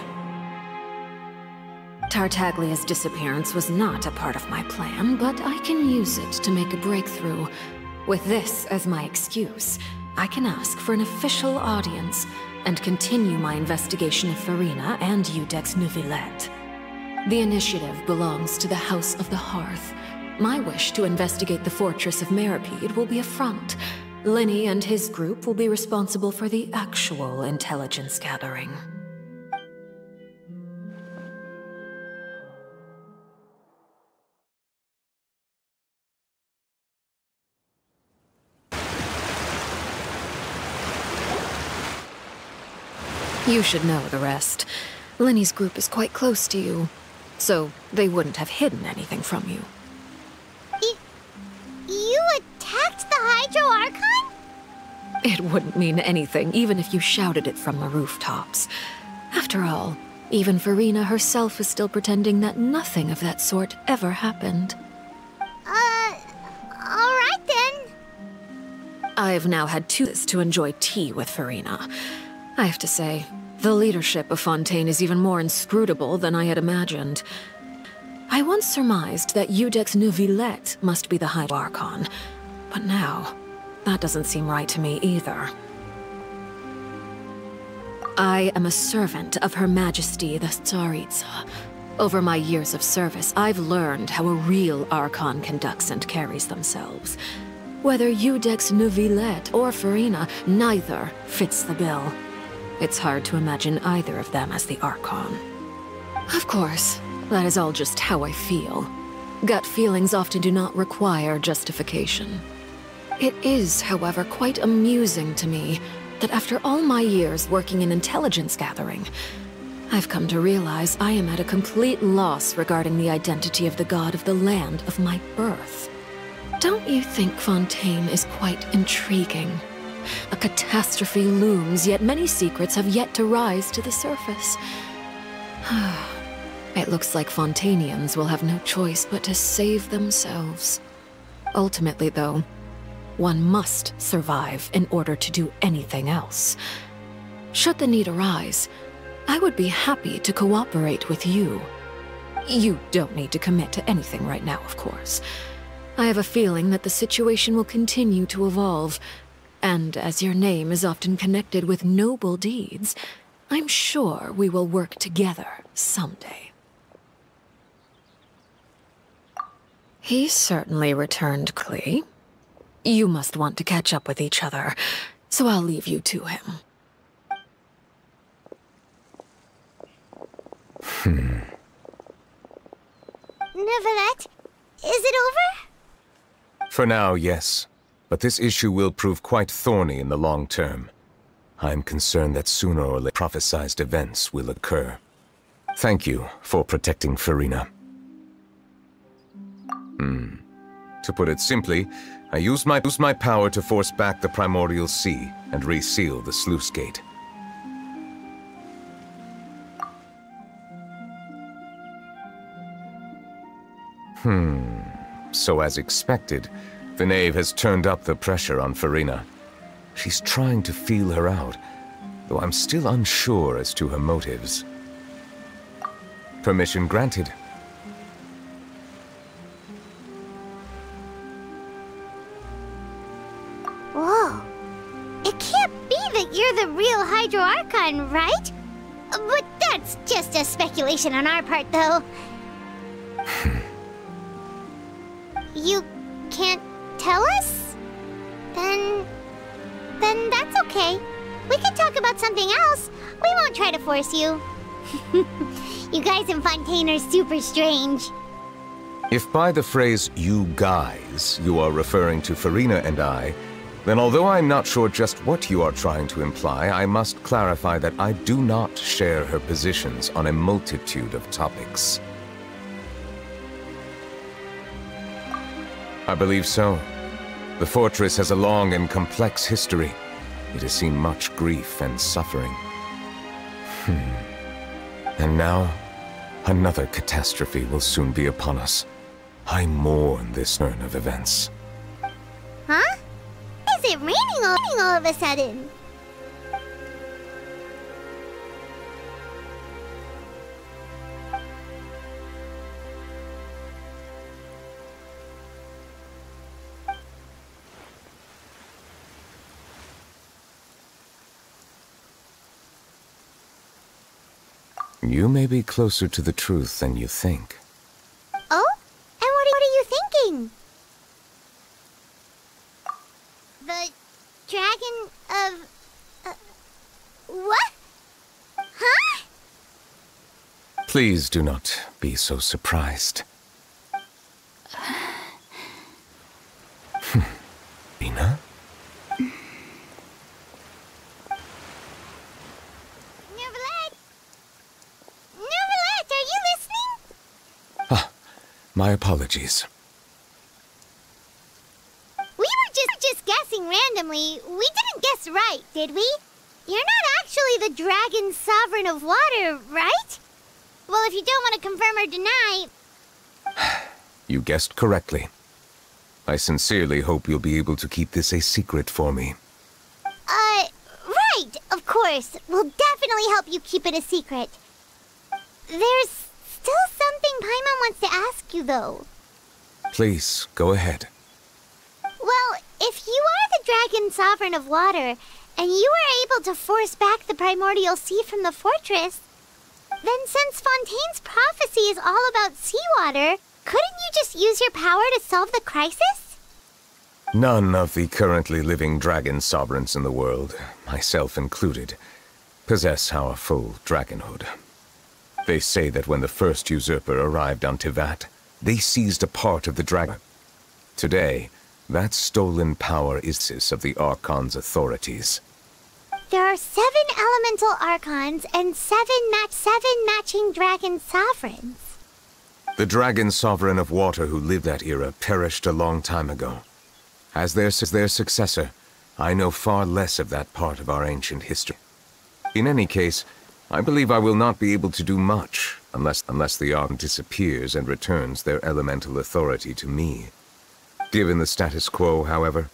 Tartaglia's disappearance was not a part of my plan, but I can use it to make a breakthrough. With this as my excuse, I can ask for an official audience and continue my investigation of Farina and Iudex Neuvillette. The initiative belongs to the House of the Hearth. My wish to investigate the fortress of Meripede will be a front. Lenny and his group will be responsible for the actual intelligence gathering. You should know the rest. Lenny's group is quite close to you, so they wouldn't have hidden anything from you. You attacked the Hydro Archon? It wouldn't mean anything, even if you shouted it from the rooftops. After all, even Farina herself is still pretending that nothing of that sort ever happened. Alright then. I've now had 2 days to enjoy tea with Farina. I have to say, the leadership of Fontaine is even more inscrutable than I had imagined. I once surmised that Iudex Neuvillette must be the Hydro Archon, but now, that doesn't seem right to me either. I am a servant of Her Majesty the Tsaritsa. Over my years of service, I've learned how a real Archon conducts and carries themselves. Whether Iudex Neuvillette or Farina, neither fits the bill. It's hard to imagine either of them as the Archon. Of course, that is all just how I feel. Gut feelings often do not require justification. It is, however, quite amusing to me that after all my years working in intelligence gathering, I've come to realize I am at a complete loss regarding the identity of the god of the land of my birth. Don't you think Fontaine is quite intriguing? A catastrophe looms, yet many secrets have yet to rise to the surface. It looks like Fontainians will have no choice but to save themselves. Ultimately, though, one must survive in order to do anything else. Should the need arise, I would be happy to cooperate with you. You don't need to commit to anything right now, of course. I have a feeling that the situation will continue to evolve, and as your name is often connected with noble deeds, I'm sure we will work together someday. He certainly returned quickly. You must want to catch up with each other, so I'll leave you to him. Neuvillette, is it over? For now, yes. But this issue will prove quite thorny in the long term. I'm concerned that sooner or later prophesized events will occur. Thank you for protecting Farina. To put it simply, I used my power to force back the primordial sea and reseal the sluice gate. So as expected, the knave has turned up the pressure on Furina. She's trying to feel her out, though I'm still unsure as to her motives. Permission granted. Whoa. It can't be that you're the real Hydro Archon, right? But that's just a speculation on our part, though. You can't tell us? Then that's okay. We can talk about something else. We won't try to force you. You guys in Fontaine are super strange. If by the phrase, "you guys," you are referring to Furina and I, then although I'm not sure just what you are trying to imply, I must clarify that I do not share her positions on a multitude of topics. I believe so. The fortress has a long and complex history. It has seen much grief and suffering. And now, another catastrophe will soon be upon us. I mourn this turn of events. Huh? Is it raining all of a sudden? You may be closer to the truth than you think. Oh? And what are you thinking? The dragon of... what? Huh? Please do not be so surprised. Ina? My apologies. We were just guessing randomly. We didn't guess right, did we? You're not actually the dragon sovereign of water, right? Well, if you don't want to confirm or deny... You guessed correctly. I sincerely hope you'll be able to keep this a secret for me. Right, of course. We'll definitely help you keep it a secret. There's still something Paimon wants to ask you, though. Please, go ahead. Well, if you are the dragon sovereign of water, and you were able to force back the primordial sea from the fortress, then since Fontaine's prophecy is all about seawater, couldn't you just use your power to solve the crisis? None of the currently living dragon sovereigns in the world, myself included, possess our full dragonhood. They say that when the first usurper arrived on Tivat, they seized a part of the dragon. Today, that stolen power is of the Archon's authorities. There are 7 elemental Archons and 7 matching dragon sovereigns. The dragon sovereign of water who lived that era perished a long time ago. As their successor, I know far less of that part of our ancient history. In any case, I believe I will not be able to do much unless the Archon disappears and returns their elemental authority to me. Given the status quo, however,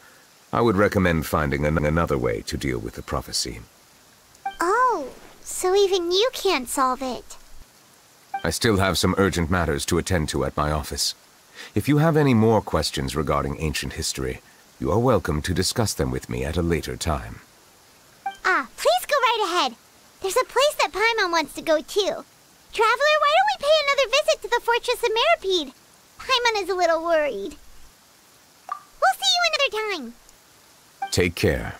I would recommend finding another way to deal with the prophecy. Oh, so even you can't solve it. I still have some urgent matters to attend to at my office. If you have any more questions regarding ancient history, you are welcome to discuss them with me at a later time. Please go right ahead. There's a place that Paimon wants to go too. Traveler, why don't we pay another visit to the Fortress of Meripede? Paimon is a little worried. We'll see you another time. Take care.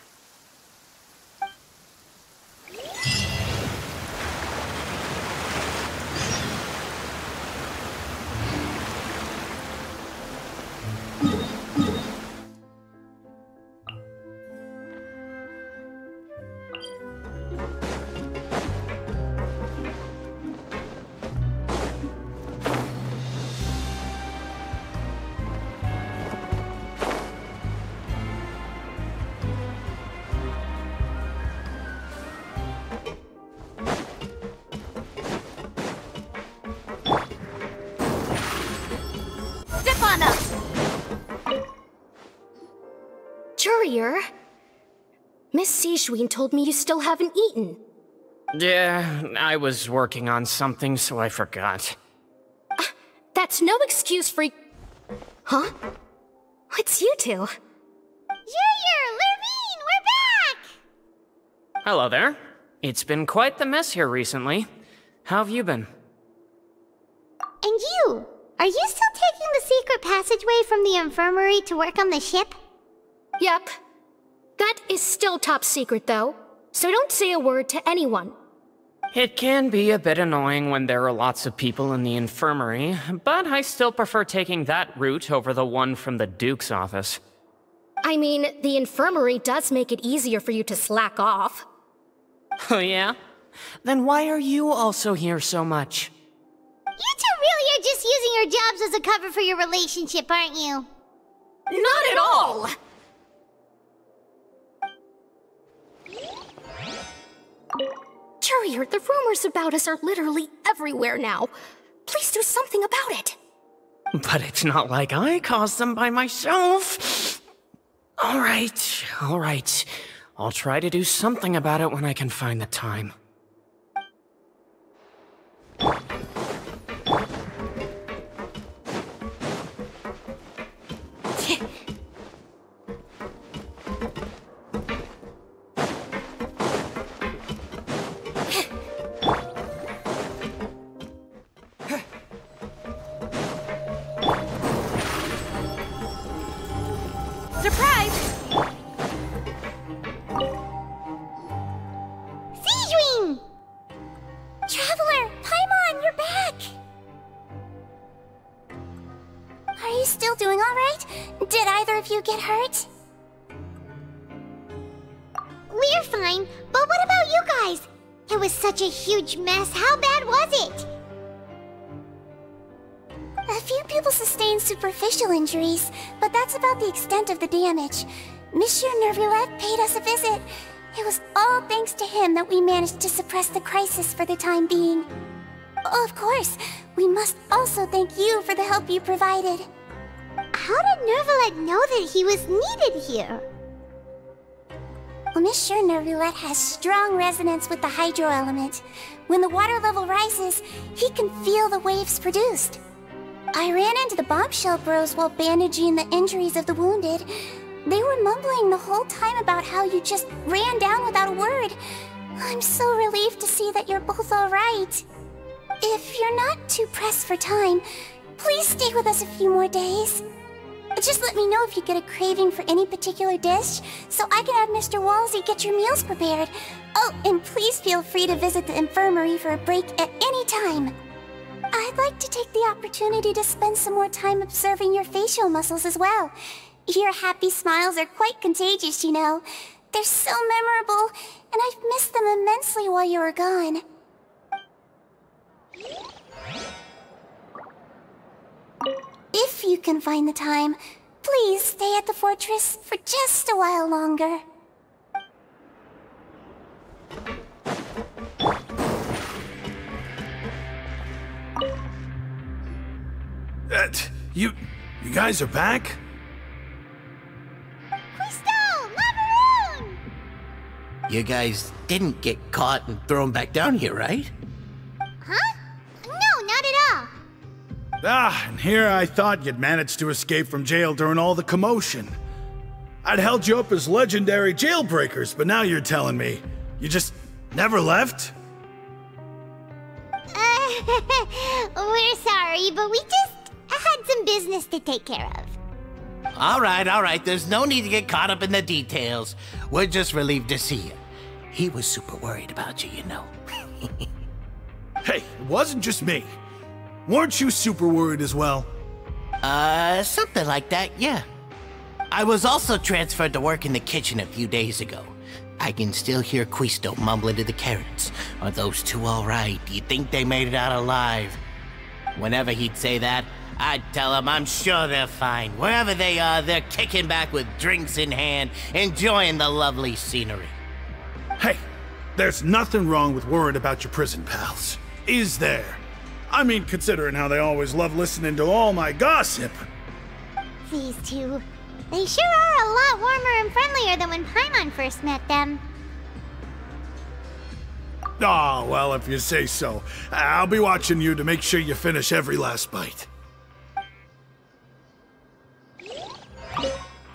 Courier? Miss Sijween told me you still haven't eaten. Yeah, I was working on something, so I forgot. That's no excuse for... Huh? What's you two? Junior! Lurvine! We're back! Hello there. It's been quite the mess here recently. How have you been? And you? Are you still taking the secret passageway from the infirmary to work on the ship? Yep. That is still top secret, though. So don't say a word to anyone. It can be a bit annoying when there are lots of people in the infirmary, but I still prefer taking that route over the one from the Duke's office. I mean, the infirmary does make it easier for you to slack off. Oh yeah? Then why are you also here so much? You two really are just using your jobs as a cover for your relationship, aren't you? Not at all! Courier, the rumors about us are literally everywhere now. Please do something about it. But it's not like I caused them by myself. All right. I'll try to do something about it when I can find the time. Get hurt? We're fine, but what about you guys? It was such a huge mess. How bad was it? A few people sustained superficial injuries, but that's about the extent of the damage. Monsieur Nervulette paid us a visit. It was all thanks to him that we managed to suppress the crisis for the time being. Of course, we must also thank you for the help you provided. How did Nervulette know that he was needed here? Well, Monsieur Nervulette has strong resonance with the hydro element. When the water level rises, he can feel the waves produced. I ran into the bombshell bros while bandaging the injuries of the wounded. They were mumbling the whole time about how you just ran down without a word. I'm so relieved to see that you're both alright. If you're not too pressed for time, please stay with us a few more days. Just let me know if you get a craving for any particular dish, so I can have Mr. Walsey get your meals prepared. Oh, and please feel free to visit the infirmary for a break at any time. I'd like to take the opportunity to spend some more time observing your facial muscles as well. Your happy smiles are quite contagious, you know. They're so memorable, and I've missed them immensely while you were gone. If you can find the time, please stay at the fortress for just a while longer. You guys are back? You guys didn't get caught and thrown back down here, right? Huh? No, not at all. And here I thought you'd managed to escape from jail during all the commotion. I'd held you up as legendary jailbreakers, but now you're telling me you just never left? We're sorry, but we just had some business to take care of. All right. There's no need to get caught up in the details. We're just relieved to see you. He was super worried about you, you know. Hey, it wasn't just me. Weren't you super worried as well? Something like that, yeah. I was also transferred to work in the kitchen a few days ago. I can still hear Quisto mumbling to the carrots. Are those two all right? Do you think they made it out alive? Whenever he'd say that, I'd tell him I'm sure they're fine. Wherever they are, they're kicking back with drinks in hand, enjoying the lovely scenery. Hey, there's nothing wrong with worrying about your prison pals, is there? I mean, considering how they always love listening to all my gossip. These two, They sure are a lot warmer and friendlier than when Paimon first met them. Oh, well, if you say so. I'll be watching you to make sure you finish every last bite.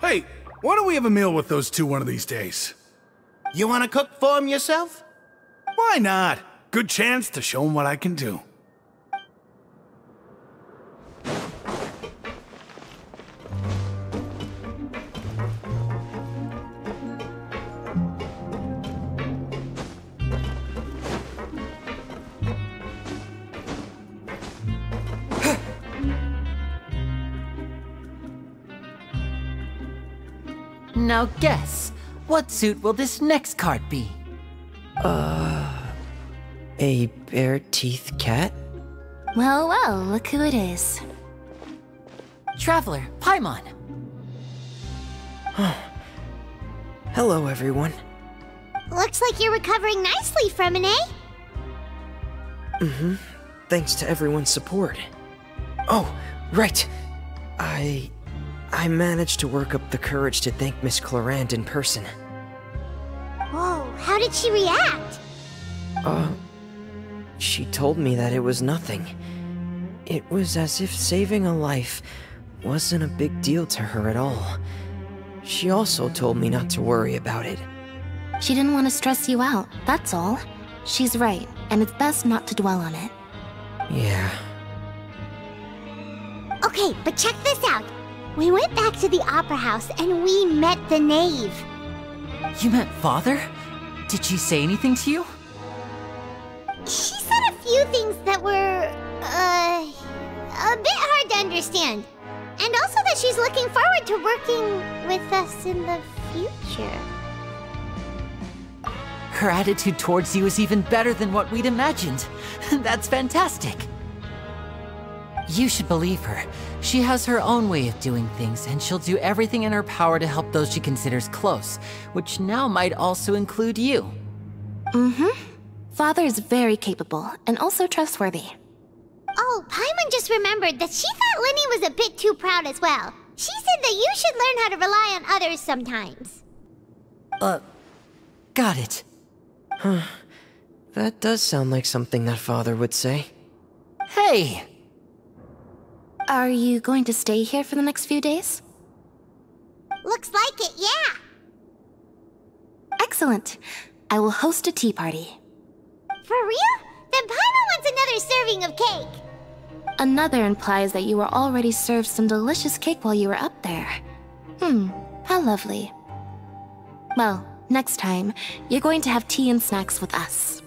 Hey, why don't we have a meal with those two one of these days? You want to cook for them yourself? Why not? Good chance to show them what I can do. Now guess, what suit will this next card be? A bare-teeth cat? Well, well, look who it is. Traveler, Paimon. Hello, everyone. Looks like you're recovering nicely from it, eh? Mm-hmm. Thanks to everyone's support. Oh, right. I managed to work up the courage to thank Miss Clorand in person. Whoa, how did she react? She told me that it was nothing. It was as if saving a life wasn't a big deal to her at all. She also told me not to worry about it. She didn't want to stress you out, that's all. She's right, and it's best not to dwell on it. Yeah. Okay, but check this out. We went back to the Opera House and we met the knave. You met Father? Did she say anything to you? She said a few things that were, a bit hard to understand. And also that she's looking forward to working with us in the future. Her attitude towards you is even better than what we'd imagined. That's fantastic. You should believe her. She has her own way of doing things, and she'll do everything in her power to help those she considers close, which now might also include you. Mm-hmm. Father is very capable, and also trustworthy. Oh, Paimon just remembered that she thought Linny was a bit too proud as well. She said that you should learn how to rely on others sometimes. Got it. Huh. That does sound like something that Father would say. Hey! Are you going to stay here for the next few days? Looks like it, yeah. Excellent. I will host a tea party. For real? Then Paimon wants another serving of cake. Another implies that you were already served some delicious cake while you were up there. How lovely. Well, next time, you're going to have tea and snacks with us.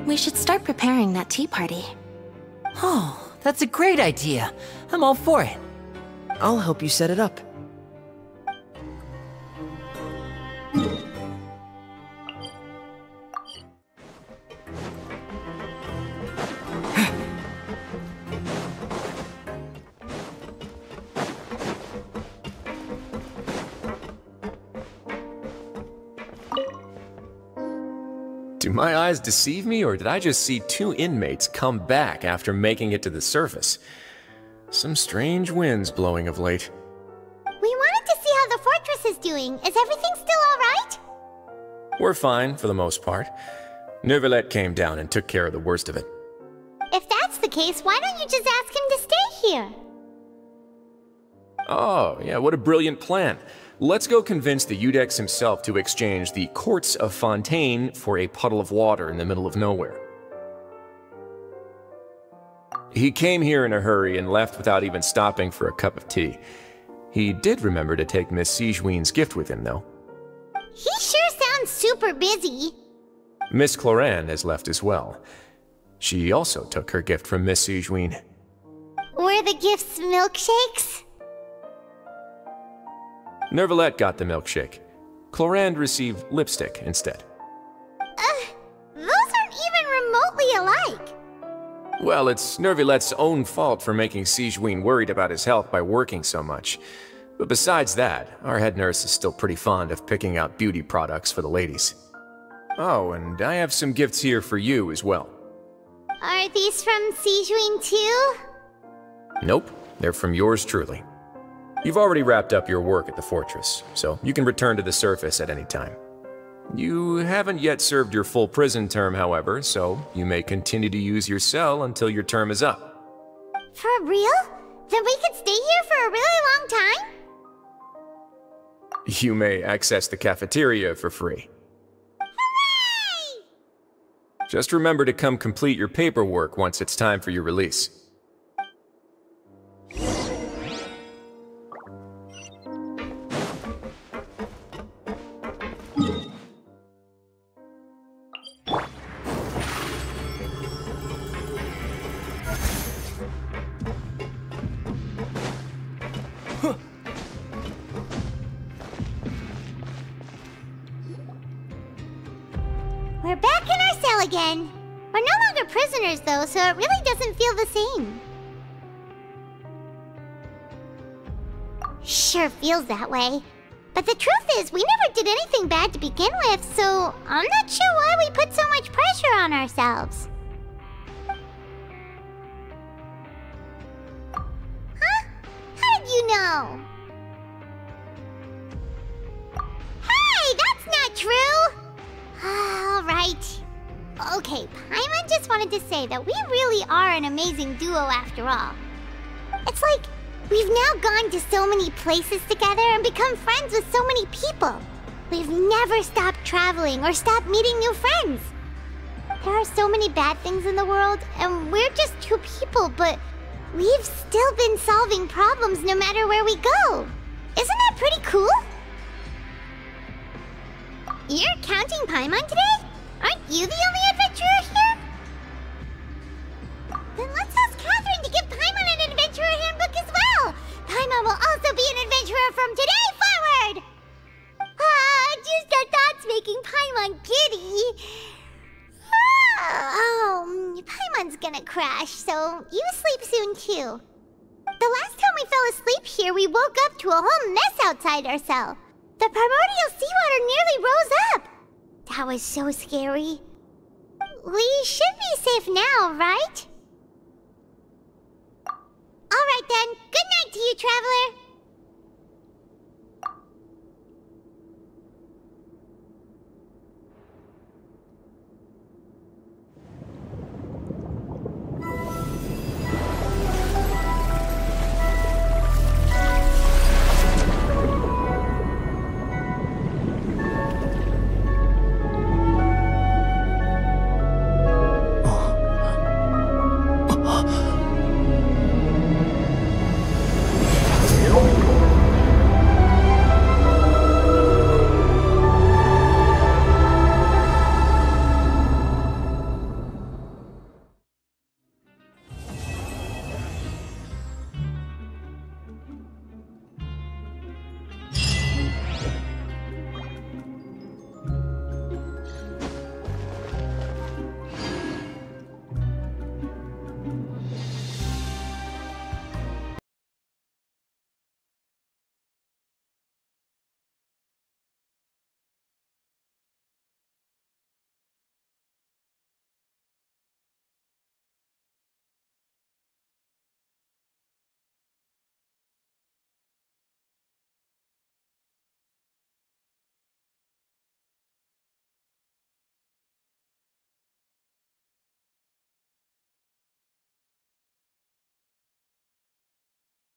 We should start preparing that tea party. Oh, that's a great idea. I'm all for it. I'll help you set it up. Do my eyes deceive me, or did I just see two inmates come back after making it to the surface? Some strange winds blowing of late. We wanted to see how the fortress is doing. Is everything still alright? We're fine, for the most part. Neuvillette came down and took care of the worst of it. If that's the case, why don't you just ask him to stay here? Oh, yeah, what a brilliant plan. Let's go convince the Eudex himself to exchange the courts of Fontaine for a puddle of water in the middle of nowhere. He came here in a hurry and left without even stopping for a cup of tea. He did remember to take Miss Sigewinne's gift with him, though. He sure sounds super busy. Miss Clorand has left as well. She also took her gift from Miss Sigewinne. Were the gifts milkshakes? Neuvillette got the milkshake. Clorand received lipstick instead. Those aren't even remotely alike. Well, it's Neuvillette's own fault for making Sigewinne worried about his health by working so much. But besides that, our head nurse is still pretty fond of picking out beauty products for the ladies. Oh, and I have some gifts here for you as well. Are these from Sijwin too? Nope, they're from yours truly. You've already wrapped up your work at the fortress, so you can return to the surface at any time. You haven't yet served your full prison term, however, so you may continue to use your cell until your term is up. For real? Then we could stay here for a really long time? You may access the cafeteria for free. Hooray! Just remember to come complete your paperwork once it's time for your release. We're back in our cell again. We're no longer prisoners though, so it really doesn't feel the same. Sure feels that way. But the truth is, we never did anything bad to begin with, so I'm not sure why we put so much pressure on ourselves. Huh? How did you know? Hey, that's not true! Alright. Okay, Paimon just wanted to say that we really are an amazing duo after all. It's like, we've now gone to so many places together and become friends with so many people. We've never stopped traveling or stopped meeting new friends. There are so many bad things in the world, and we're just two people, but we've still been solving problems no matter where we go. Isn't that pretty cool? You're counting Paimon today? Aren't you the only adventurer here? Then let's ask Catherine to give Paimon an adventurer handbook as well! Paimon will also be an adventurer from today forward! Just our thoughts making Paimon giddy. Paimon's gonna crash, so you sleep soon too. The last time we fell asleep here, we woke up to a whole mess outside our cell. The primordial seawater nearly rose up. That was so scary. We should be safe now, right? Alright then, good night to you, Traveler.